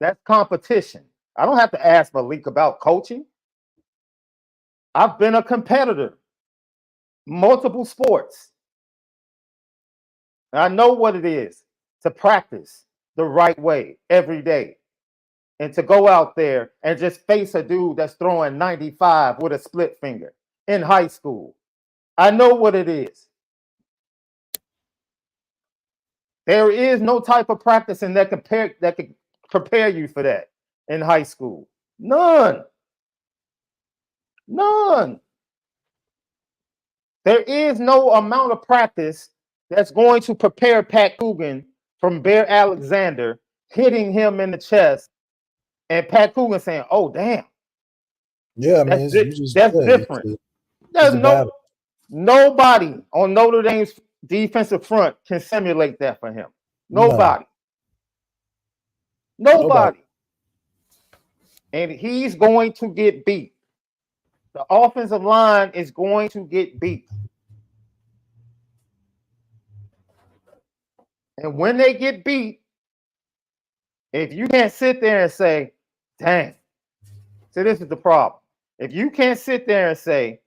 That's competition. I don't have to ask Malik about coaching. I've been a competitor, multiple sports. I know what it is to practice the right way every day and to go out there and just face a dude that's throwing 95 with a split finger in high school. I know what it is. There is no type of practicing that could prepare you for that in high school. None. None. There is no amount of practice that's going to prepare Pat Coogan from Bear Alexander hitting him in the chest and Pat Coogan saying, "Oh, damn." Yeah, I mean, that's different. There's nobody on Notre Dame's defensive front can simulate that for him. Nobody. And he's going to get beat. The offensive line is going to get beat. And when they get beat, If you can't sit there and say, dang, so this is the problem. If you can't sit there and say,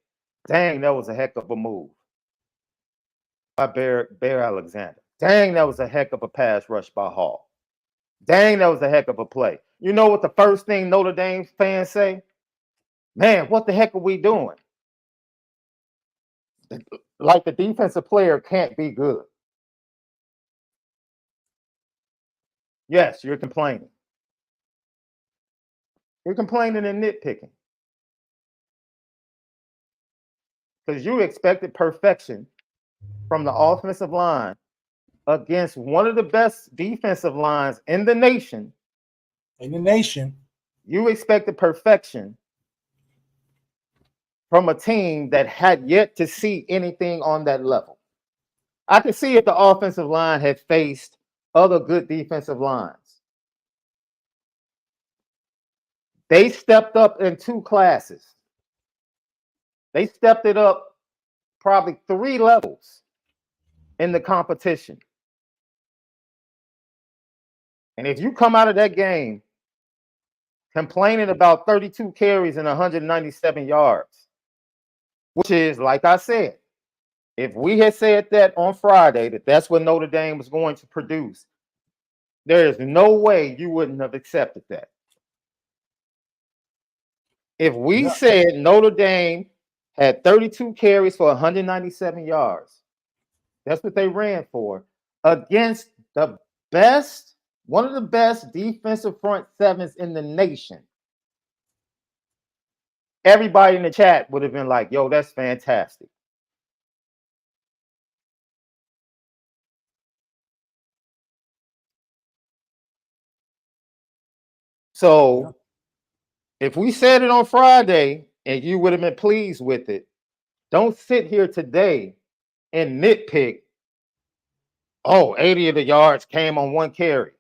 dang, that was a heck of a move by Bear Alexander. Dang, that was a heck of a pass rush by Hall. Dang, that was a heck of a play. You know what the first thing Notre Dame fans say? Man, what the heck are we doing? Like the defensive player can't be good. Yes, you're complaining. You're complaining and nitpicking. Because you expected perfection from the offensive line against one of the best defensive lines in the nation. You expected perfection from a team that had yet to see anything on that level. I could see if the offensive line had faced other good defensive lines. They stepped up in 2 classes. They stepped it up probably 3 levels in the competition. And if you come out of that game complaining about 32 carries and 197 yards, which is, like I said, if we had said that on Friday, that that's what Notre Dame was going to produce, there is no way you wouldn't have accepted that. If we said Notre Dame had 32 carries for 197 yards, that's what they ran for, against the best, one of the best defensive front sevens in the nation, everybody in the chat would have been like, yo, that's fantastic. So if we said it on Friday and you would have been pleased with it, don't sit here today and nitpick, oh, 80 of the yards came on 1 carry.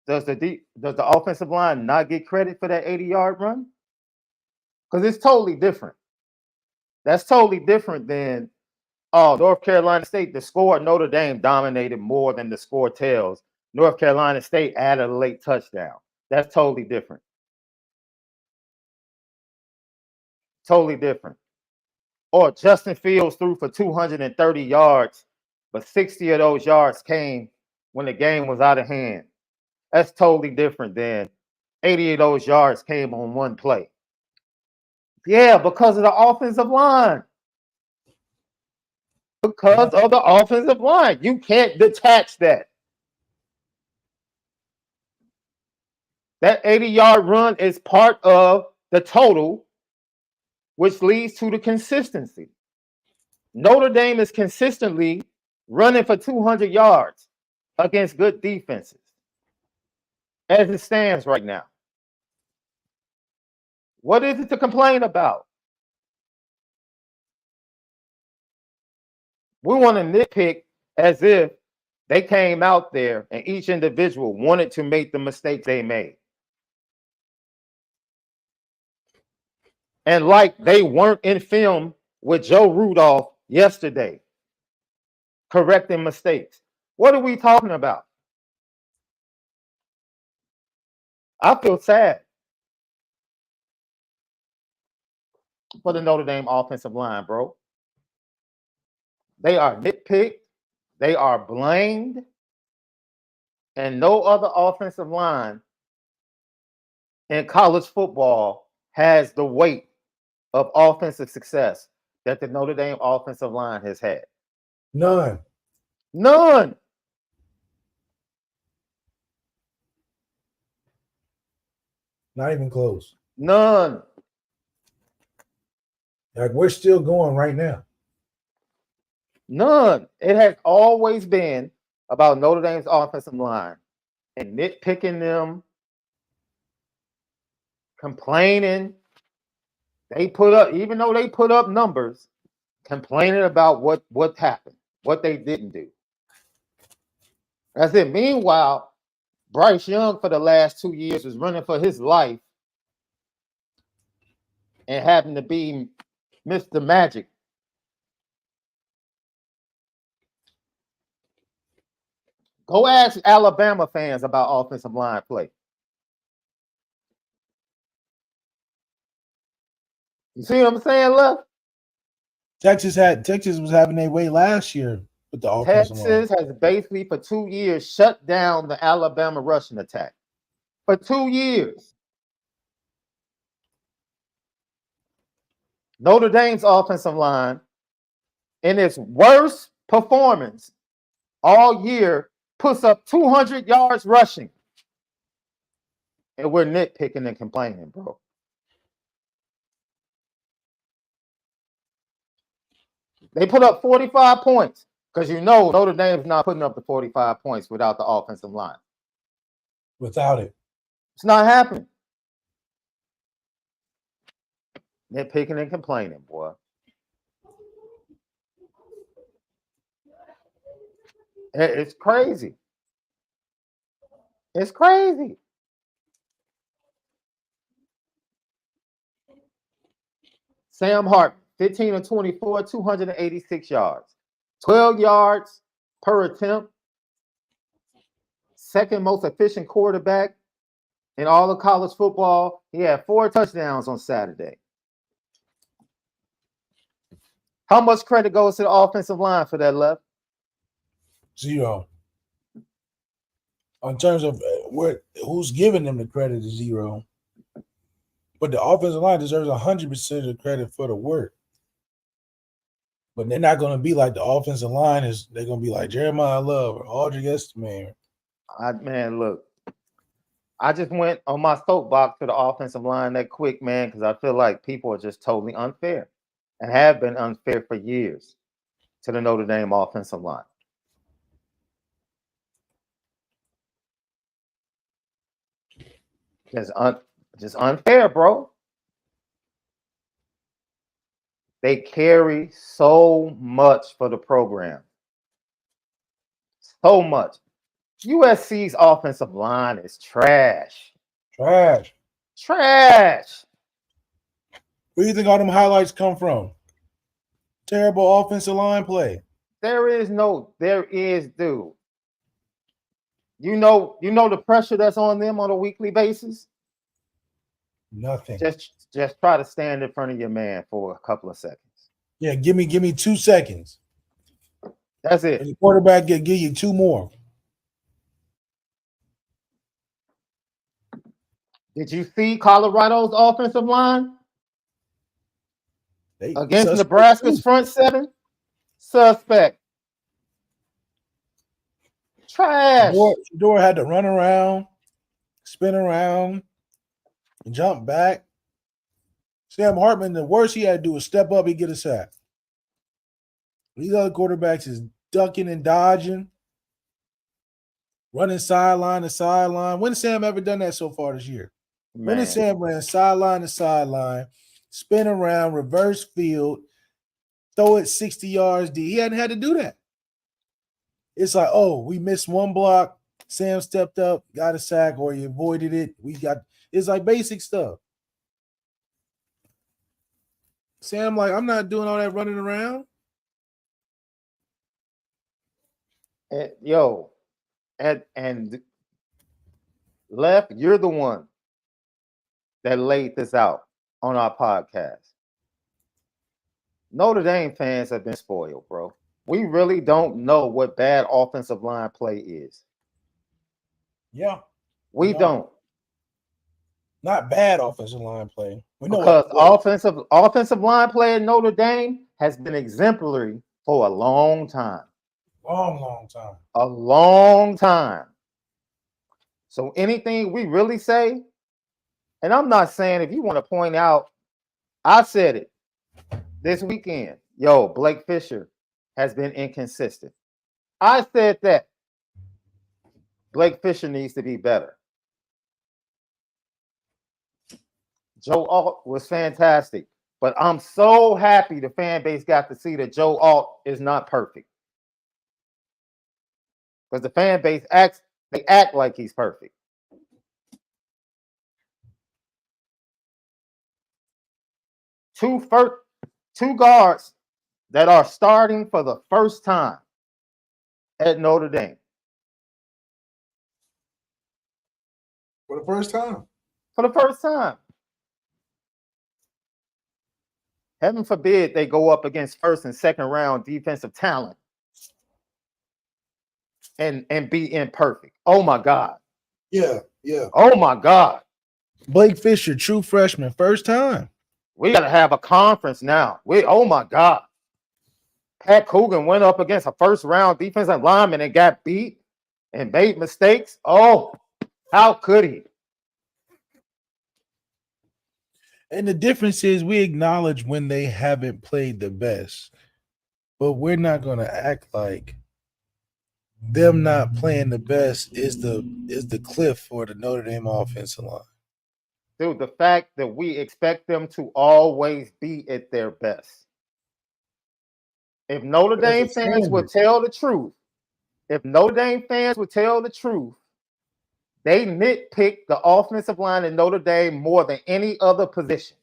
Does the offensive line not get credit for that 80-yard run? Because it's totally different. That's totally different than, oh, North Carolina State, the score Notre Dame dominated more than the score tells. North Carolina State added a late touchdown. That's totally different. Totally different. Or Justin Fields threw for 230 yards, but 60 of those yards came when the game was out of hand. That's totally different than 80 of those yards came on 1 play. Yeah, because of the offensive line. Because of the offensive line. You can't detach that. That 80-yard run is part of the total, which leads to the consistency. Notre Dame is consistently running for 200 yards against good defenses as it stands right now. What is it to complain about? We want to nitpick as if they came out there and each individual wanted to make the mistakes they made. And like they weren't in film with Joe Rudolph yesterday, correcting mistakes. What are we talking about? I feel sad for the Notre Dame offensive line, bro. They are nitpicked. They are blamed. And no other offensive line in college football has the weight of offensive success that the Notre Dame offensive line has had. None. Not even close. None. Like, we're still going right now. None. It has always been about Notre Dame's offensive line and nitpicking them, complaining. They put up, even though they put up numbers, complaining about what happened, what they didn't do. That's it. Meanwhile, Bryce Young for the last 2 years was running for his life and having to be Mr. Magic. Go ask Alabama fans about offensive line play. You see what I'm saying, Left? Texas was having their way last year with the offensive line. Texas has basically for 2 years shut down the Alabama rushing attack. For 2 years. Notre Dame's offensive line, in its worst performance all year, puts up 200 yards rushing. And we're nitpicking and complaining, bro. They put up 45 points because you know Notre Dame's not putting up the 45 points without the offensive line. Without it. It's not happening. Nitpicking and complaining, boy. It's crazy. It's crazy. Sam Hartman, 15 of 24, 286 yards. 12 yards per attempt. Second most efficient quarterback in all of college football. He had 4 touchdowns on Saturday. How much credit goes to the offensive line for that, Left? 0. In terms of who's giving them the credit is 0. But the offensive line deserves 100% of the credit for the work. But they're not going to be like the offensive line is. They're going to be like Jeremiah Love or Audrey Estime. Man, look. I just went on my soapbox to the offensive line that quick, man, because I feel like people are just totally unfair and have been unfair for years to the Notre Dame offensive line. Just unfair, bro. They carry so much for the program. So much. USC's offensive line is trash. Trash. Trash. Where do you think all them highlights come from? Terrible offensive line play. There is, dude. You know the pressure that's on them on a weekly basis? Nothing. Just try to stand in front of your man for a couple of seconds. Yeah, give me 2 seconds. That's it. And the quarterback can give you 2 more. Did you see Colorado's offensive line? Against Nebraska's front 7? Suspect. Trash. Shador had to run around, spin around, and jump back. Sam Hartman, the worst he had to do was step up and get a sack. These other quarterbacks is ducking and dodging, running sideline to sideline. When has Sam ever done that so far this year? Man. When has Sam ran sideline to sideline, spin around, reverse field, throw it 60 yards deep? He hadn't had to do that. It's like, oh, we missed one block. Sam stepped up, got a sack, or he avoided it. It's like basic stuff. Sam, like, I'm not doing all that running around. And Left, you're the one that laid this out on our podcast. Notre Dame fans have been spoiled, bro. We really don't know what bad offensive line play is. Yeah. We don't. Not bad offensive line play. We know because offensive line play at Notre Dame has been exemplary for a long time. Long time. A long time. So anything we really say, and I'm not saying if you want to point out, I said it this weekend. Blake Fisher has been inconsistent. I said that. Blake Fisher needs to be better. Joe Alt was fantastic, but I'm so happy the fan base got to see that Joe Alt is not perfect. Because the fan base act like he's perfect. Two guards that are starting for the first time at Notre Dame. For the first time. For the first time. Heaven forbid they go up against first and second round defensive talent and be imperfect. Oh my God. Yeah, yeah. Oh my God. Blake Fisher, true freshman, first time. We got to have a conference now. Oh my God. Pat Coogan went up against a first round defensive lineman and got beat and made mistakes. Oh, how could he? And the difference is we acknowledge when they haven't played the best, but we're not going to act like them not playing the best is the cliff for the Notre Dame offensive line. Dude, the fact that we expect them to always be at their best. If Notre Dame fans would tell the truth, they nitpick the offensive line in Notre Dame more than any other position.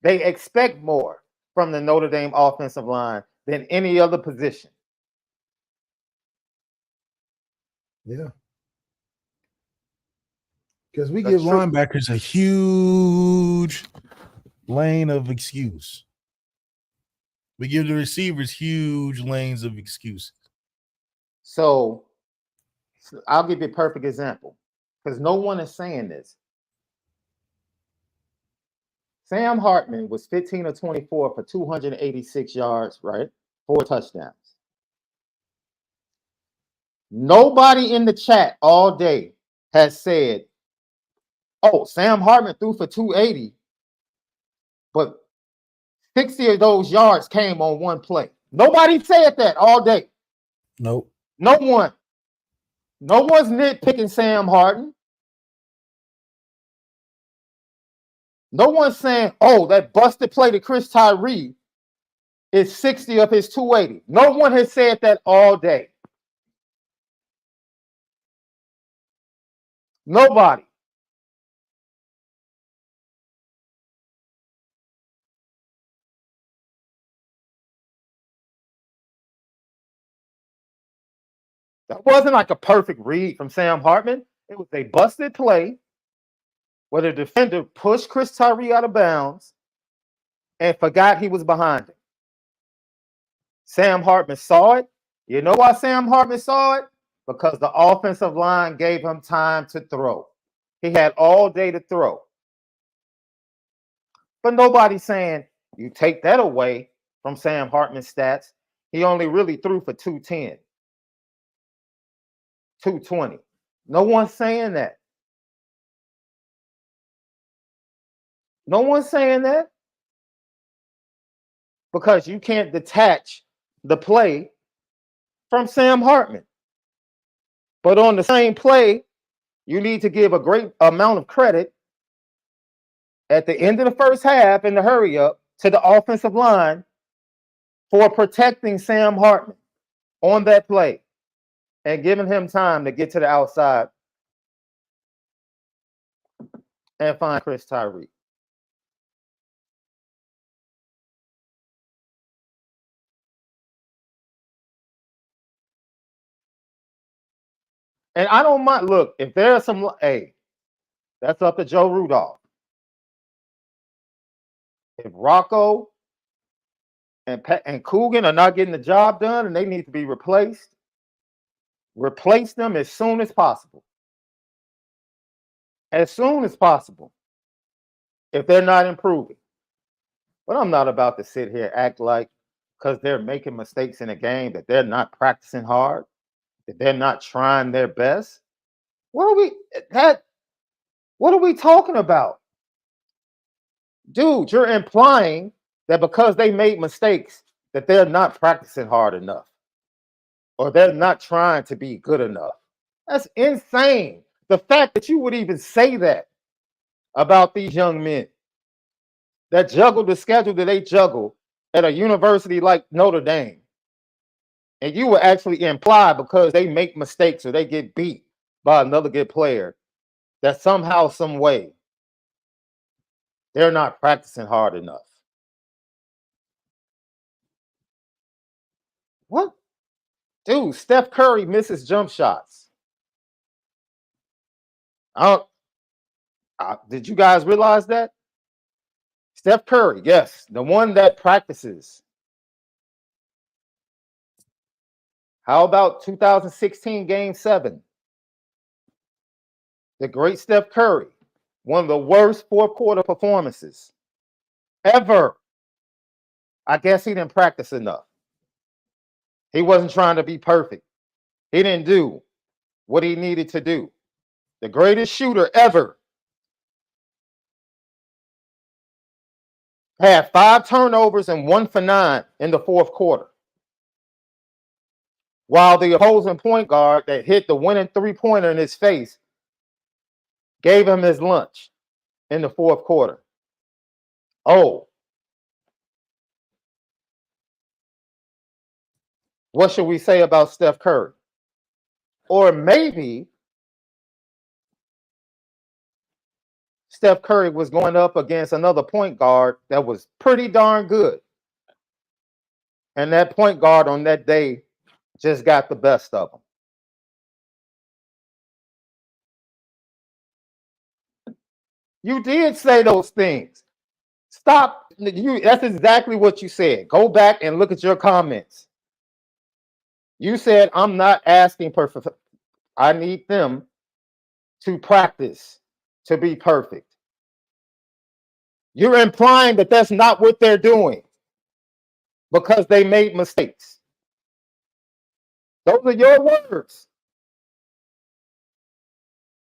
They expect more from the Notre Dame offensive line than any other position. Yeah. Because we give linebackers a huge lane of excuse. We give the receivers huge lanes of excuses. So I'll give you a perfect example because no one is saying this. Sam Hartman was 15 of 24 for 286 yards, right? 4 touchdowns. Nobody in the chat all day has said, oh, Sam Hartman threw for 280, but 60 of those yards came on one play. Nobody said that all day. Nope. No one. No one's nitpicking Sam Hartman. No one's saying, oh, that busted play to Chris Tyree is 60 of his 280. No one has said that all day. Nobody. That wasn't like a perfect read from Sam Hartman. It was a busted play where the defender pushed Chris Tyree out of bounds and forgot he was behind him. Sam Hartman saw it. You know why Sam Hartman saw it? Because the offensive line gave him time to throw. He had all day to throw. But nobody's saying you take that away from Sam Hartman's stats. He only really threw for 210, 220. No one's saying that. No one's saying that because you can't detach the play from Sam Hartman. But on the same play, you need to give a great amount of credit at the end of the first half in the hurry up to the offensive line for protecting Sam Hartman on that play and giving him time to get to the outside and find Chris Tyree. And I don't mind. Look, if there's some, hey, that's up to Joe Rudolph. If Rocco and Coogan are not getting the job done and they need to be replaced, replace them as soon as possible. As soon as possible. If they're not improving. But I'm not about to sit here act like because they're making mistakes in a game that they're not practicing hard, that they're not trying their best. What are we talking about? Dude, you're implying that because they made mistakes that they're not practicing hard enough or they're not trying to be good enough. That's insane. The fact that you would even say that about these young men that juggle the schedule that they juggle at a university like Notre Dame. And you would actually imply because they make mistakes or they get beat by another good player that somehow, some way, they're not practicing hard enough. What? Dude, Steph Curry misses jump shots. Did you guys realize that? Steph Curry, yes, the one that practices. How about 2016 Game 7? The great Steph Curry, one of the worst fourth quarter performances ever. I guess he didn't practice enough. He wasn't trying to be perfect. He didn't do what he needed to do. The greatest shooter ever had 5 turnovers and 1 for 9 in the fourth quarter. While the opposing point guard that hit the winning three-pointer in his face gave him his lunch in the fourth quarter. Oh, what should we say about Steph Curry? Or maybe Steph Curry was going up against another point guard that was pretty darn good. And that point guard on that day just got the best of him. You did say those things. Stop. That's exactly what you said. Go back and look at your comments. You said, I'm not asking perfect. I need them to practice to be perfect. You're implying that that's not what they're doing because they made mistakes. Those are your words.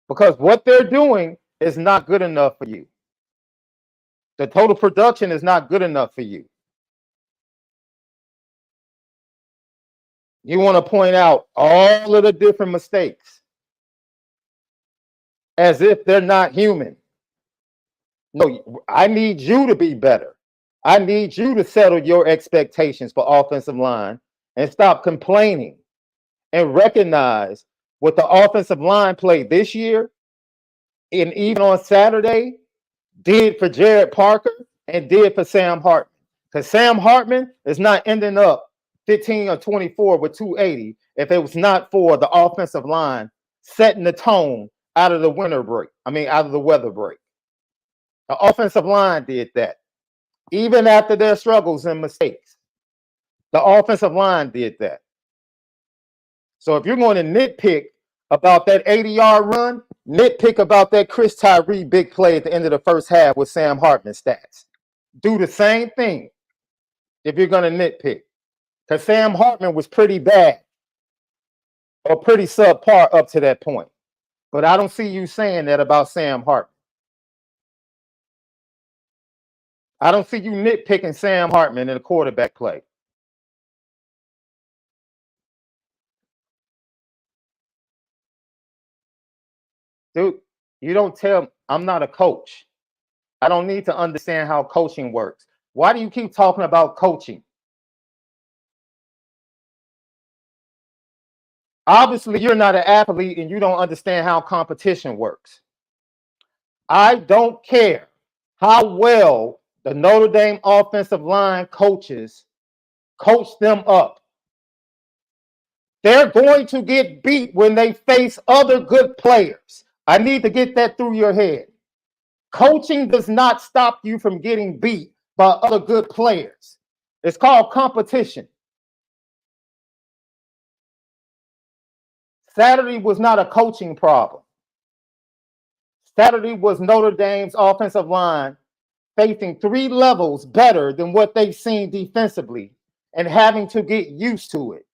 Because what they're doing is not good enough for you. The total production is not good enough for you. You want to point out all of the different mistakes as if they're not human. No, I need you to be better. I need you to settle your expectations for offensive line and stop complaining and recognize what the offensive line played this year and even on Saturday did for Jared Parker and did for Sam Hartman. Because Sam Hartman is not ending up 15 or 24 with 280 if it was not for the offensive line setting the tone out of the winter break. Out of the weather break. The offensive line did that. Even after their struggles and mistakes, the offensive line did that. So if you're going to nitpick about that 80-yard run, nitpick about that Chris Tyree big play at the end of the first half with Sam Hartman stats. Do the same thing if you're going to nitpick. Because Sam Hartman was pretty bad or pretty subpar up to that point. But I don't see you saying that about Sam Hartman. I don't see you nitpicking Sam Hartman in a quarterback play. Dude, you don't tell, I'm not a coach. I don't need to understand how coaching works. Why do you keep talking about coaching? Obviously, you're not an athlete and you don't understand how competition works. I don't care how well the Notre Dame offensive line coaches coach them up. They're going to get beat when they face other good players. I need to get that through your head. Coaching does not stop you from getting beat by other good players. It's called competition. Saturday was not a coaching problem. Saturday was Notre Dame's offensive line facing 3 levels better than what they've seen defensively and having to get used to it.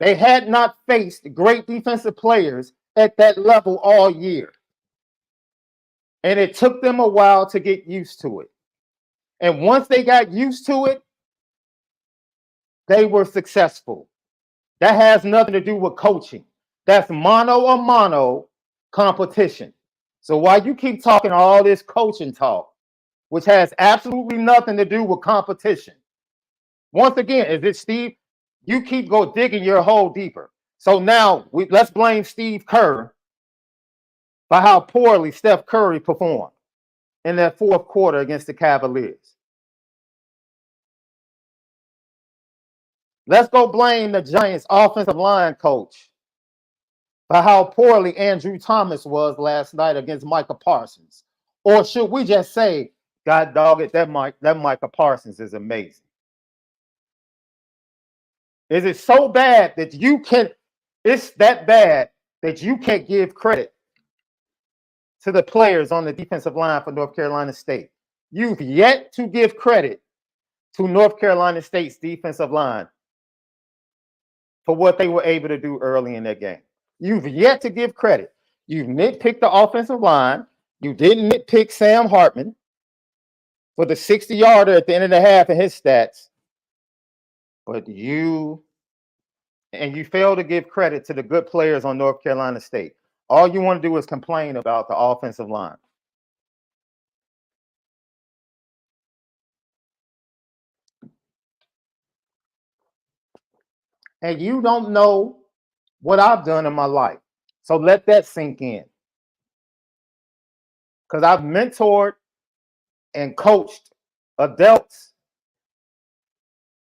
They had not faced great defensive players at that level all year. And it took them a while to get used to it. And once they got used to it, they were successful. That has nothing to do with coaching. That's mano a mano competition. So while you keep talking all this coaching talk, which has absolutely nothing to do with competition, once again, is it Steve? You keep digging your hole deeper. So now let's blame Steve Kerr for how poorly Steph Curry performed in that fourth quarter against the Cavaliers. Let's go blame the Giants offensive line coach for how poorly Andrew Thomas was last night against Micah Parsons? Or should we just say, God dog it, that Micah Parsons is amazing? Is it so bad that you can, it's that bad that you can't give credit to the players on the defensive line for North Carolina State? You've yet to give credit to North Carolina State's defensive line for what they were able to do early in that game. You've yet to give credit. You've nitpicked the offensive line. You didn't nitpick Sam Hartman for the 60-yarder at the end of the half in his stats. But you fail to give credit to the good players on North Carolina State. All you want to do is complain about the offensive line. And you don't know what I've done in my life. So let that sink in. Because I've mentored and coached adults,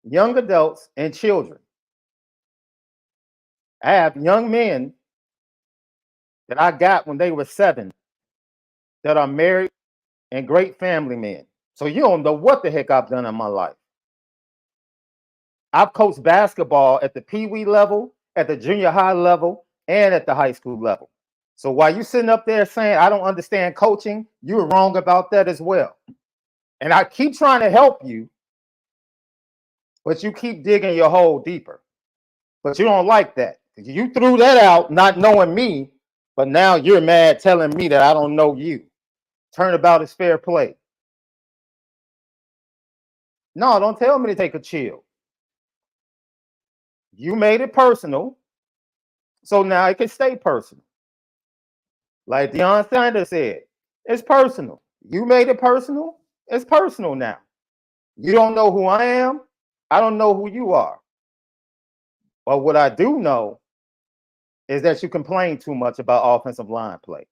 young adults, and children. I have young men that I got when they were 7 that are married and great family men. So you don't know what the heck I've done in my life. I've coached basketball at the Pee Wee level, at the junior high level, and at the high school level. So while you're sitting up there saying, I don't understand coaching, you're wrong about that as well. And I keep trying to help you, but you keep digging your hole deeper. But you don't like that. You threw that out not knowing me, but now you're mad telling me that I don't know you. Turnabout is fair play. No, don't tell me to take a chill. You made it personal, so now it can stay personal. Like Deion Sanders said, it's personal. You made it personal, it's personal now. You don't know who I am, I don't know who you are. But what I do know is that you complain too much about offensive line play.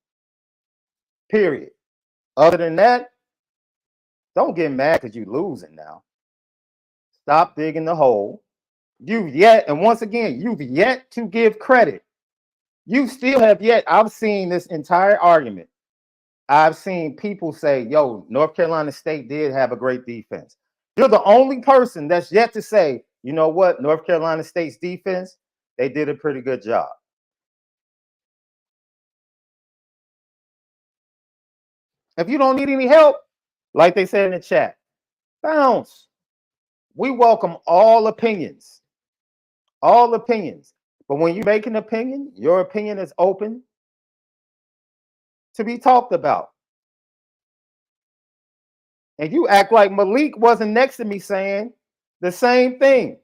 Period. Other than that, don't get mad because you're losing now. Stop digging the hole. You've yet to give credit. You still have yet. I've seen this entire argument. I've seen people say, yo, North Carolina State did have a great defense. You're the only person that's yet to say, you know what, North Carolina State's defense, they did a pretty good job. If you don't need any help, like they said in the chat, bounce. We welcome all opinions. All opinions. But when you make an opinion, your opinion is open to be talked about. And you act like Malik wasn't next to me saying the same thing.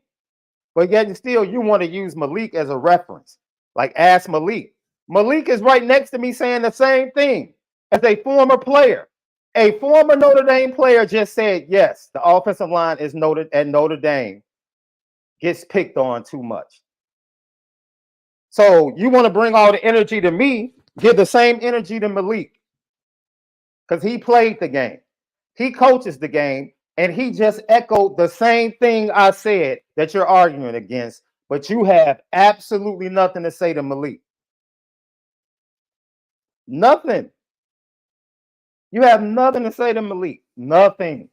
But yet still you want to use Malik as a reference. Like ask Malik. Malik is right next to me saying the same thing as a former player. A former Notre Dame player just said, yes, the offensive line is noted at Notre Dame gets picked on too much. So you want to bring all the energy to me, give the same energy to Malik. Because he played the game. He coaches the game, and he just echoed the same thing I said that you're arguing against, but you have absolutely nothing to say to Malik. Nothing. You have nothing to say to Malik. Nothing.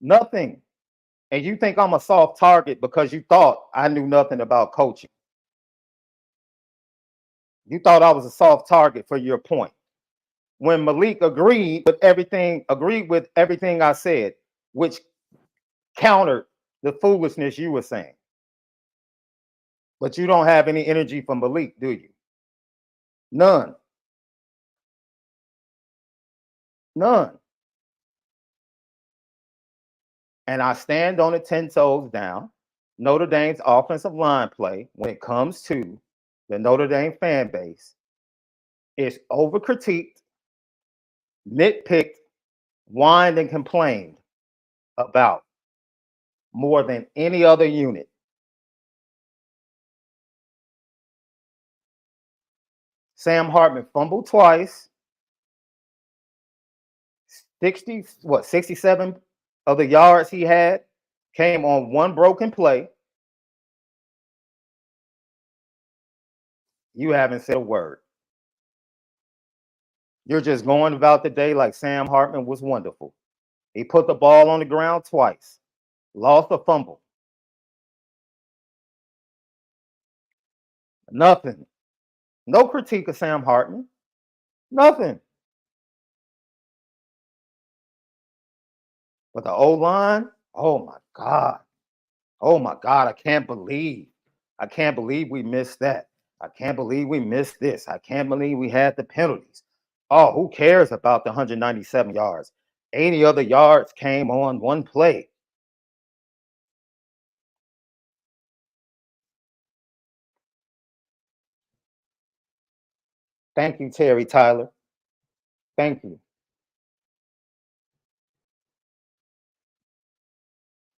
Nothing. And you think I'm a soft target because you thought I knew nothing about coaching. You thought I was a soft target for your point. When Malik agreed with everything I said, which countered the foolishness you were saying. But you don't have any energy for Malik, do you? None. None. And I stand on it 10 toes down. Notre Dame's offensive line play, when it comes to the Notre Dame fan base, is over-critiqued, nitpicked, whined, and complained about more than any other unit. Sam Hartman fumbled twice. 67 of the yards he had came on one broken play. You haven't said a word. You're just going about the day like Sam Hartman was wonderful. He put the ball on the ground twice, lost a fumble. Nothing. No critique of Sam Hartman. Nothing. But the O-line, oh my God. Oh my God, I can't believe we missed that. I can't believe we missed this. I can't believe we had the penalties. Oh, who cares about the 197 yards? 80 other yards came on one play. Thank you, Terry Tyler. Thank you.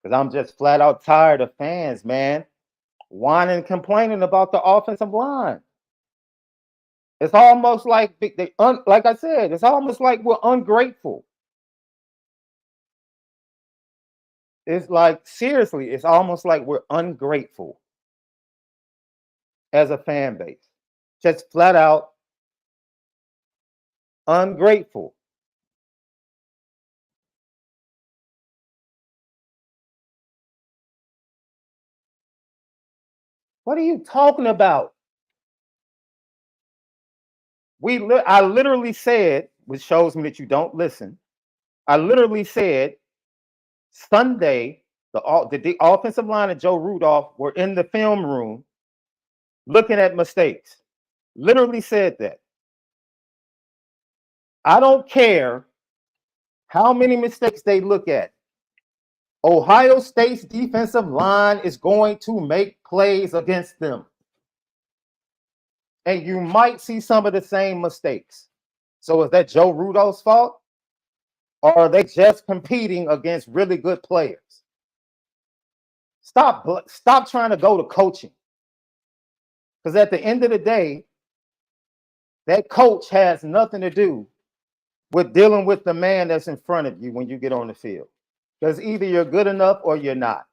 Because I'm just flat out tired of fans, man, whining and complaining about the offensive line. It's almost like like I said, it's almost like we're ungrateful. It's like, seriously, it's almost like we're ungrateful as a fan base. Just flat out ungrateful. What are you talking about? I literally said, which shows me that you don't listen. I literally said Sunday, the offensive line and Joe Rudolph were in the film room looking at mistakes. Literally said that. I don't care how many mistakes they look at. Ohio State's defensive line is going to make plays against them. And you might see some of the same mistakes. So is that Joe Rudolph's fault? Or are they just competing against really good players? Stop trying to go to coaching. Because at the end of the day, that coach has nothing to do with dealing with the man that's in front of you when you get on the field. Because either you're good enough or you're not.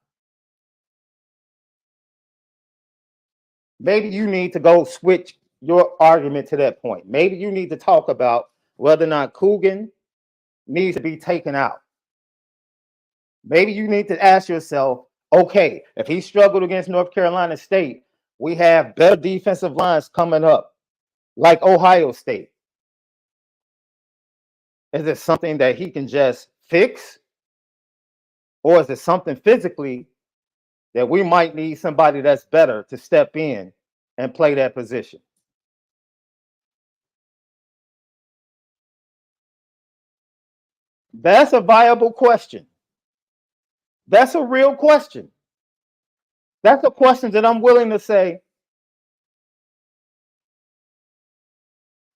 Maybe you need to go switch your argument to that point. Maybe you need to talk about whether or not Coogan needs to be taken out. Maybe you need to ask yourself, okay, if he struggled against North Carolina State, we have better defensive lines coming up, like Ohio State. Is it something that he can just fix? Or is it something physically that we might need somebody that's better to step in and play that position? That's a viable question. That's a real question. That's a question that I'm willing to say,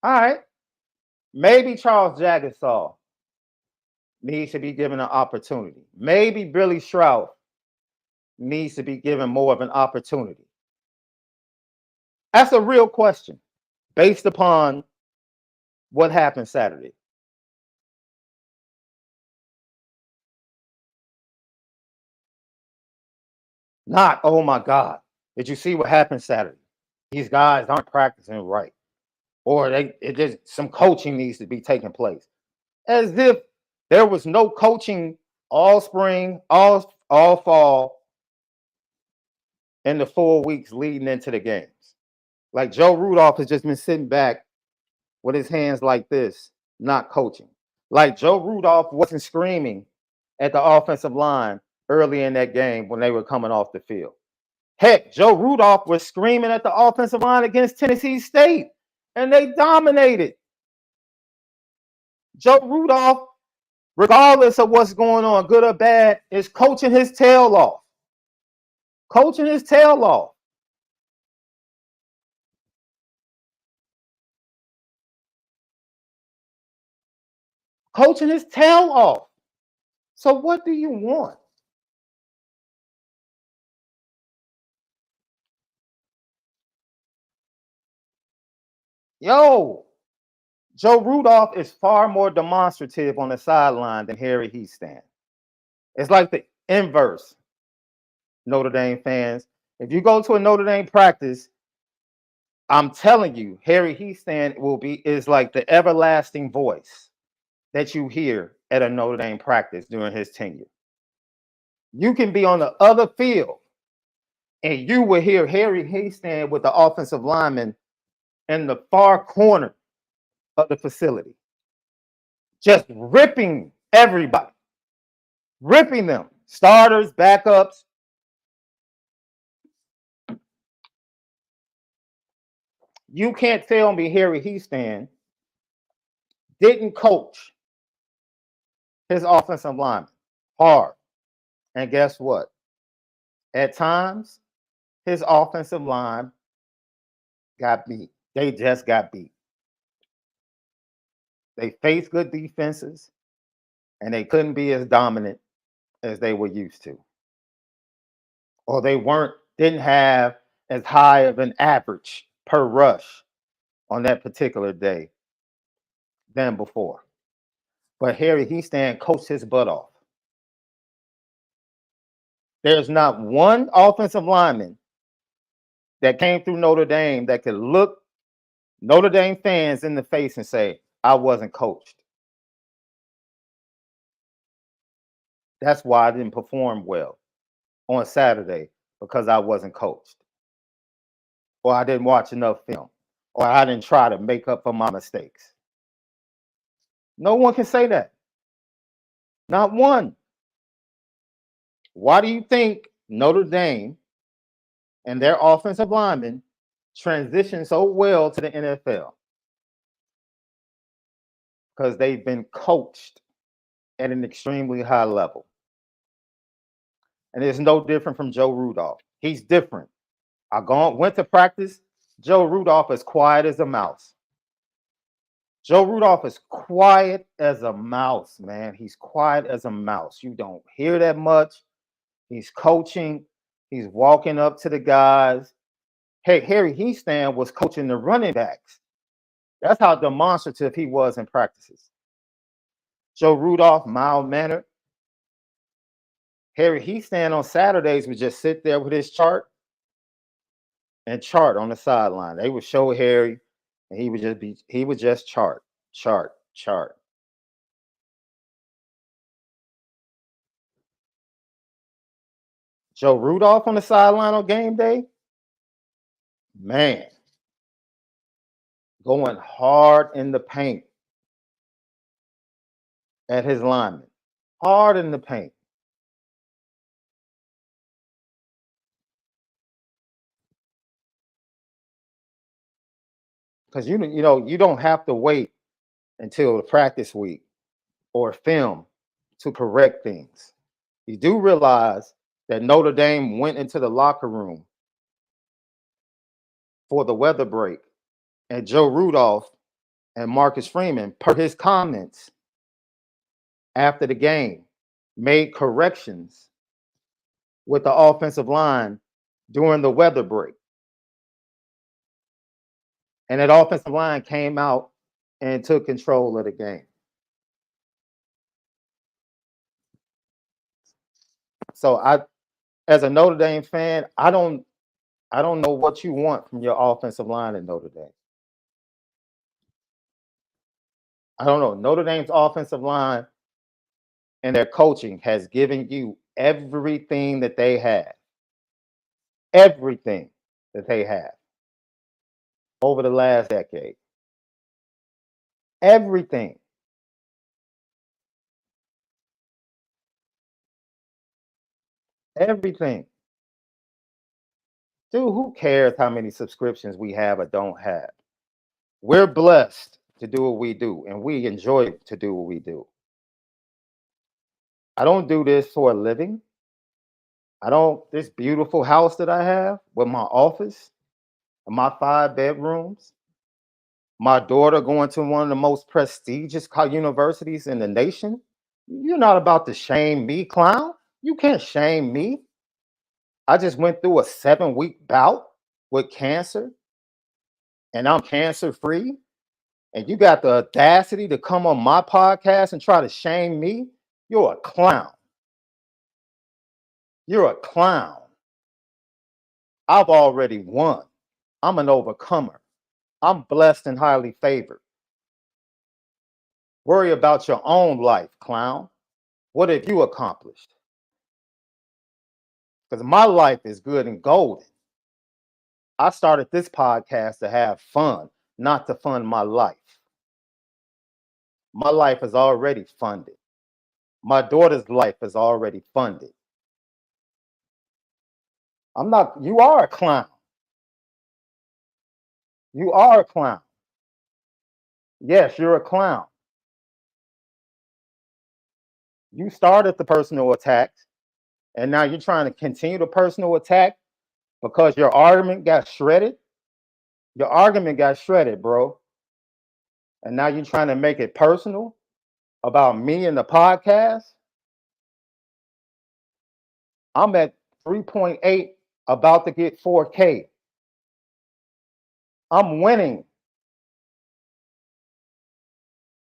all right, maybe Charles Jagusah needs to be given an opportunity. Maybe Billy Stroud needs to be given more of an opportunity. That's a real question based upon what happened Saturday. Not, oh my God, did you see what happened Saturday? These guys aren't practicing right. Or some coaching needs to be taking place. As if there was no coaching all spring, all fall, in the 4 weeks leading into the games. Like Joe Rudolph has just been sitting back with his hands like this, not coaching. Like Joe Rudolph wasn't screaming at the offensive line early in that game when they were coming off the field. Heck, Joe Rudolph was screaming at the offensive line against Tennessee State, and they dominated. Joe Rudolph, regardless of what's going on, good or bad, is coaching his tail off. Coaching his tail off. Coaching his tail off. So what do you want? Yo, Joe Rudolph is far more demonstrative on the sideline than Harry Hiestand. It's like the inverse, Notre Dame fans. If you go to a Notre Dame practice, I'm telling you, Harry Heastand is like the everlasting voice that you hear at a Notre Dame practice during his tenure. You can be on the other field and you will hear Harry Heastand with the offensive lineman in the far corner of the facility, just ripping everybody, ripping them, starters, backups. You can't tell me Harry Heastand didn't coach his offensive lineman hard. And guess what? At times, his offensive line got beat. They just got beat. They faced good defenses, and they couldn't be as dominant as they were used to. Or they didn't have as high of an average per rush on that particular day than before. But Harry Heastand coached his butt off. There's not one offensive lineman that came through Notre Dame that could look Notre Dame fans in the face and say, I wasn't coached. That's why I didn't perform well on Saturday, because I wasn't coached. Or I didn't watch enough film. Or I didn't try to make up for my mistakes. No one can say that. Not one. Why do you think Notre Dame and their offensive linemen transition so well to the NFL? Because they've been coached at an extremely high level. And it's no different from Joe Rudolph. He's different. Went to practice. Joe Rudolph is quiet as a mouse. Joe Rudolph is quiet as a mouse, man. He's quiet as a mouse. You don't hear that much. He's coaching. He's walking up to the guys. Hey, Harry Heastand was coaching the running backs. That's how demonstrative he was in practices. Joe Rudolph, mild-mannered. Harry Heastand on Saturdays would just sit there with his chart and chart on the sideline. They would show Harry, and he would just chart. Joe Rudolph on the sideline on game day, man, going hard in the paint at his lineman. Hard in the paint. Because you don't have to wait until the practice week or film to correct things. You do realize that Notre Dame went into the locker room for the weather break, and Joe Rudolph and Marcus Freeman, per his comments after the game, made corrections with the offensive line during the weather break. And that offensive line came out and took control of the game. So as a Notre Dame fan, I don't know what you want from your offensive line at Notre Dame. I don't know. Notre Dame's offensive line and their coaching has given you everything that they have. Everything that they have over the last decade. Everything. Everything. Dude, who cares how many subscriptions we have or don't have? We're blessed to do what we do, and we enjoy to do what we do. I don't do this for a living. This beautiful house that I have with my office and my 5 bedrooms, my daughter going to one of the most prestigious universities in the nation. You're not about to shame me, clown. You can't shame me. I just went through a 7-week bout with cancer, and I'm cancer-free. And you got the audacity to come on my podcast and try to shame me? You're a clown. You're a clown. I've already won. I'm an overcomer. I'm blessed and highly favored. Worry about your own life, clown. What have you accomplished? Because my life is good and golden. I started this podcast to have fun, not to fund my life. My life is already funded. My daughter's life is already funded. You are a clown. You are a clown. Yes, you're a clown. You started the personal attacks, and now you're trying to continue the personal attack because your argument got shredded. Your argument got shredded, bro. And now you're trying to make it personal about me and the podcast. I'm at 3.8, about to get 4K. I'm winning.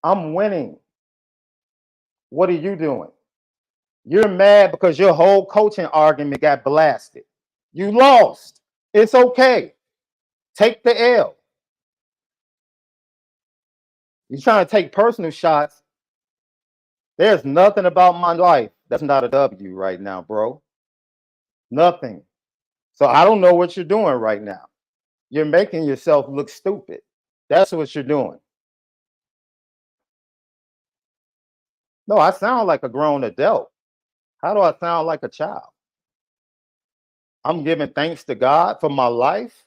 I'm winning. What are you doing? You're mad because your whole coaching argument got blasted. You lost. It's okay. Take the L. You're trying to take personal shots. There's nothing about my life that's not a W right now, bro. Nothing. So I don't know what you're doing right now. You're making yourself look stupid. That's what you're doing. No, I sound like a grown adult. How do I sound like a child? I'm giving thanks to God for my life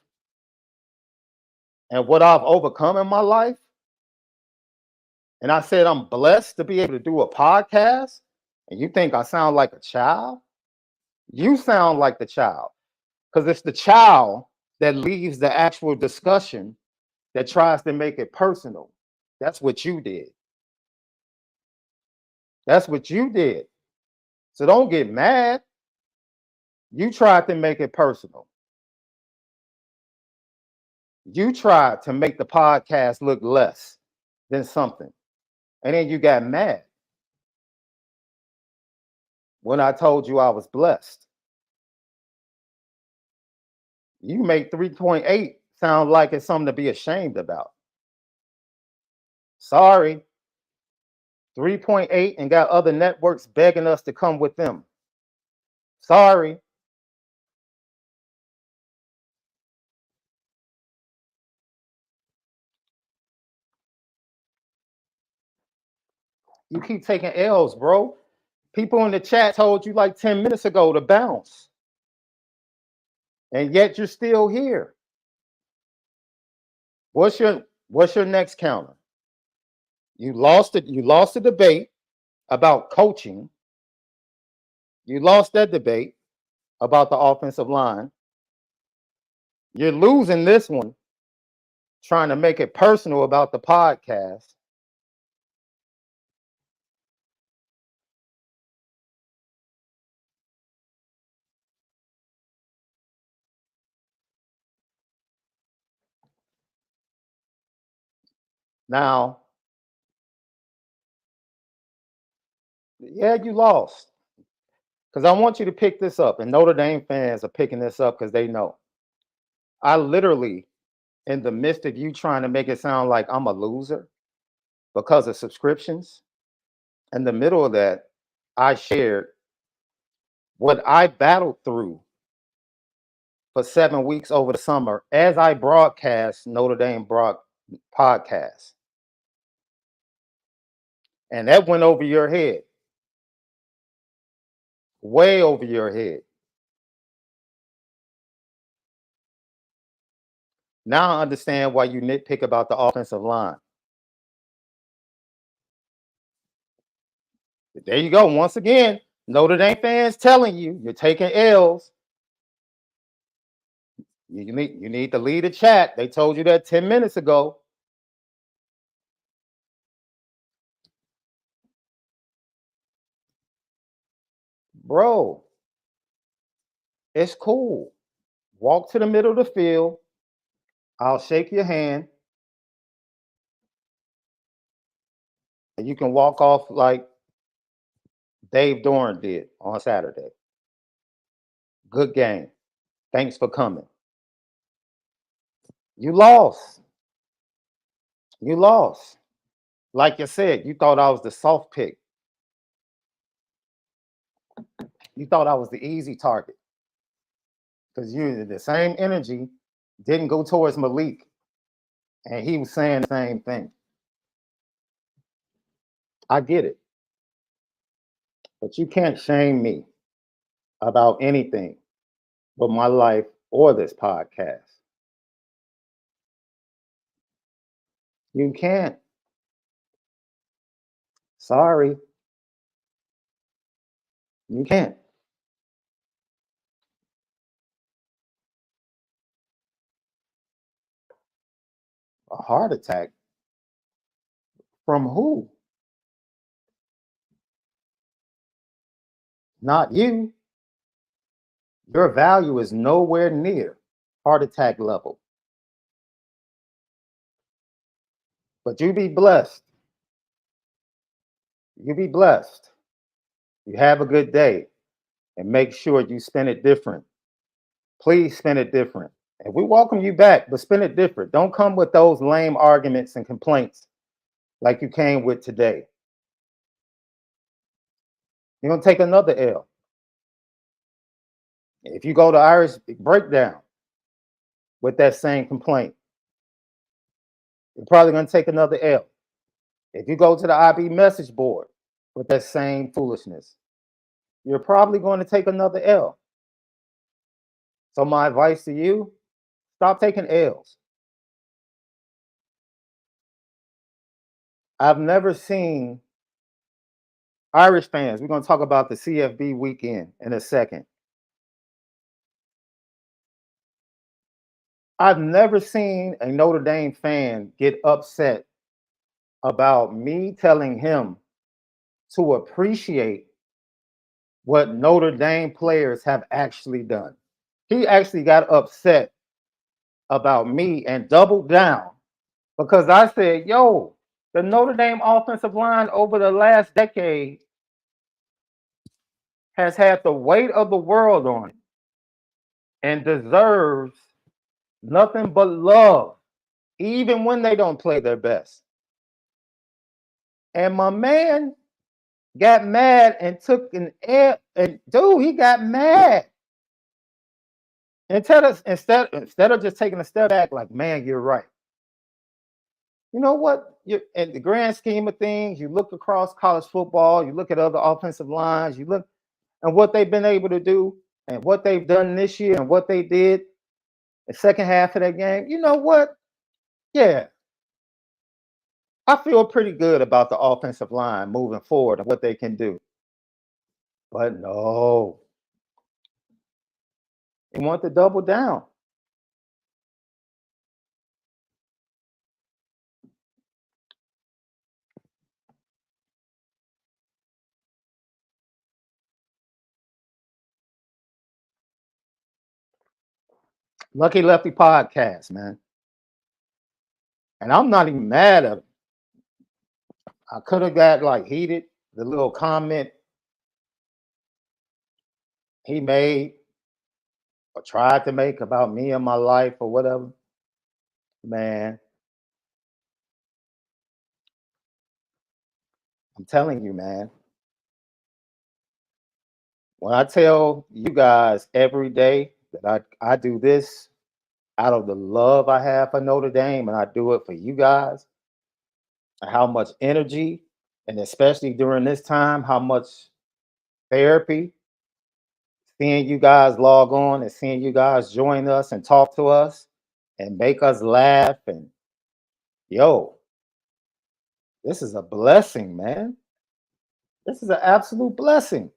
and what I've overcome in my life. And I said I'm blessed to be able to do a podcast. And you think I sound like a child? You sound like the child, because it's the child that leaves the actual discussion that tries to make it personal. That's what you did. That's what you did. So don't get mad. You tried to make it personal. You tried to make the podcast look less than something. And then you got mad when I told you I was blessed. You make 3.8 sound like it's something to be ashamed about. Sorry. 3.8 and got other networks begging us to come with them. Sorry. You keep taking L's, bro. People in the chat told you like 10 minutes ago to bounce. And yet you're still here. What's your next counter? You lost it. You lost the debate about coaching. You lost that debate about the offensive line. You're losing this one trying to make it personal about the podcast. Now, yeah, you lost. Because I want you to pick this up, and Notre Dame fans are picking this up because they know. I literally, in the midst of you trying to make it sound like I'm a loser because of subscriptions, in the middle of that, I shared what I battled through for 7 weeks over the summer as I broadcast Notre Dame podcast. And that went over your head. Way over your head. Now I understand why you nitpick about the offensive line. There you go. Once again, Notre Dame fans telling you you're taking L's. You need to lead a chat. They told you that 10 minutes ago. Bro, it's cool. Walk to the middle of the field. I'll shake your hand. And you can walk off like Dave Doran did on Saturday. Good game. Thanks for coming. You lost. You lost. Like you said, you thought I was the soft pick. You thought I was the easy target. Because you the same energy didn't go towards Malik. And he was saying the same thing. I get it. But you can't shame me about anything but my life or this podcast. You can't. Sorry. You can't. A heart attack? From who? Not you. Your value is nowhere near heart attack level. But you be blessed. You be blessed. You have a good day and make sure you spend it different. Please spend it different. And we welcome you back, but spend it different. Don't come with those lame arguments and complaints like you came with today. You're going to take another L. If you go to Irish Breakdown with that same complaint, you're probably going to take another L. If you go to the IB message board with that same foolishness, you're probably going to take another L. So my advice to you, stop taking L's. I've never seen Irish fans, we're going to talk about the CFB weekend in a second. I've never seen a Notre Dame fan get upset about me telling him to appreciate what Notre Dame players have actually done. He actually got upset about me and doubled down because I said, yo, the Notre Dame offensive line over the last decade has had the weight of the world on it and deserves nothing but love, even when they don't play their best. And my man got mad and took an L, and dude, he got mad. Instead of just taking a step back, like, man, you're right. You know what? In the grand scheme of things, you look across college football, you look at other offensive lines, you look at what they've been able to do and what they've done this year and what they did the second half of that game. You know what? Yeah. I feel pretty good about the offensive line moving forward and what they can do. But no. They want to double down. Lucky Lefty podcast, man. And I'm not even mad at him. I could have got like heated. The little comment he made or tried to make about me and my life or whatever. Man, I'm telling you, man. When I tell you guys every day that I do this out of the love I have for Notre Dame and I do it for you guys, and how much energy, and especially during this time, how much therapy, seeing you guys log on and seeing you guys join us and talk to us and make us laugh. And yo, this is a blessing, man. This is an absolute blessing.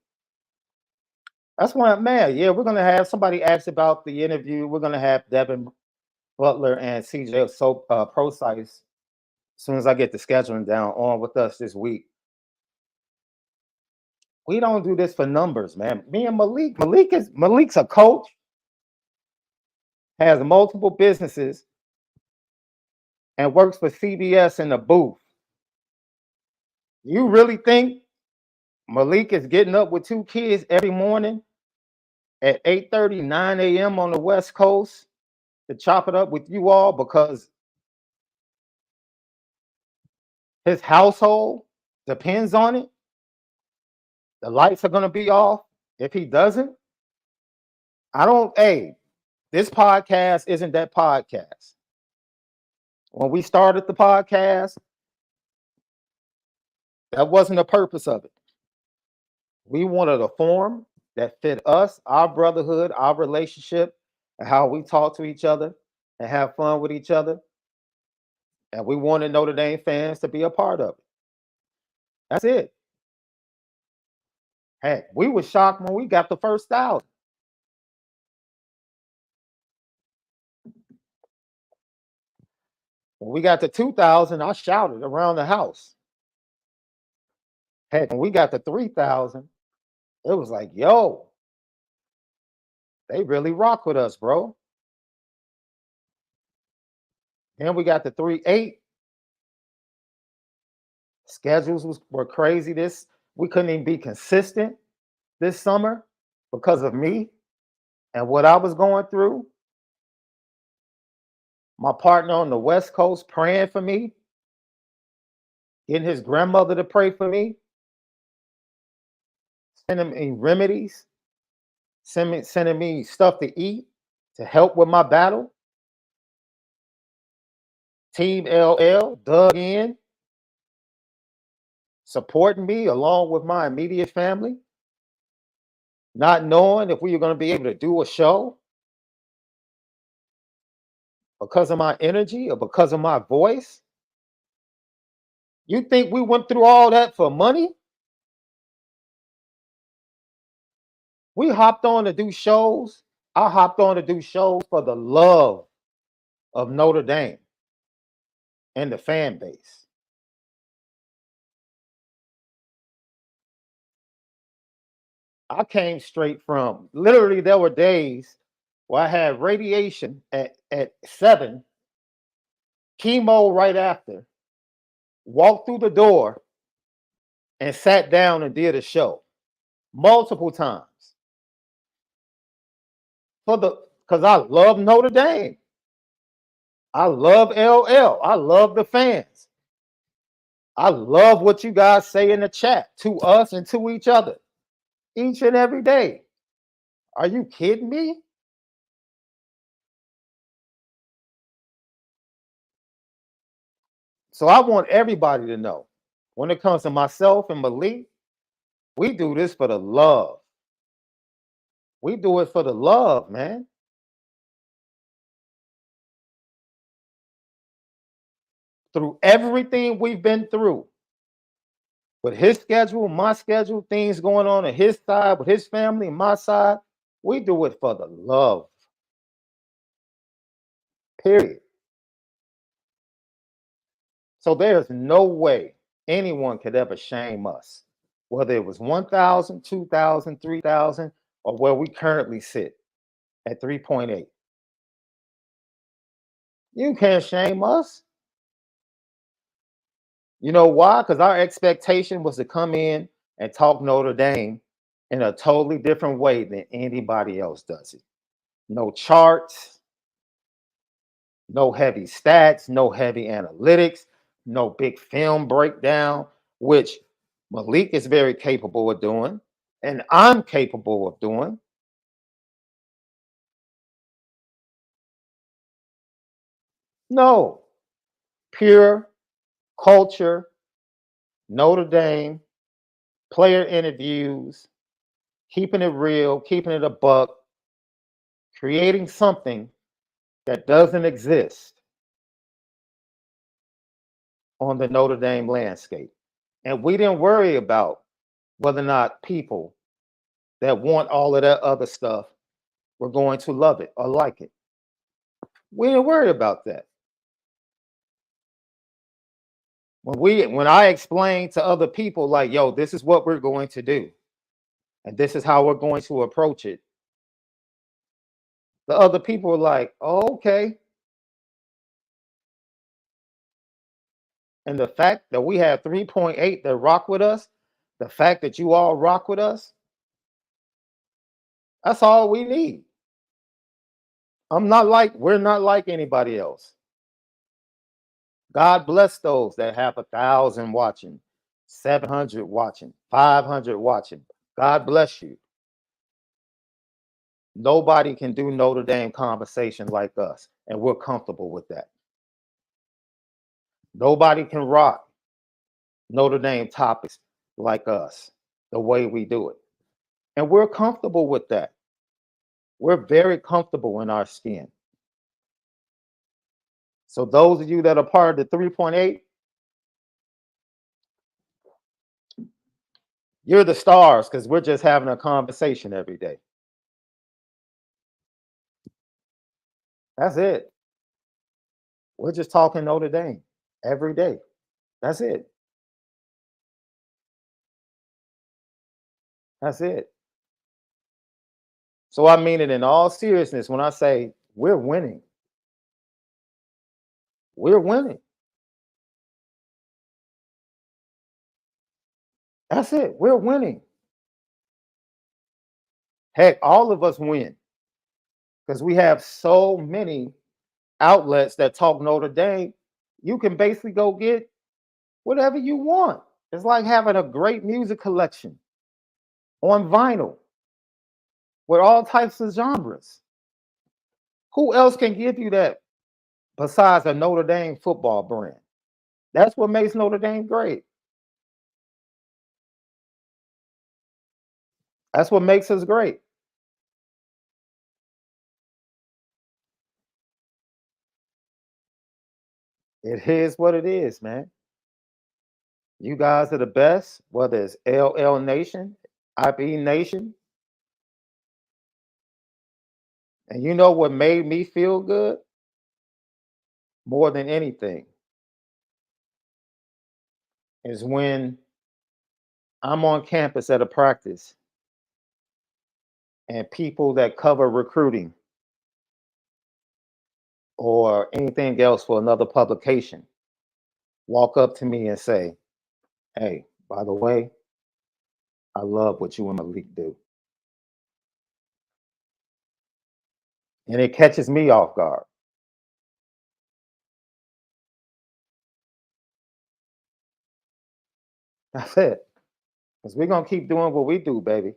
That's why, man, yeah, we're going to have somebody ask about the interview. We're going to have Devin Butler and CJ Procise, as soon as I get the scheduling down, on with us this week. We don't do this for numbers, man. Me and Malik's a coach, has multiple businesses, and works for CBS in the booth. You really think Malik is getting up with two kids every morning at 8:30, 9 a.m. on the West Coast to chop it up with you all because his household depends on it. The lights are going to be off. If he doesn't, this podcast isn't that podcast. When we started the podcast, that wasn't the purpose of it. We wanted a forum that fit us, our brotherhood, our relationship, and how we talk to each other and have fun with each other. And we wanted Notre Dame fans to be a part of it. That's it. Heck, we were shocked when we got the first 1,000. When we got to 2,000, I shouted around the house. Heck, when we got to 3,000, it was like, yo, they really rock with us, bro. Then we got to 3.8. Schedules were crazy. We couldn't even be consistent this summer because of me and what I was going through. My partner on the West Coast praying for me, getting his grandmother to pray for me, sending me remedies, sending me stuff to eat to help with my battle. Team LL dug in, supporting me along with my immediate family, not knowing if we were going to be able to do a show because of my energy or because of my voice. You think we went through all that for money? We hopped on to do shows. I hopped on to do shows for the love of Notre Dame and the fan base. I came straight from, literally there were days where I had radiation at 7, chemo right after, walked through the door and sat down and did a show multiple times. Because I love Notre Dame. I love LL. I love the fans. I love what you guys say in the chat to us and to each other each and every day. Are you kidding me? So I want everybody to know, when it comes to myself and Malik, we do this for the love. We do it for the love, man. Through everything we've been through, with his schedule, my schedule, things going on his side, with his family, my side, we do it for the love. Period. So there's no way anyone could ever shame us, whether it was 1,000, 2,000, 3,000, or where we currently sit at 3.8. You can't shame us. You know why? Because our expectation was to come in and talk Notre Dame in a totally different way than anybody else does it. No charts, no heavy stats, no heavy analytics, no big film breakdown, which Malik is very capable of doing, and I'm capable of doing. No, pure culture, Notre Dame, player interviews, keeping it real, keeping it a buck, creating something that doesn't exist on the Notre Dame landscape. And we didn't worry about whether or not people that want all of that other stuff were going to love it or like it. We didn't worry about that. When I explained to other people, like, yo, this is what we're going to do, and this is how we're going to approach it, the other people were like, oh, okay. And the fact that we have 3.8 that rock with us, the fact that you all rock with us, that's all we need. we're not like anybody else. God bless those that have 1,000 watching, 700 watching, 500 watching. God bless you. Nobody can do Notre Dame conversation like us, and we're comfortable with that. Nobody can rock Notre Dame topics like us, the way we do it. And we're comfortable with that. We're very comfortable in our skin. So those of you that are part of the 3.8, you're the stars because we're just having a conversation every day. That's it. We're just talking Notre Dame every day. That's it. That's it. So I mean it in all seriousness when I say we're winning. We're winning. That's it. We're winning. Heck, all of us win because we have so many outlets that talk Notre Dame. You can basically go get whatever you want. It's like having a great music collection on vinyl with all types of genres. Who else can give you that besides a Notre Dame football brand? That's what makes Notre Dame great. That's what makes us great. It is what it is, man. You guys are the best, whether it's LL Nation, IB Nation. And you know what made me feel good more than anything is when I'm on campus at a practice and people that cover recruiting or anything else for another publication walk up to me and say, "Hey, by the way, I love what you and Malik do." And it catches me off guard. That's it. Because we're going to keep doing what we do, baby.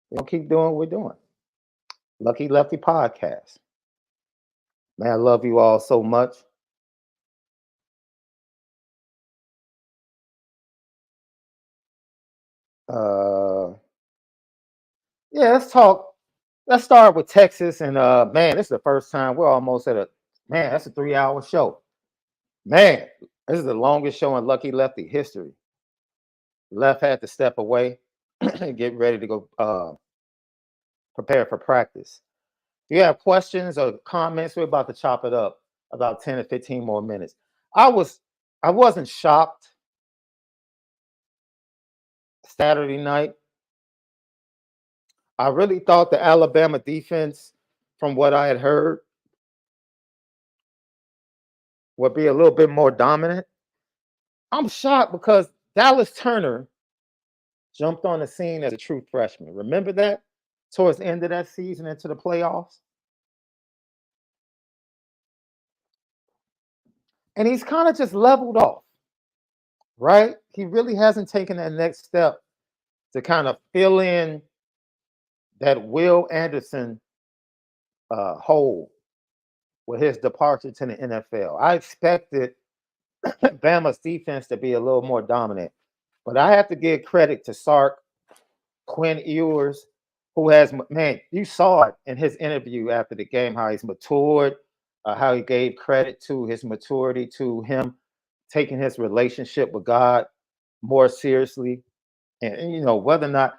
We're going to keep doing what we're doing. Lucky Lefty Podcast. Man, I love you all so much. Yeah, let's talk. Let's start with Texas. And man, this is the first time we're almost at man, that's a 3-hour show. Man, this is the longest show in Lucky Lefty history. Left had to step away and get ready to go prepare for practice. If you have questions or comments, we're about to chop it up about 10 or 15 more minutes. I wasn't shocked Saturday night. I really thought the Alabama defense, from what I had heard, would be a little bit more dominant. I'm shocked because Dallas Turner jumped on the scene as a true freshman. Remember that? Towards the end of that season into the playoffs. And he's kind of just leveled off, right? He really hasn't taken that next step to kind of fill in that Will Anderson hole with his departure to the NFL. I expected Bama's defense to be a little more dominant, but I have to give credit to Sark, Quinn Ewers, who has, man, you saw it in his interview after the game, how he's matured, how he gave credit to his maturity, to him taking his relationship with God more seriously. And you know, whether or not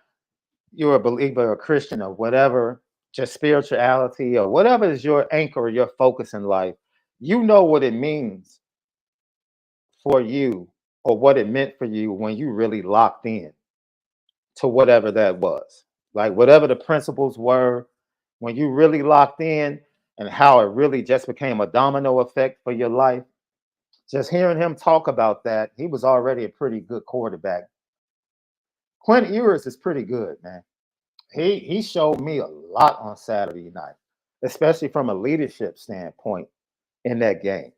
you're a believer or a Christian or whatever, just spirituality or whatever is your anchor or your focus in life, you know what it means for you or what it meant for you when you really locked in to whatever that was. Like whatever the principles were, when you really locked in and how it really just became a domino effect for your life. Just hearing him talk about that, he was already a pretty good quarterback Quinn Ewers is pretty good, man. He showed me a lot on Saturday night, especially from a leadership standpoint in that game.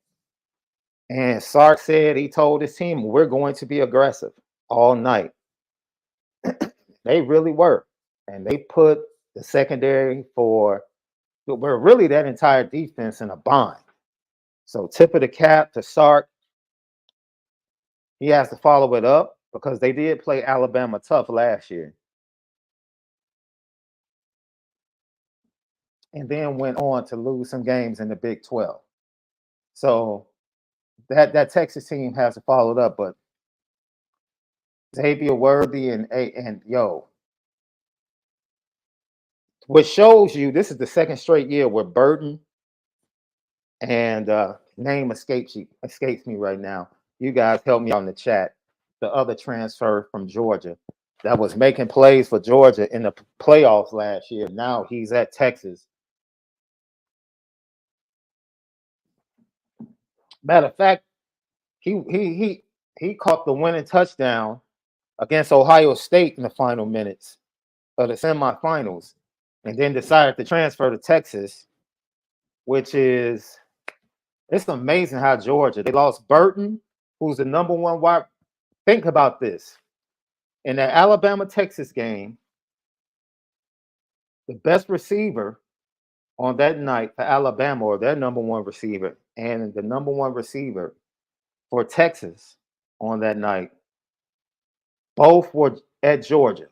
And Sark said he told his team, we're going to be aggressive all night. They really were. And they put the secondary for, well, really that entire defense in a bind. So tip of the cap to Sark. He has to follow it up because they did play Alabama tough last year. And then went on to lose some games in the Big 12. So that Texas team has to follow it up. But Xavier Worthy and which shows you this is the second straight year where Burton and name escapes me right now. You guys help me on the chat. The other transfer from Georgia that was making plays for Georgia in the playoffs last year. Now he's at Texas. Matter of fact, he caught the winning touchdown against Ohio State in the final minutes of the semifinals, and then decided to transfer to Texas, which is it's amazing how Georgia, they lost Burton, who's the number one wide. Think about this. In the Alabama-Texas game, the best receiver on that night for Alabama, or their number one receiver, and the number one receiver for Texas on that night, both were at Georgia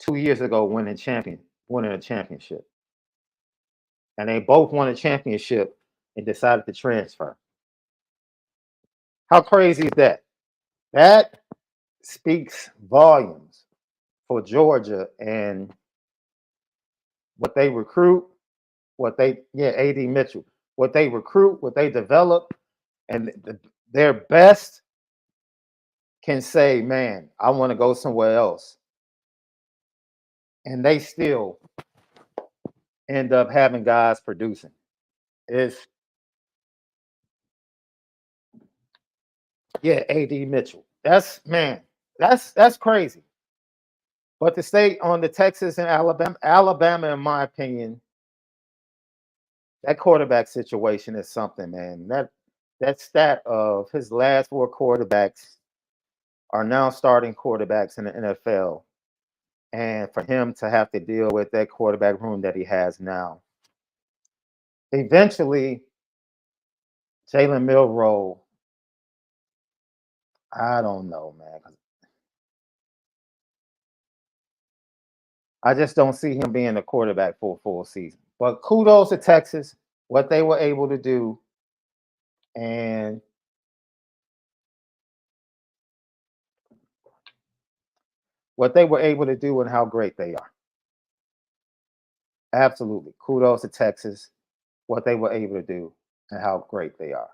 2 years ago winning a championship. And they both won a championship and decided to transfer. How crazy is that? That speaks volumes for Georgia and what they recruit, AD Mitchell, what they recruit, what they develop, and their best can say, man, I want to go somewhere else. And they still end up having guys producing. AD Mitchell. That's crazy. But to stay on the Texas and Alabama, in my opinion, that quarterback situation is something, man. That stat of his last 4 quarterbacks are now starting quarterbacks in the NFL. And for him to have to deal with that quarterback room that he has now. Eventually, Jalen Milroe, I don't know, man. I just don't see him being a quarterback for a full season. But kudos to Texas, what they were able to do. And what they were able to do and how great they are. Absolutely. Kudos to Texas, what they were able to do and how great they are.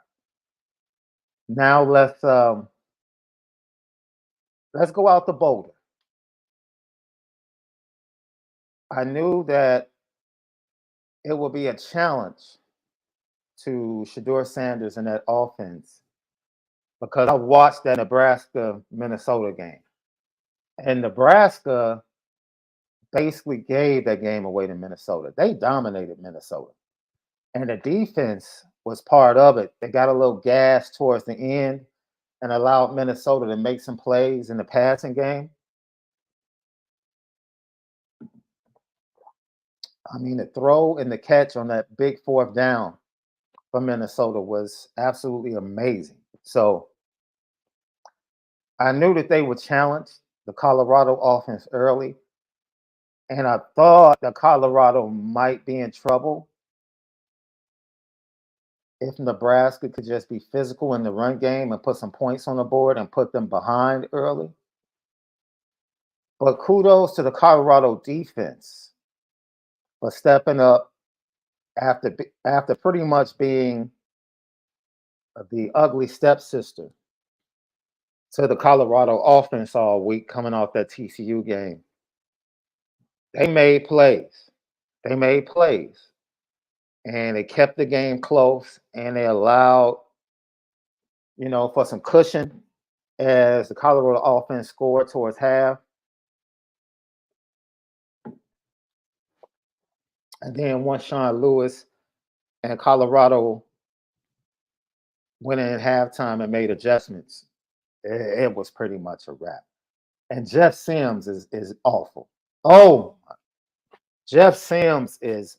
Now let's go out to Boulder. I knew that it would be a challenge to Shilo Sanders in that offense because I watched that Nebraska-Minnesota game. And Nebraska basically gave that game away to Minnesota. They dominated Minnesota. And the defense was part of it. They got a little gas towards the end and allowed Minnesota to make some plays in the passing game. I mean, the throw and the catch on that big 4th down for Minnesota was absolutely amazing. So I knew that they would challenge the Colorado offense early. And I thought that Colorado might be in trouble if Nebraska could just be physical in the run game and put some points on the board and put them behind early. But kudos to the Colorado defense for stepping up after pretty much being the ugly stepsister to the Colorado offense all week coming off that TCU game. They made plays. And they kept the game close, and they allowed, for some cushion as the Colorado offense scored towards half. And then once Sean Lewis and Colorado went in at halftime and made adjustments, it was pretty much a wrap. And Jeff Sims is awful. Oh, Jeff Sims is.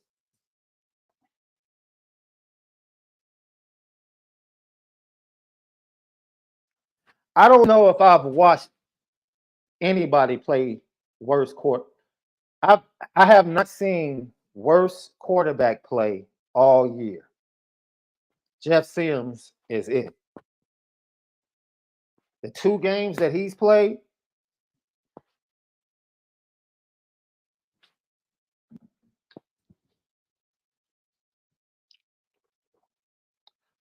I don't know if I've watched anybody play worse court. I have not seen worse quarterback play all year. Jeff Sims is it. The 2 games that he's played,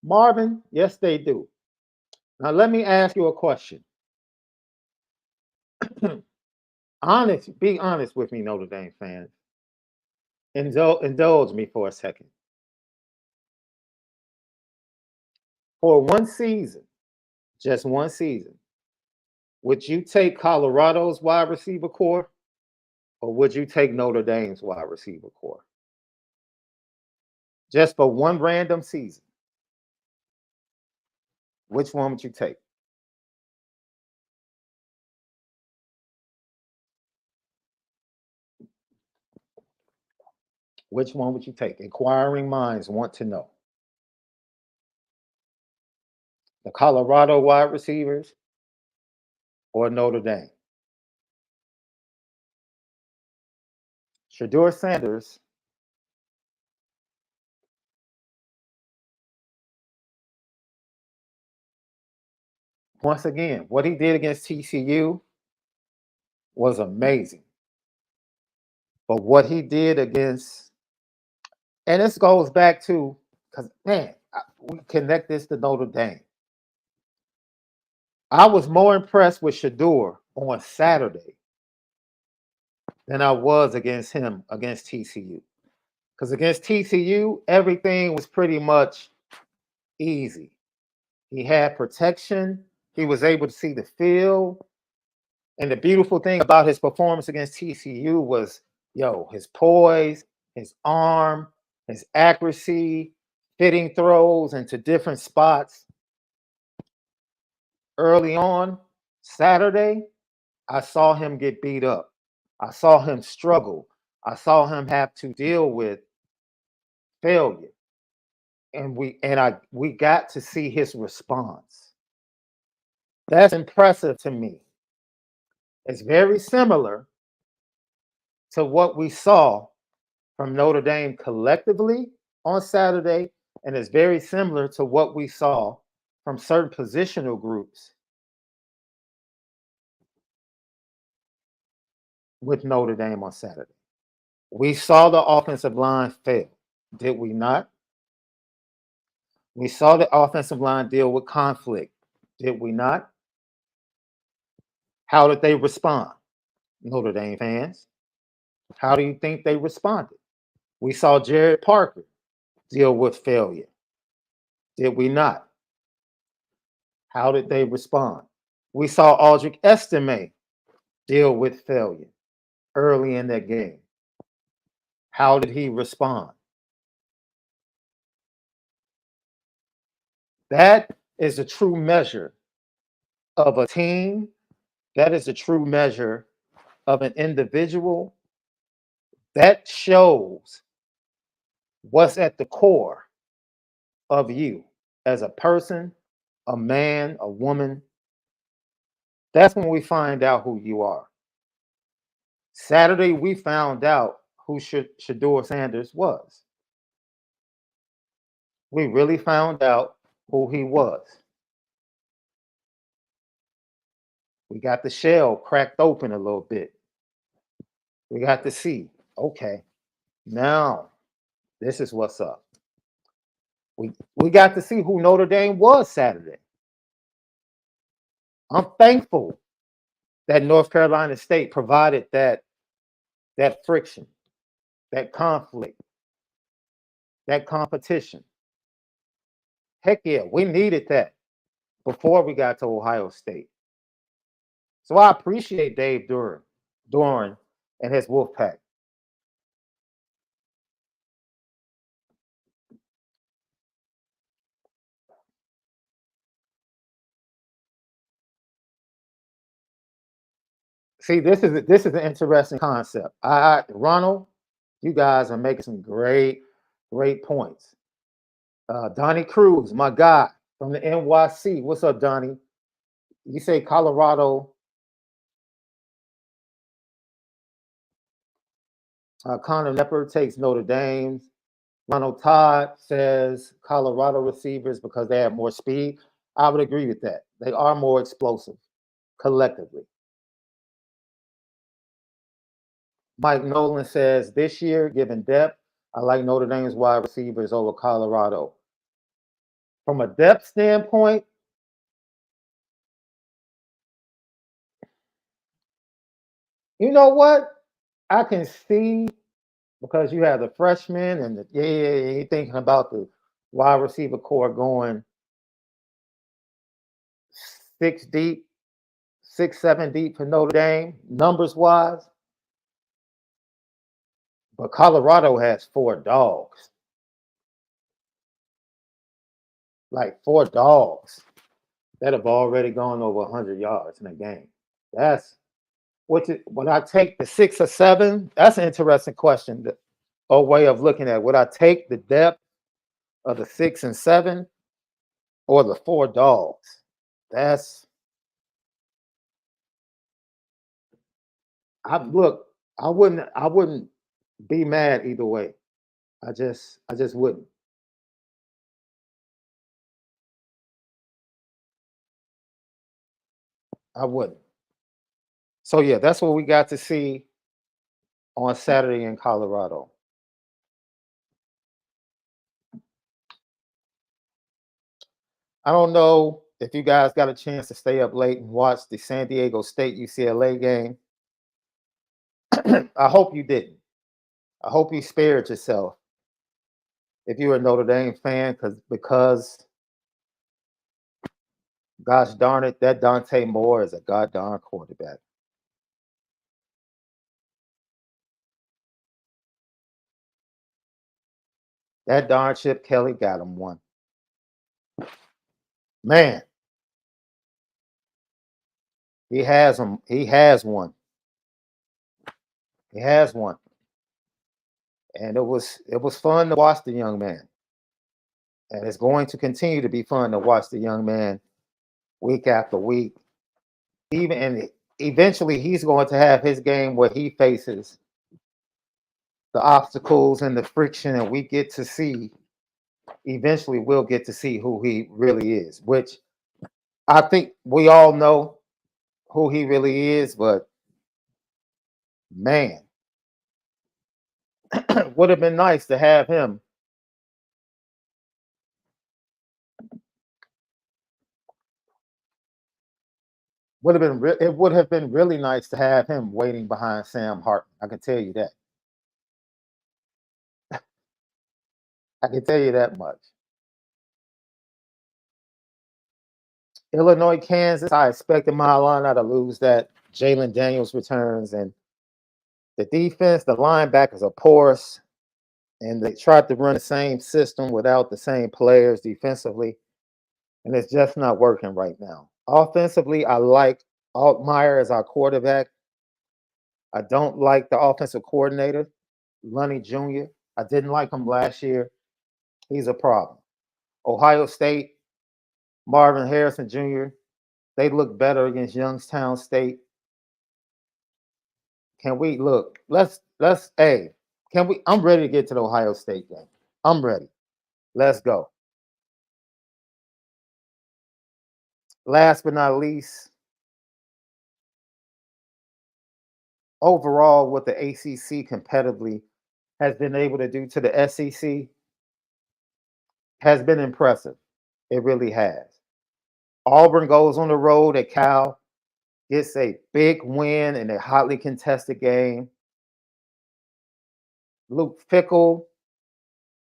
Marvin, yes, they do. Now, let me ask you a question. Be honest with me, Notre Dame fans. Indulge me for a second. For one season, just one season, would you take Colorado's wide receiver core or would you take Notre Dame's wide receiver core? Just for one random season, which one would you take? Which one would you take? Inquiring minds want to know. The Colorado wide receivers or Notre Dame? Shilo Sanders once again, what he did against TCU was amazing. But what he did against, and this goes back to, because man, we connect this to Notre Dame. I was more impressed with Shador on Saturday than I was against him against TCU. Because against TCU, everything was pretty much easy. He had protection. He was able to see the field. And the beautiful thing about his performance against TCU was, his poise, his arm, his accuracy, fitting throws into different spots. Early on Saturday, I saw him get beat up. I saw him struggle. I saw him have to deal with failure. And we got to see his response. That's impressive to me. It's very similar to what we saw from Notre Dame collectively on Saturday, and it's very similar to what we saw from certain positional groups with Notre Dame on Saturday. We saw the offensive line fail, did we not? We saw the offensive line deal with conflict, did we not? How did they respond? Notre Dame fans, how do you think they responded? We saw Jared Parker deal with failure, did we not? How did they respond? We saw Aldrich Estime deal with failure early in that game. How did he respond? That is a true measure of a team. That is a true measure of an individual. That shows what's at the core of you as a person, a man, a woman. That's when we find out who you are. Saturday, we found out who Shilo Sanders was. We really found out who he was. We got the shell cracked open a little bit. We got to see, okay, now this is what's up. We got to see who Notre Dame was Saturday. I'm thankful that North Carolina State provided that friction, that conflict, that competition. Heck yeah, we needed that before we got to Ohio State. So I appreciate Dave Doran and his Wolfpack. See, this is an interesting concept. Ronald, you guys are making some great points. Donnie Cruz, my guy from the NYC. What's up, Donnie? You say Colorado. Connor Leopard takes Notre Dame. Ronald Todd says Colorado receivers because they have more speed. I would agree with that. They are more explosive collectively. Mike Nolan says this year, given depth, I like Notre Dame's wide receivers over Colorado. From a depth standpoint, you know what? I can see because you have the freshmen and you're thinking about the wide receiver core going 6 deep, 6, 7 deep for Notre Dame, numbers wise. But Colorado has 4 dogs. Like 4 dogs that have already gone over 100 yards in a game. That's when I take the 6 or 7, that's an interesting question or way of looking at it. Would I take the depth of the 6 and 7 or the 4 dogs? That's I wouldn't be mad either way. I just wouldn't. I wouldn't. So yeah, that's what we got to see on Saturday in Colorado. I don't know if you guys got a chance to stay up late and watch the San Diego State UCLA game. I hope you didn't. I hope you spared yourself if you're a Notre Dame fan, because gosh darn it, that Dante Moore is a goddamn quarterback. That darn Chip Kelly got him one. Man, he has him. He has one. He has one. And it was fun to watch the young man. And it's going to continue to be fun to watch the young man week after week. And eventually he's going to have his game where he faces the obstacles and the friction, and we get to see, eventually we'll get to see who he really is, which I think we all know who he really is, but man, would have been nice to have him. It would have been really nice to have him waiting behind Sam Hartman. I can tell you that. I can tell you that much. Illinois, Kansas. I expected Carolina to lose that. Jalen Daniels returns, and the defense, the linebackers are porous, and they tried to run the same system without the same players defensively, and it's just not working right now. Offensively, I like Altmaier as our quarterback. I don't like the offensive coordinator, Lunny Jr. I didn't like him last year. He's a problem. Ohio State, Marvin Harrison Jr., they look better against Youngstown State. Can we look? Hey, can we? I'm ready to get to the Ohio State game. I'm ready. Let's go. Last but not least, overall, what the ACC competitively has been able to do to the SEC has been impressive. It really has. Auburn goes on the road at Cal, gets a big win in a hotly contested game. Luke Fickell,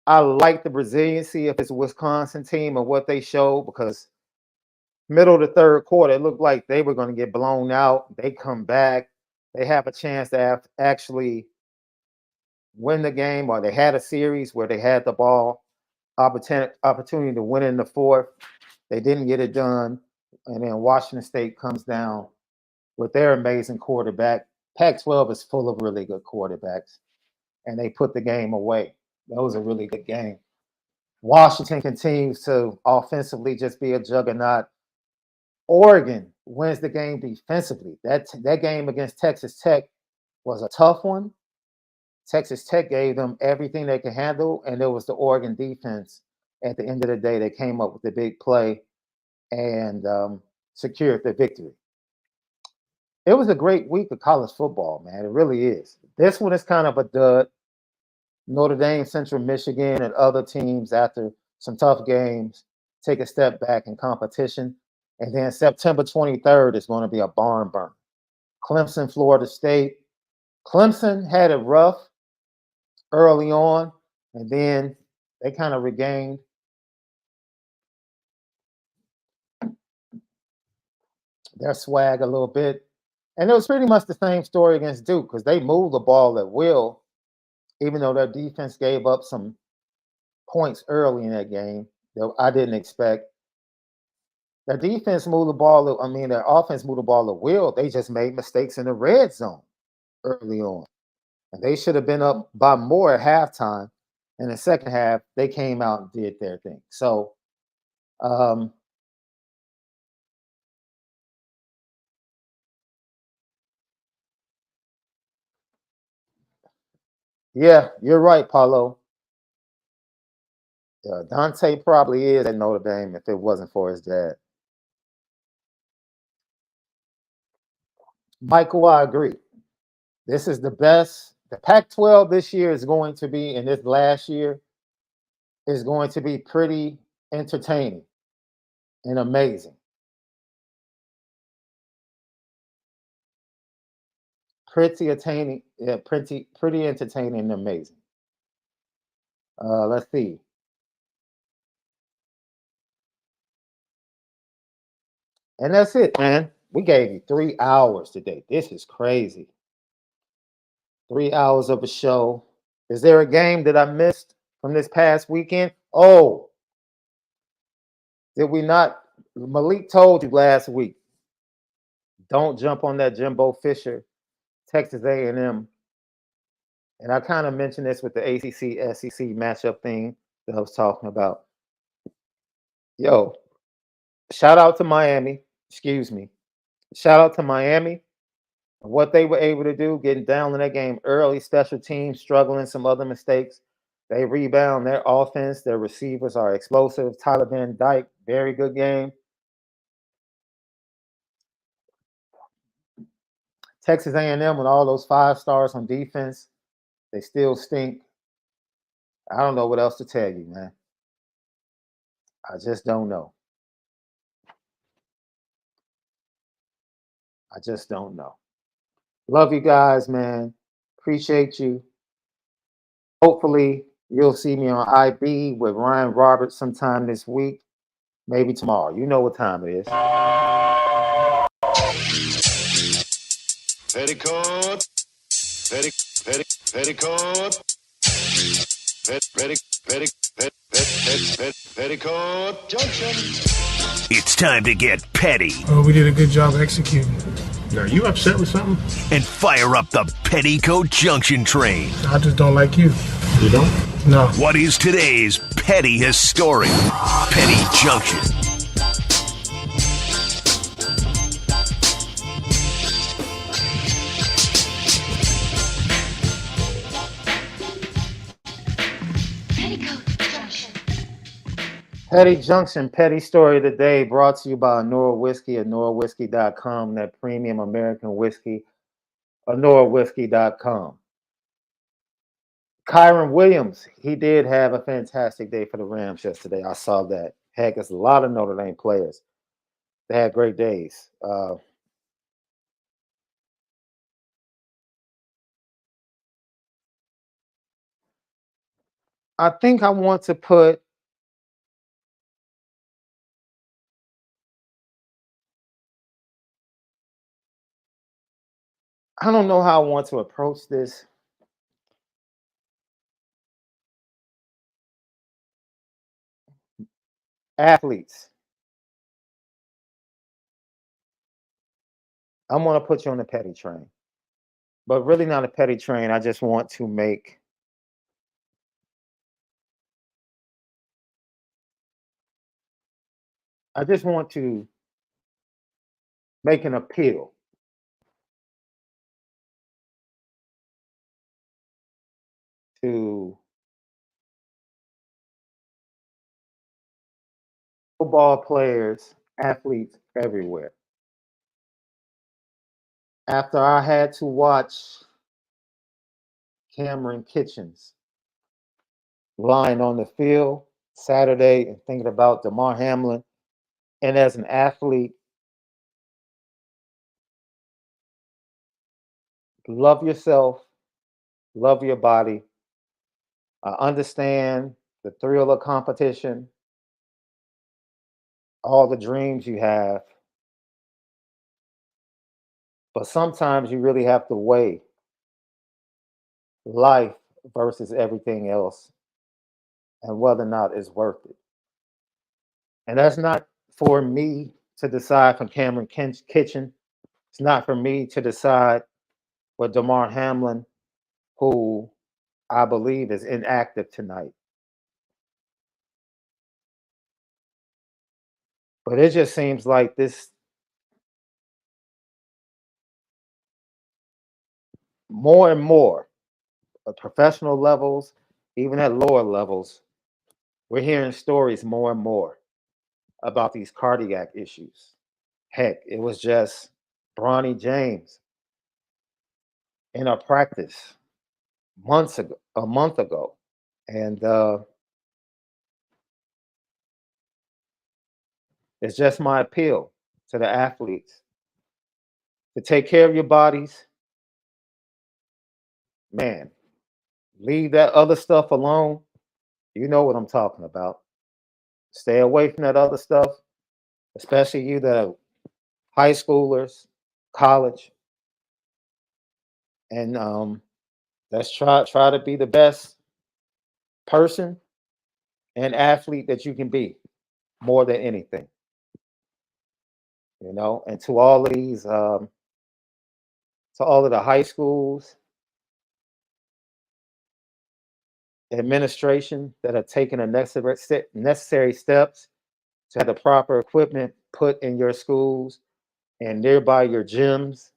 I like the resiliency of his Wisconsin team and what they showed, because middle of the third quarter, it looked like they were going to get blown out. They come back. They have a chance to actually win the game, or they had a series where they had the ball, opportunity to win in the fourth. They didn't get it done. And then Washington State comes down with their amazing quarterback. Pac-12 is full of really good quarterbacks, and they put the game away. That was a really good game. Washington continues to offensively just be a juggernaut. Oregon wins the game defensively. That game against Texas Tech was a tough one. Texas Tech gave them everything they could handle, and it was the Oregon defense at the end of the day that came up with the big play and secured the victory. It was a great week of college football, man. It really is. This one is kind of a dud. Notre Dame, Central Michigan, and other teams, after some tough games, take a step back in competition. And then September 23rd is going to be a barn burn. Clemson, Florida State. Clemson had it rough early on, and then they kind of regained their swag a little bit. And it was pretty much the same story against Duke, because they moved the ball at will, even though their defense gave up some points early in that game that I didn't expect. Their defense moved the ball. I mean, their offense moved the ball at will. They just made mistakes in the red zone early on. And they should have been up by more at halftime. In the second half, they came out and did their thing. So, yeah, you're right, Paulo. Dante probably is at Notre Dame if it wasn't for his dad. Michael, I agree. This is the best. The Pac-12 this year is going to be, and this last year is going to be pretty entertaining and amazing. Pretty entertaining, yeah, pretty entertaining and amazing. Let's see. And that's it, man. We gave you 3 hours today. This is crazy. 3 hours of a show. Is there a game that I missed from this past weekend? Oh, did we not? Malik told you last week, don't jump on that Jimbo Fisher, Texas A&M. And I kind of mentioned this with the ACC SEC matchup thing that I was talking about. Yo, shout out to Miami. Excuse me. Shout out to Miami. What they were able to do, getting down in that game early, special teams struggling, some other mistakes. They rebound their offense. Their receivers are explosive. Tyler Van Dyke, very good game. Texas A&M with all those 5 stars on defense, they still stink. I don't know what else to tell you, man. I just don't know. I just don't know. Love you guys, man. Appreciate you. Hopefully, you'll see me on IB with Ryan Roberts sometime this week, maybe tomorrow. You know what time it is. Petticoat, petticoat, petticoat junction. It's time to get petty. Oh, we did a good job executing. Are you upset with something? And fire up the Petticoat Junction train. I just don't like you. You don't? No. What is today's petty historic? Petty Junction. Petty Junction, Petty Story of the Day, brought to you by Onora Whiskey at NoraWhiskey.com, that premium American whiskey, OnoraWhiskey.com. Kyron Williams, he did have a fantastic day for the Rams yesterday. I saw that. Heck, there's a lot of Notre Dame players. They had great days. I think I want to put I don't know how I want to approach this. Athletes, I'm going to put you on the petty train, but really not a petty train. I just want to make an appeal to football players, athletes everywhere. After I had to watch Cameron Kitchens lying on the field Saturday and thinking about Damar Hamlin, and as an athlete, love yourself, love your body. I understand the thrill of competition, all the dreams you have, but sometimes you really have to weigh life versus everything else and whether or not it's worth it. And that's not for me to decide from Cameron Kitchen. It's not for me to decide with Damar Hamlin, who I believe is inactive tonight. But it just seems like this more and more at professional levels, even at lower levels, we're hearing stories more and more about these cardiac issues. Heck, it was just Bronny James in a practice a month ago. And it's just my appeal to the athletes to take care of your bodies. Man, leave that other stuff alone. You know what I'm talking about. Stay away from that other stuff, especially you that are high schoolers, college, and let's try to be the best person and athlete that you can be, more than anything. And to all of these, to all of the high schools, administration that have taken the necessary steps to have the proper equipment put in your schools and nearby your gyms,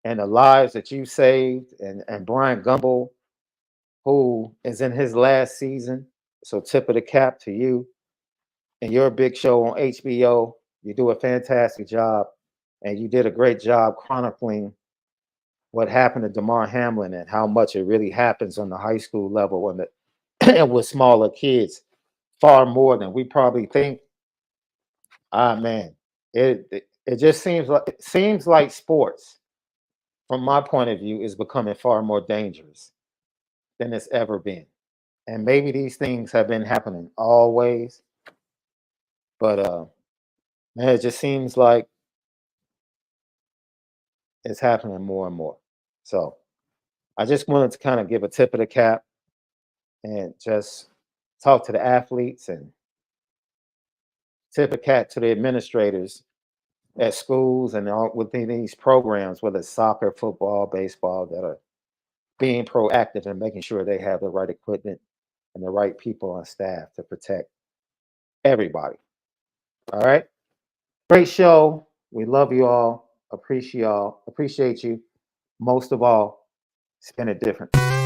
and the lives that you saved, and Brian Gumble, who is in his last season. So tip of the cap to you and your big show on HBO. You do a fantastic job, and you did a great job chronicling what happened to Damar Hamlin and how much it really happens on the high school level and with smaller kids, far more than we probably think. Man, it just seems like sports, from my point of view, is becoming far more dangerous than it's ever been. And maybe these things have been happening always, but man, it just seems like it's happening more and more. So I just wanted to kind of give a tip of the cap and just talk to the athletes and tip of cap to the administrators at schools and all within these programs, whether it's soccer, football, baseball, that are being proactive and making sure they have the right equipment and the right people on staff to protect everybody. All right. Great show. We love you all. Appreciate you. Most of all, spin it different.